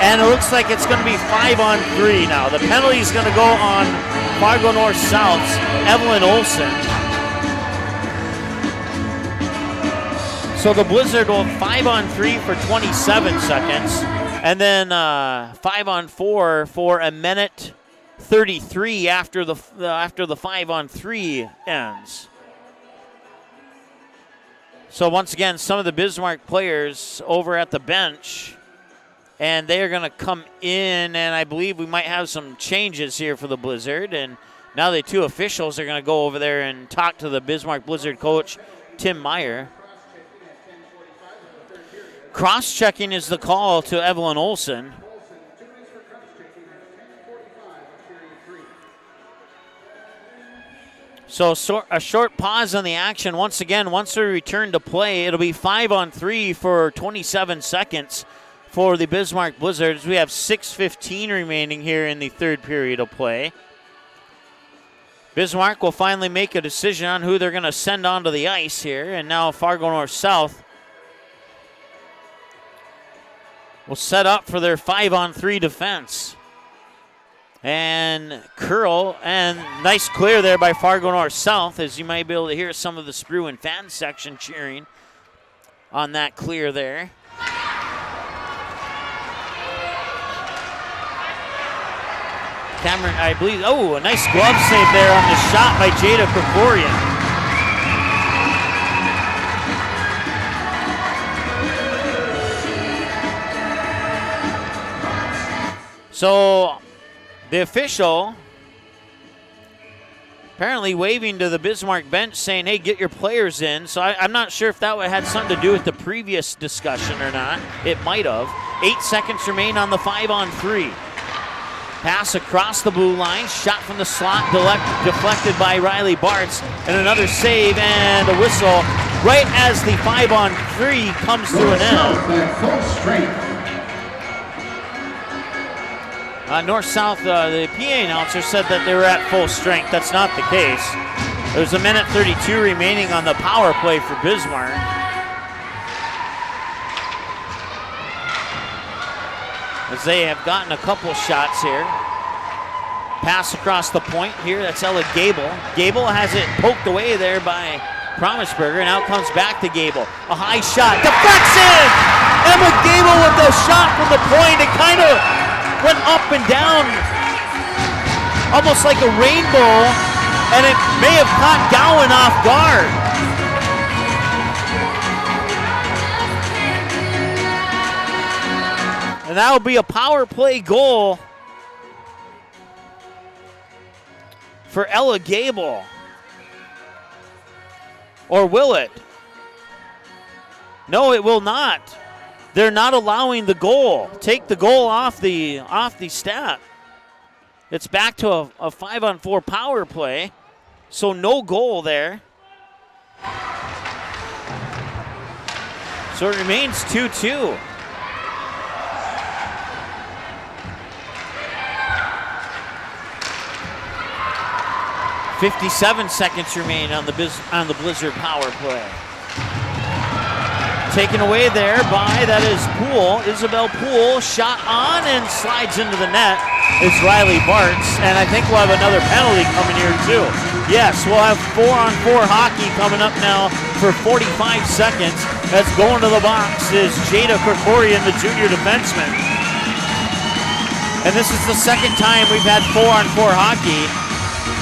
and it looks like it's going to be 5-on-3 now. The penalty is going to go on Fargo North South's Evelyn Olsen. So the Blizzard will 5-on-3 for 27 seconds, and then 5-on-4 for a minute 33 after the 5-on-3 ends. So once again, some of the Bismarck players over at the bench, and they are going to come in, and I believe we might have some changes here for the Blizzard. And now the 2 officials are going to go over there and talk to the Bismarck Blizzard coach, Tim Meyer. Cross-checking is the call to Evelyn Olsen. So a short pause on the action. Once again, once we return to play, it'll be 5-on-3 for 27 seconds for the Bismarck Blizzards. We have 6:15 remaining here in the third period of play. Bismarck will finally make a decision on who they're going to send onto the ice here. And now Fargo North South will set up for their 5-on-3 defense. And curl, and nice clear there by Fargo North South, as you might be able to hear some of the Spruan fan section cheering on that clear there. Cameron, I believe, a nice glove save there on the shot by Jada Krikorian. So the official apparently waving to the Bismarck bench saying, hey, get your players in. So I'm not sure if that had something to do with the previous discussion or not. It might have. 8 seconds remain on the 5-on-3. Pass across the blue line. Shot from the slot deflected by Riley Bartz. And another save and a whistle right as the 5-on-3 comes to an end. North-South, the PA announcer said that they were at full strength. That's not the case. There's a minute 32 remaining on the power play for Bismarck. As they have gotten a couple shots here. Pass across the point here. That's Ella Gable. Gable has it poked away there by Promisberger. Now comes back to Gable. A high shot. Deflects in! Emma Gable with the shot from the point. It kind of went up and down almost like a rainbow, and it may have caught Gowan off guard. And that will be a power play goal for Ella Gable. Or will it? No, it will not. They're not allowing the goal. Take the goal off the stat. It's back to a 5-on-4 power play. So no goal there. So it remains 2-2. 57 seconds remain on the Blizzard power play. Taken away there by, that is Poole, Isabel Poole, shot on and slides into the net. It's Riley Bartz, and I think we'll have another penalty coming here too. Yes, we'll have 4-on-4 hockey coming up now for 45 seconds. That's going to the box is Jada Krikorian, the junior defenseman. And this is the second time we've had 4-on-4 hockey.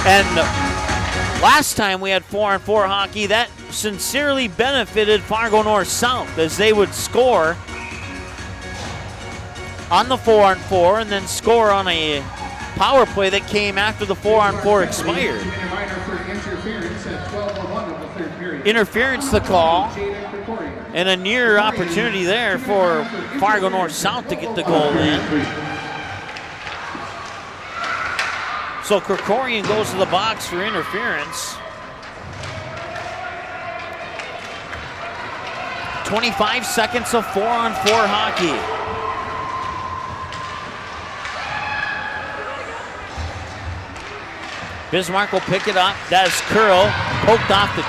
And last time we had 4-on-4 hockey, that sincerely benefited Fargo North South as they would score on the 4-on-4 and then score on a power play that came after the 4-on-4 expired. Interference the call, and a near opportunity there for Fargo North South to get the goal in. So Krikorian goes to the box for interference. 25 seconds of 4-on-4 hockey. Bismarck will pick it up. That is Curl, poked off the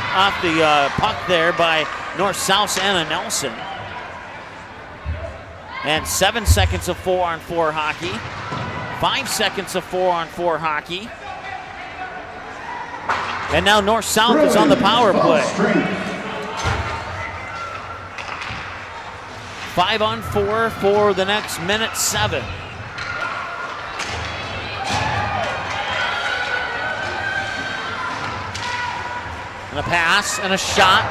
puck there by North-South's Anna Nelson. And 7 seconds of 4-on-4 hockey. 5 seconds of 4-on-4 hockey. And now North-South is on the power play. 5-on-4 for the next minute 7. And a pass and a shot.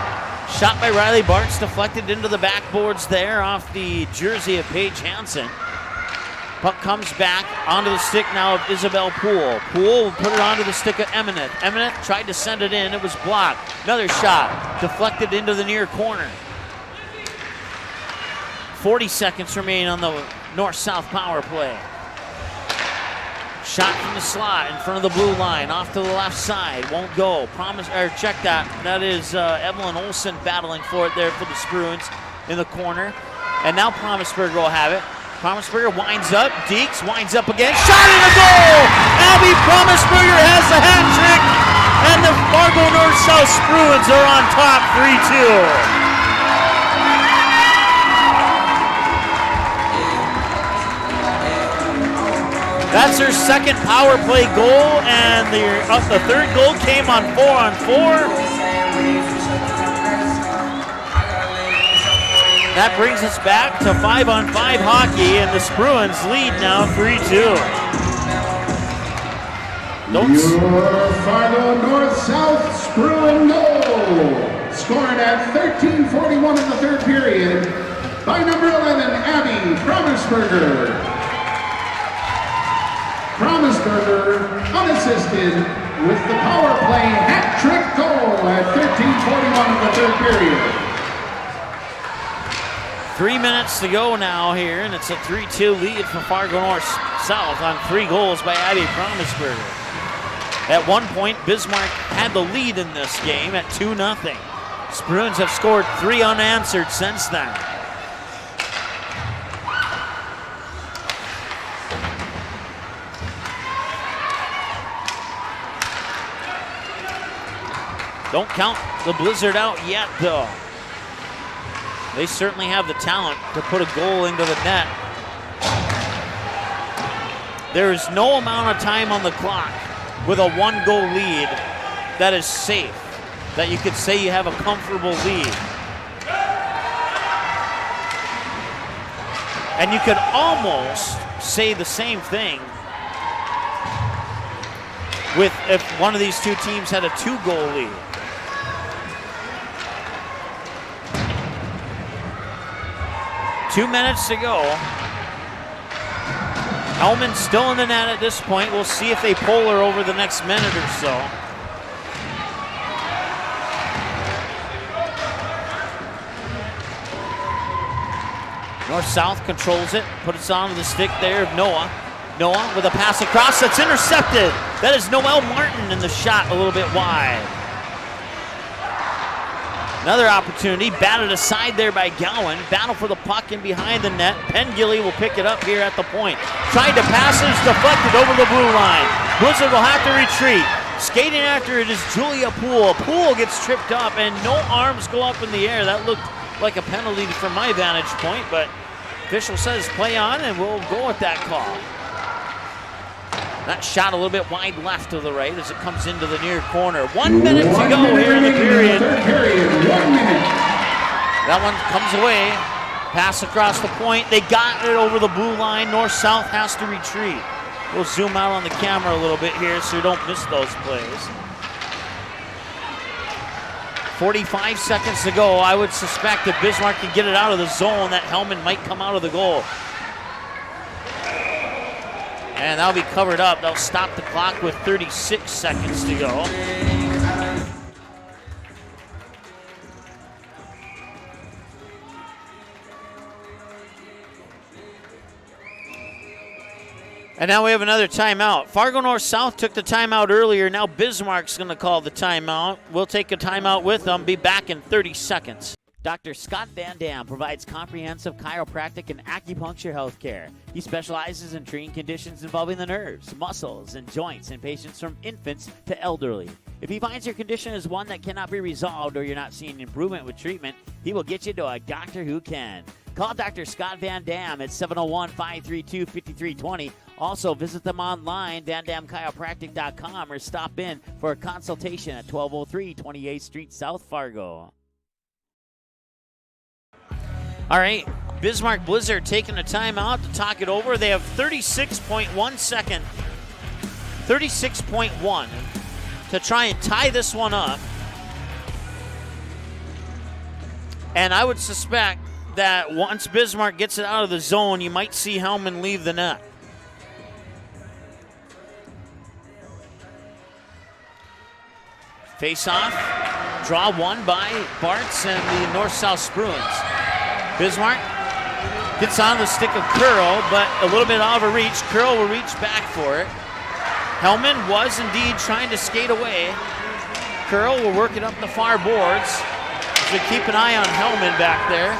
Shot by Riley Bartz, deflected into the backboards there off the jersey of Paige Hansen. Puck comes back onto the stick now of Isabel Poole. Poole will put it onto the stick of Eminent. Eminent tried to send it in. It was blocked. Another shot deflected into the near corner. 40 seconds remain on the North-South power play. Shot from the slot in front of the blue line, off to the left side, won't go. Check that. That is Evelyn Olsen battling for it there for the Spruans in the corner. And now Promisberger will have it. Promisberger winds up, Deeks winds up again, shot in the goal! Abby Promisberger has the hat trick, and the Fargo North-South Spruans are on top 3-2. That's her second power play goal, and the third goal came on 4-on-4. That brings us back to 5-on-5 hockey, and the Spruans lead now 3-2. Your Fargo North-South Spruan goal, scored at 13:41 in the third period by number 11, Abby Promisberger. Promisberger, unassisted, with the power play hat trick goal at 13:41 of the third period. 3 minutes to go now here, and it's a 3-2 lead for Fargo North-South on 3 goals by Abby Promisberger. At one point, Bismarck had the lead in this game at 2-0. Spruans have scored 3 unanswered since then. Don't count the Blizzard out yet, though. They certainly have the talent to put a goal into the net. There is no amount of time on the clock with a 1-goal lead that is safe, that you could say you have a comfortable lead. And you could almost say the same thing with if one of these two teams had a 2-goal lead. Two minutes to go. Hellman still in the net at this point. We'll see if they pull her over the next minute or so. North-South controls it, puts it onto the stick there of Noah. Noah with a pass across that's intercepted. That is Noelle Martin in the shot a little bit wide. Another opportunity, batted aside there by Gowan. Battle for the puck in behind the net. Pengilly will pick it up here at the point. Tried to pass it, it's deflected over the blue line. Blizzard will have to retreat. Skating after it is Julia Poole. Poole gets tripped up, and no arms go up in the air. That looked like a penalty from my vantage point, but official says play on, and we'll go with that call. That shot a little bit wide left to the right as it comes into the near corner. 1 minute to go here in the period. That one comes away. Pass across the point. They got it over the blue line. North-South has to retreat. We'll zoom out on the camera a little bit here so you don't miss those plays. 45 seconds to go. I would suspect that Bismarck can get it out of the zone. That Hellman might come out of the goal. And that'll be covered up. They'll stop the clock with 36 seconds to go. And now we have another timeout. Fargo North-South took the timeout earlier. Now Bismarck's going to call the timeout. We'll take a timeout with them. Be back in 30 seconds. Dr. Scott Van Dam provides comprehensive chiropractic and acupuncture health care. He specializes in treating conditions involving the nerves, muscles, and joints in patients from infants to elderly. If he finds your condition is one that cannot be resolved or you're not seeing improvement with treatment, he will get you to a doctor who can. Call Dr. Scott Van Dam at 701-532-5320. Also, visit them online, vandamchiropractic.com, or stop in for a consultation at 1203 28th Street, South Fargo. All right, Bismarck Blizzard taking a timeout to talk it over. They have 36.1 second, 36.1 to try and tie this one up. And I would suspect that once Bismarck gets it out of the zone, you might see Hellman leave the net. Face-off, draw one by Bartz and the North-South Spruans. Bismarck gets on the stick of Curl, but a little bit out of reach. Curl will reach back for it. Hellman was indeed trying to skate away. Curl will work it up the far boards. So keep an eye on Hellman back there.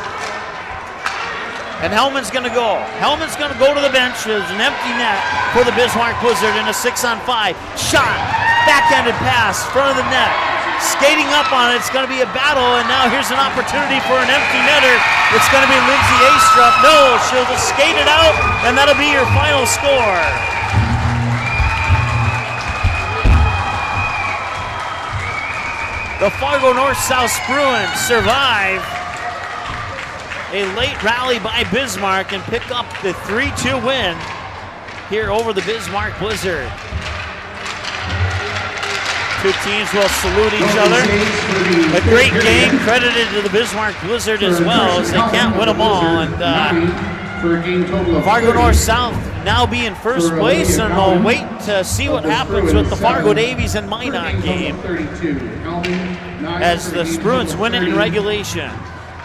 And Hellman's going to go. Hellman's going to go to the bench. There's an empty net for the Bismarck Blizzard in a 6-on-5. Shot, backhanded pass, front of the net. Skating up on it, it's going to be a battle, and now here's an opportunity for an empty netter. It's going to be Lindsay Astrup. No, she'll just skate it out, and that'll be your final score. The Fargo North-South Spruans survive a late rally by Bismarck and pick up the 3-2 win here over the Bismarck Blizzard. Two teams will salute each other. A great game credited to the Bismarck Blizzard as well, as they can't win them all. And Fargo North-South now be in first place, and we'll wait to see what happens with the Fargo Davies and Minot game as the Spruans win it in regulation.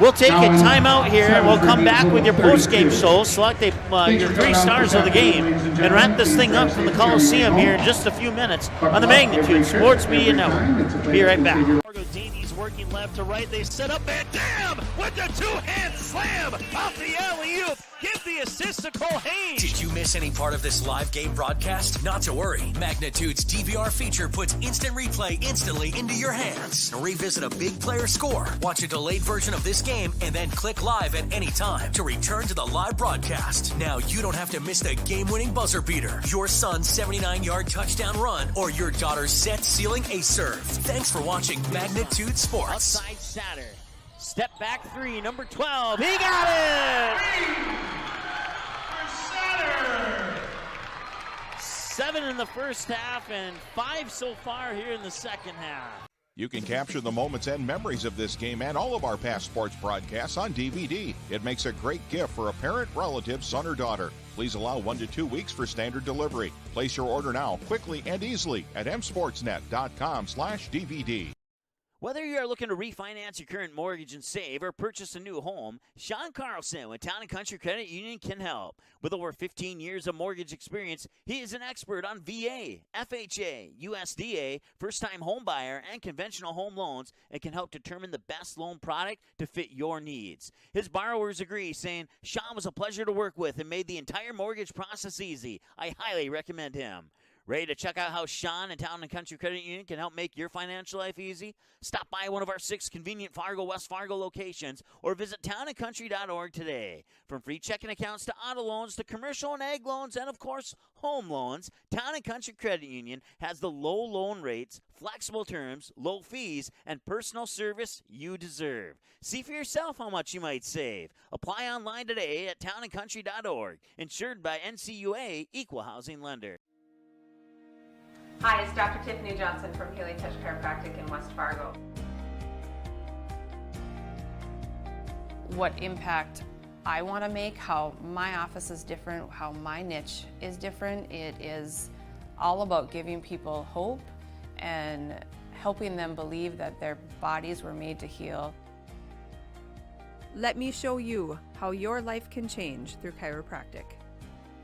We'll take a timeout here, and we'll come back with your post-game show, select your 3 stars of the game, and wrap this thing up from the Coliseum here in just a few minutes on the Magnitude Sports Media Network. Be right back. Fargo Davies working left to right. They set up Van Dam with the two-hand slam off the alley-oop. Give the assist to Cole Haynes. Did you miss any part of this live game broadcast? Not to worry. Magnitude's DVR feature puts instant replay instantly into your hands. Revisit a big player score, watch a delayed version of this game, and then click live at any time to return to the live broadcast. Now you don't have to miss the game-winning buzzer beater, your son's 79-yard touchdown run, or your daughter's set-sealing ace serve. Thanks for watching Magnitude Sports. Outside Satter. Step back 3, number 12. He got it! 7 in the first half and 5 so far here in the second half. You can capture the moments and memories of this game and all of our past sports broadcasts on DVD. It makes a great gift for a parent, relative, son, or daughter. Please allow 1 to 2 weeks for standard delivery. Place your order now, quickly and easily at msportsnet.com/DVD. Whether you are looking to refinance your current mortgage and save or purchase a new home, Sean Carlson with Town & Country Credit Union can help. With over 15 years of mortgage experience, he is an expert on VA, FHA, USDA, first-time home buyer, and conventional home loans, and can help determine the best loan product to fit your needs. His borrowers agree, saying, Sean was a pleasure to work with and made the entire mortgage process easy. I highly recommend him. Ready to check out how Sean and Town & Country Credit Union can help make your financial life easy? Stop by one of our 6 convenient Fargo, West Fargo locations or visit townandcountry.org today. From free checking accounts to auto loans to commercial and ag loans and, of course, home loans, Town & Country Credit Union has the low loan rates, flexible terms, low fees, and personal service you deserve. See for yourself how much you might save. Apply online today at townandcountry.org. Insured by NCUA, Equal Housing Lender. Hi, it's Dr. Tiffany Johnson from Healing Touch Chiropractic in West Fargo. What impact I want to make, how my office is different, how my niche is different, it is all about giving people hope and helping them believe that their bodies were made to heal. Let me show you how your life can change through chiropractic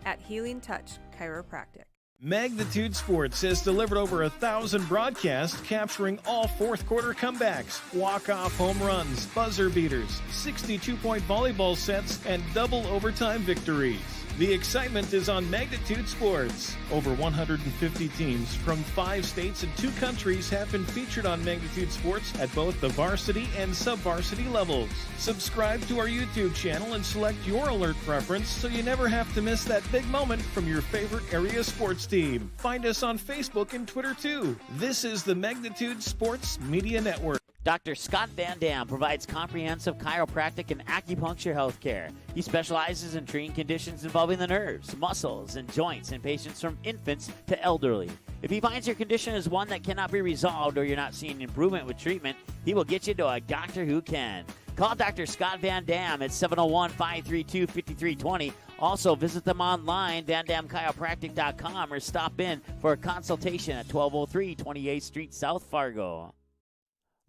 at Healing Touch Chiropractic. Magnitude Sports has delivered over 1,000 broadcasts capturing all fourth quarter comebacks, walk-off home runs, buzzer beaters, 62-point volleyball sets, and double overtime victories. The excitement is on Magnitude Sports. Over 150 teams from 5 states and 2 countries have been featured on Magnitude Sports at both the varsity and sub-varsity levels. Subscribe to our YouTube channel and select your alert preference so you never have to miss that big moment from your favorite area sports team. Find us on Facebook and Twitter too. This is the Magnitude Sports Media Network. Dr. Scott Van Dam provides comprehensive chiropractic and acupuncture health care. He specializes in treating conditions involving the nerves, muscles, and joints in patients from infants to elderly. If he finds your condition is one that cannot be resolved or you're not seeing improvement with treatment, he will get you to a doctor who can. Call Dr. Scott Van Dam at 701-532-5320. Also, visit them online, vandamchiropractic.com, or stop in for a consultation at 1203 28th Street, South Fargo.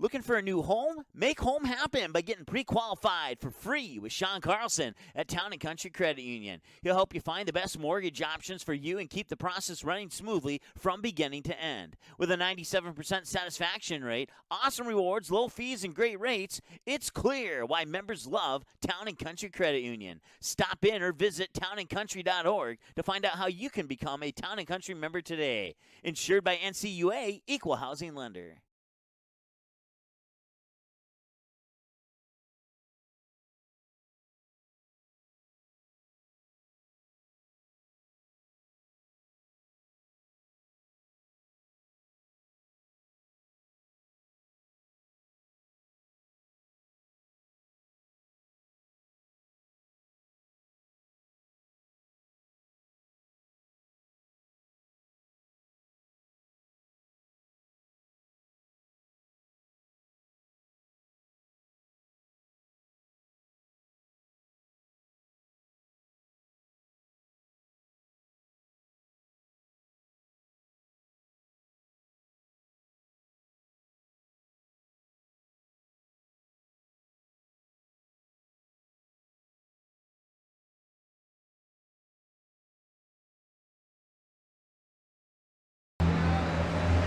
Looking for a new home? Make home happen by getting pre-qualified for free with Sean Carlson at Town & Country Credit Union. He'll help you find the best mortgage options for you and keep the process running smoothly from beginning to end. With a 97% satisfaction rate, awesome rewards, low fees, and great rates, it's clear why members love Town & Country Credit Union. Stop in or visit townandcountry.org to find out how you can become a Town & Country member today. Insured by NCUA, Equal Housing Lender.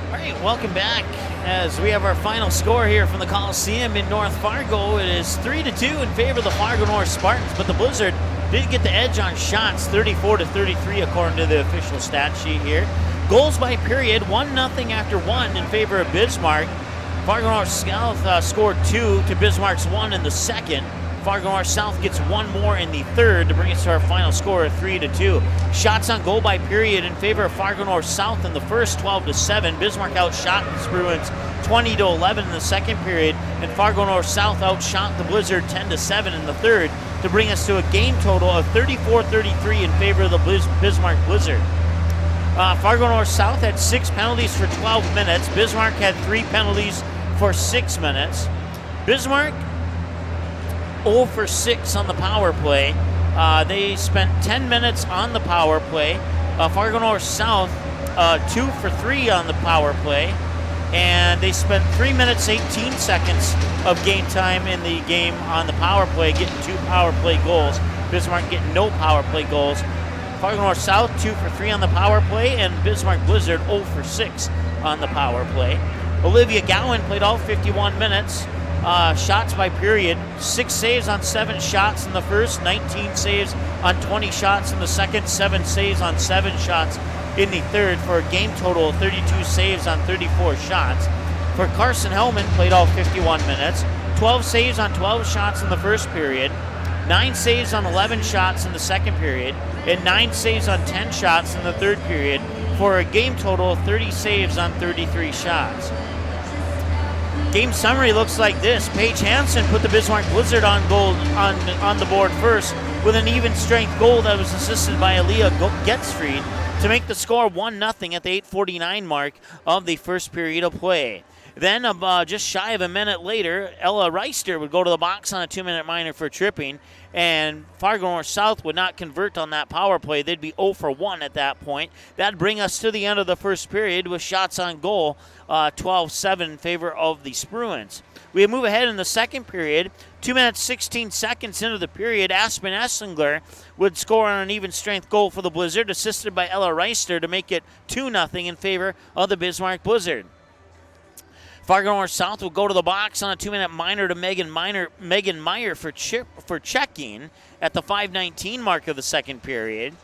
All right, welcome back as we have our final score here from the Coliseum in North Fargo. It is 3-2 in favor of the Fargo North Spartans, but the Blizzard did get the edge on shots, 34-33 according to the official stat sheet here. Goals by period, 1-0 after 1 in favor of Bismarck. Fargo North South scored 2 to Bismarck's 1 in the second. Fargo North South gets 1 more in the third to bring us to our final score of 3-2. Shots on goal by period in favor of Fargo North South in the first, 12-7. Bismarck outshot the Bruins 20-11 in the second period, and Fargo North South outshot the Blizzard 10-7 in the third to bring us to a game total of 34-33 in favor of the Bismarck Blizzard. Fargo North South had 6 penalties for 12 minutes. Bismarck had 3 penalties for 6 minutes. Bismarck 0 for 6 on the power play. They spent 10 minutes on the power play. Fargo North South 2 for 3 on the power play. And they spent 3 minutes, 18 seconds of game time in the game on the power play, getting 2 power play goals. Bismarck getting no power play goals. Fargo North South 2 for 3 on the power play, and Bismarck Blizzard 0 for 6 on the power play. Olivia Gowan played all 51 minutes. Shots by period, 6 saves on 7 shots in the first, 19 saves on 20 shots in the second, 7 saves on 7 shots in the third for a game total of 32 saves on 34 shots. For Carson Hellman, played all 51 minutes, 12 saves on 12 shots in the first period, 9 saves on 11 shots in the second period, and 9 saves on 10 shots in the third period for a game total of 30 saves on 33 shots. Game summary looks like this. Paige Hansen put the Bismarck Blizzard on the board first with an even strength goal that was assisted by Aaliyah Getzfried to make the score 1-0 at the 8:49 mark of the first period of play. Then, just shy of a minute later, Ella Reister would go to the box on a 2-minute minor for tripping, and Fargo North South would not convert on that power play. They'd be 0 for 1 at that point. That'd bring us to the end of the first period with shots on goal, 12-7 in favor of the Spruans. We move ahead in the second period. 2 minutes, 16 seconds into the period, Aspen Esslinger would score on an even strength goal for the Blizzard, assisted by Ella Reister to make it 2-0 in favor of the Bismarck Blizzard. Fargo North South will go to the box on a 2-minute minor to Megan Meyer for checking at the 5:19 mark of the second period.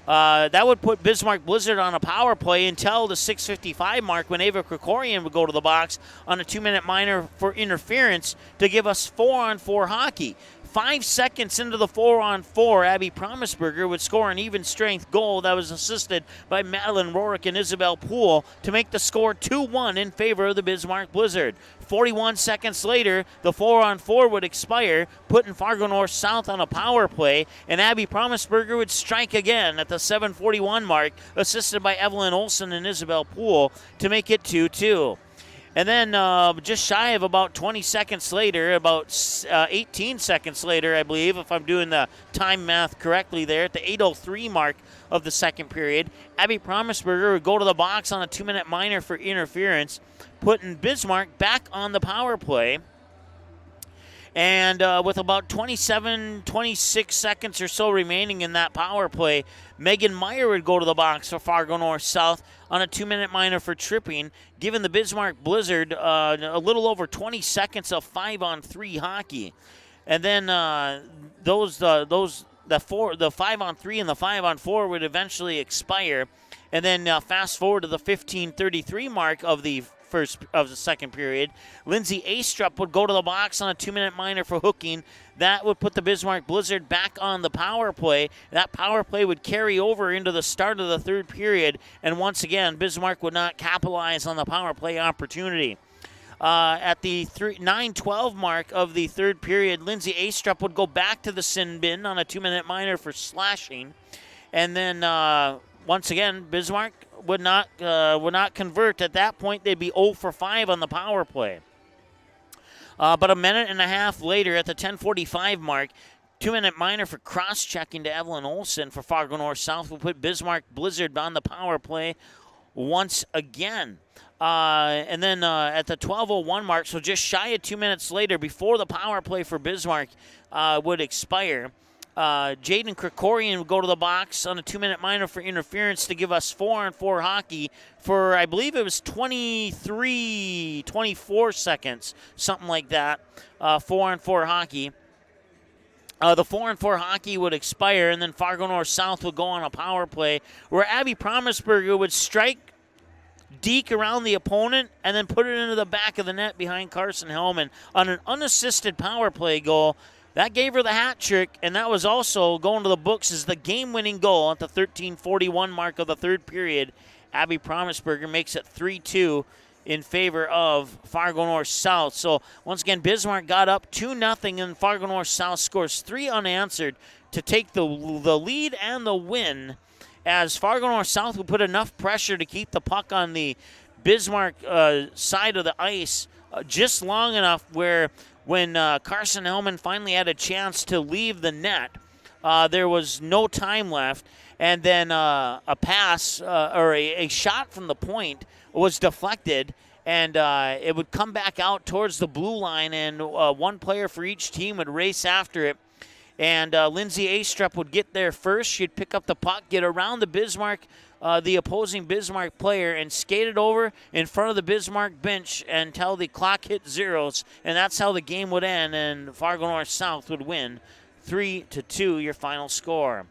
That would put Bismarck Blizzard on a power play until the 6:55 mark when Ava Krikorian would go to the box on a 2-minute minor for interference to give us 4-on-4 hockey. 5 seconds into the 4-on-4, Abby Promisberger would score an even strength goal that was assisted by Madeline Rorick and Isabel Poole to make the score 2-1 in favor of the Bismarck Blizzard. 41 seconds later, the 4-on-4 would expire, putting Fargo North South on a power play, and Abby Promisberger would strike again at the 7:41 mark, assisted by Evelyn Olson and Isabel Poole to make it 2-2. And then just shy of about 20 seconds later, about 18 seconds later, I believe, if I'm doing the time math correctly there, at the 8:03 mark of the second period, Abby Promisberger would go to the box on a 2-minute minor for interference, putting Bismarck back on the power play. And with about 26 seconds or so remaining in that power play, Megan Meyer would go to the box for Fargo North South on a 2-minute minor for tripping, giving the Bismarck Blizzard a little over 20 seconds of 5-on-3 hockey. And then the 5-on-3 and the 5-on-4 would eventually expire. And then fast forward to the 15:33 mark of the second period, Lindsay Astrup would go to the box on a 2-minute minor for hooking. That would put the Bismarck Blizzard back on the power play. That power play would carry over into the start of the third period, and once again, Bismarck would not capitalize on the power play opportunity. At the 9:12 mark of the third period, Lindsay Astrup would go back to the sin bin on a 2-minute minor for slashing, and then once again, Bismarck would not convert. At that point, they'd be 0 for 5 on the power play. But a minute and a half later, at the 10:45 mark, 2-minute minor for cross-checking to Evelyn Olson for Fargo North South will put Bismarck Blizzard on the power play once again. And then at the 12:01 mark, so just shy of 2 minutes later, before the power play for Bismarck would expire, Jaden Krikorian would go to the box on a 2-minute minor for interference to give us 4-on-4 hockey for, I believe it was 24 seconds, something like that, 4-on-4 hockey. The 4-on-4 hockey would expire, and then Fargo North South would go on a power play where Abby Promisberger would strike deke around the opponent and then put it into the back of the net behind Carson Hellman on an unassisted power play goal. That gave her the hat trick, and that was also going to the books as the game-winning goal at the 13:41 mark of the third period. Abby Promisberger makes it 3-2 in favor of Fargo North South. So once again, Bismarck got up 2-0, and Fargo North South scores 3 unanswered to take the lead and the win, as Fargo North South would put enough pressure to keep the puck on the Bismarck side of the ice just long enough where when Carson Hellman finally had a chance to leave the net, there was no time left, and then a pass or a shot from the point was deflected, and it would come back out towards the blue line, and one player for each team would race after it. And Lindsay Astrup would get there first. She'd pick up the puck, get around the opposing Bismarck player, and skate it over in front of the Bismarck bench until the clock hit zeros. And that's how the game would end, and Fargo North South would win 3-2, your final score.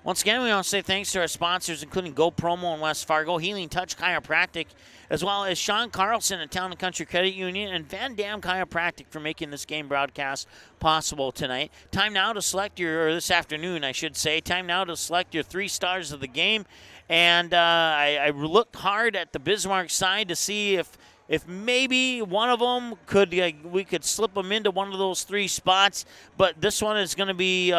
Once again, we want to say thanks to our sponsors, including Go Promo in West Fargo, Healing Touch Chiropractic, as well as Sean Carlson at Town & Country Credit Union, and Van Dam Chiropractic for making this game broadcast possible tonight. Time now to select or this afternoon, I should say. Time now to select your 3 stars of the game. And I looked hard at the Bismarck side to see if maybe one of them we could slip them into one of those 3 spots, but this one is going to be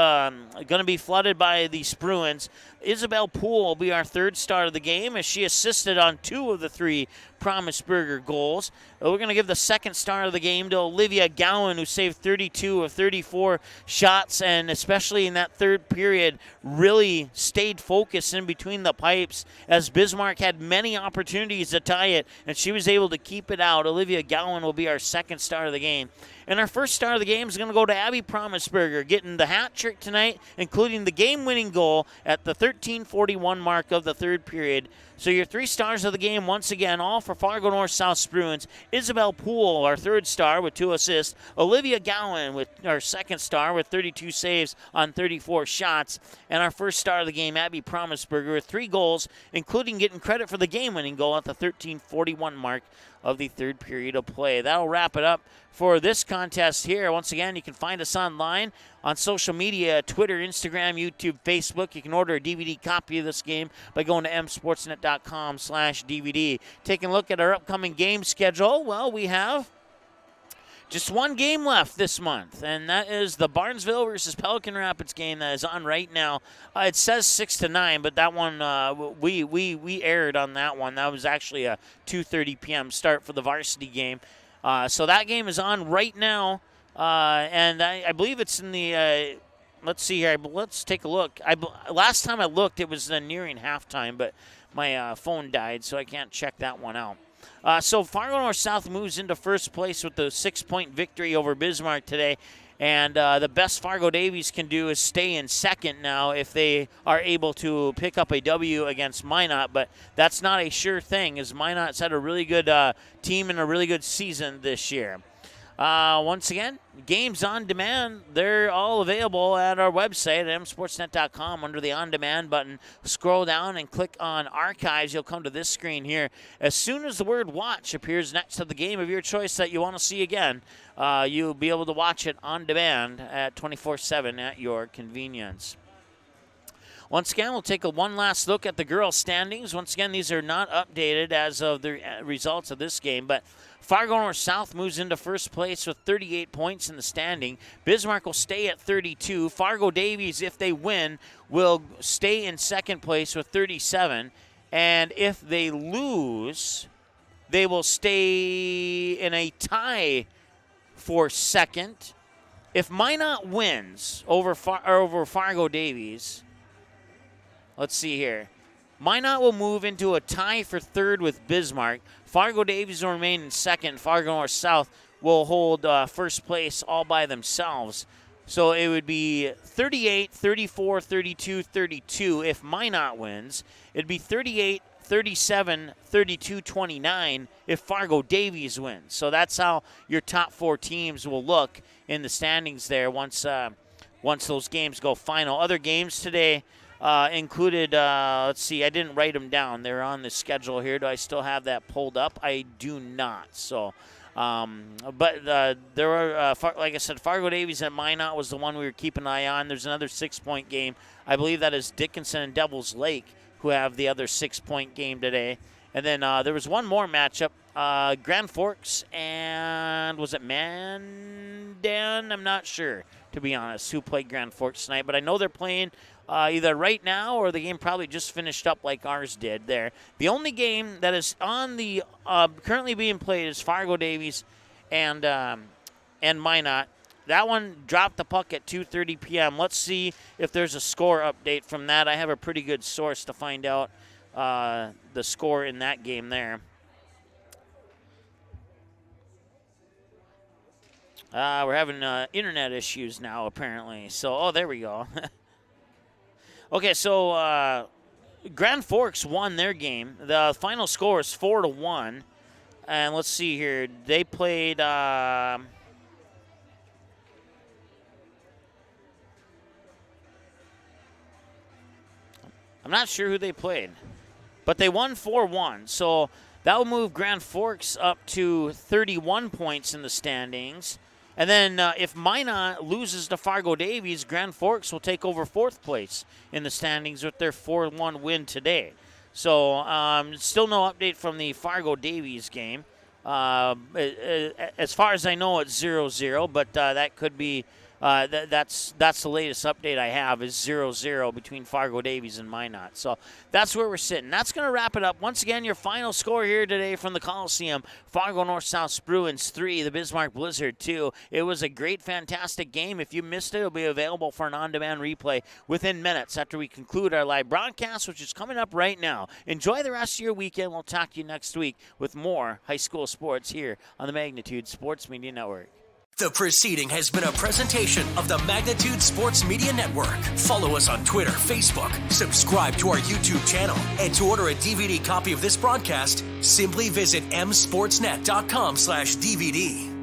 flooded by the Spruans. Isabel Poole will be our 3rd star of the game as she assisted on 2 of the 3 Promise Burger goals. We're going to give the 2nd star of the game to Olivia Gowan, who saved 32 of 34 shots, and especially in that 3rd period, really stayed focused in between the pipes as Bismarck had many opportunities to tie it, and she was able to keep it out. Olivia Gowan will be our 2nd star of the game. And our 1st star of the game is going to go to Abby Promisberger, getting the hat trick tonight, including the game-winning goal at the 13:41 mark of the 3rd period. So your 3 stars of the game, once again, all for Fargo North South Spruans. Isabel Poole, our 3rd star with 2 assists. Olivia Gowan with our 2nd star with 32 saves on 34 shots. And our 1st star of the game, Abby Promisberger, with 3 goals, including getting credit for the game-winning goal at the 13:41 mark of the 3rd period of play. That'll wrap it up for this contest here. Once again, you can find us online on social media, Twitter, Instagram, YouTube, Facebook. You can order a DVD copy of this game by going to msportsnet.com/DVD. Taking a look at our upcoming game schedule, well, we have just 1 game left this month, and that is the Barnesville versus Pelican Rapids game that is on right now. It says 6-9, but that one, we aired on that one. That was actually a 2:30 p.m. start for the varsity game. So that game is on right now, and I believe it's in the let's see here. Let's take a look. Last time I looked, it was nearing halftime, but my phone died, so I can't check that one out. So Fargo North South moves into 1st place with the 6-point victory over Bismarck today. And the best Fargo Davies can do is stay in 2nd now if they are able to pick up a W against Minot. But that's not a sure thing, as Minot's had a really good team and a really good season this year. Once again, games on demand, they're all available at our website at msportsnet.com under the On Demand button. Scroll down and click on Archives. You'll come to this screen here. As soon as the word Watch appears next to the game of your choice that you want to see again, you'll be able to watch it on demand at 24/7 at your convenience. Once again, we'll take one last look at the girls' standings. Once again, these are not updated as of the results of this game, but Fargo North South moves into 1st place with 38 points in the standing. Bismarck will stay at 32. Fargo Davies, if they win, will stay in 2nd place with 37. And if they lose, they will stay in a tie for 2nd. If Minot wins over Fargo Davies, let's see here. Minot will move into a tie for 3rd with Bismarck. Fargo Davies will remain in 2nd. Fargo North South will hold 1st place all by themselves. So it would be 38, 34, 32, 32 if Minot wins. It'd be 38, 37, 32, 29 if Fargo Davies wins. So that's how your top 4 teams will look in the standings there once those games go final. Other games today included, let's see, I didn't write them down. They're on the schedule here. Do I still have that pulled up? I do not. So, but there were, like I said, Fargo Davies and Minot was the one we were keeping an eye on. There's another 6-point game. I believe that is Dickinson and Devils Lake who have the other 6-point game today. And then there was one more matchup, Grand Forks and was it Mandan? I'm not sure, to be honest, who played Grand Forks tonight. But I know they're playing either right now or the game probably just finished up like ours did there. The only game that is on the currently being played is Fargo Davies and Minot. That one dropped the puck at 2:30 p.m. Let's see if there's a score update from that. I have a pretty good source to find out the score in that game there. We're having internet issues now, apparently. So, there we go. Okay, so Grand Forks won their game. The final score is 4-1. And let's see here. They played... I'm not sure who they played, but they won 4-1. So that will move Grand Forks up to 31 points in the standings. And then if Minot loses to Fargo Davies, Grand Forks will take over 4th place in the standings with their 4-1 win today. So still no update from the Fargo Davies game. As far as I know, it's 0-0, but that could be that's the latest update I have is 0-0 between Fargo Davies and Minot. So that's where we're sitting. That's going to wrap it up. Once again, your final score here today from the Coliseum: Fargo North-South Bruins 3, the Bismarck Blizzard 2. It was a great, fantastic game. If you missed it, it'll be available for an on-demand replay within minutes after we conclude our live broadcast, which is coming up right now. Enjoy the rest of your weekend. We'll talk to you next week with more high school sports here on the Magnitude Sports Media Network. The proceeding has been a presentation of the Magnitude Sports Media Network. Follow us on Twitter, Facebook, subscribe to our YouTube channel, and to order a DVD copy of this broadcast, simply visit msportsnet.com/DVD.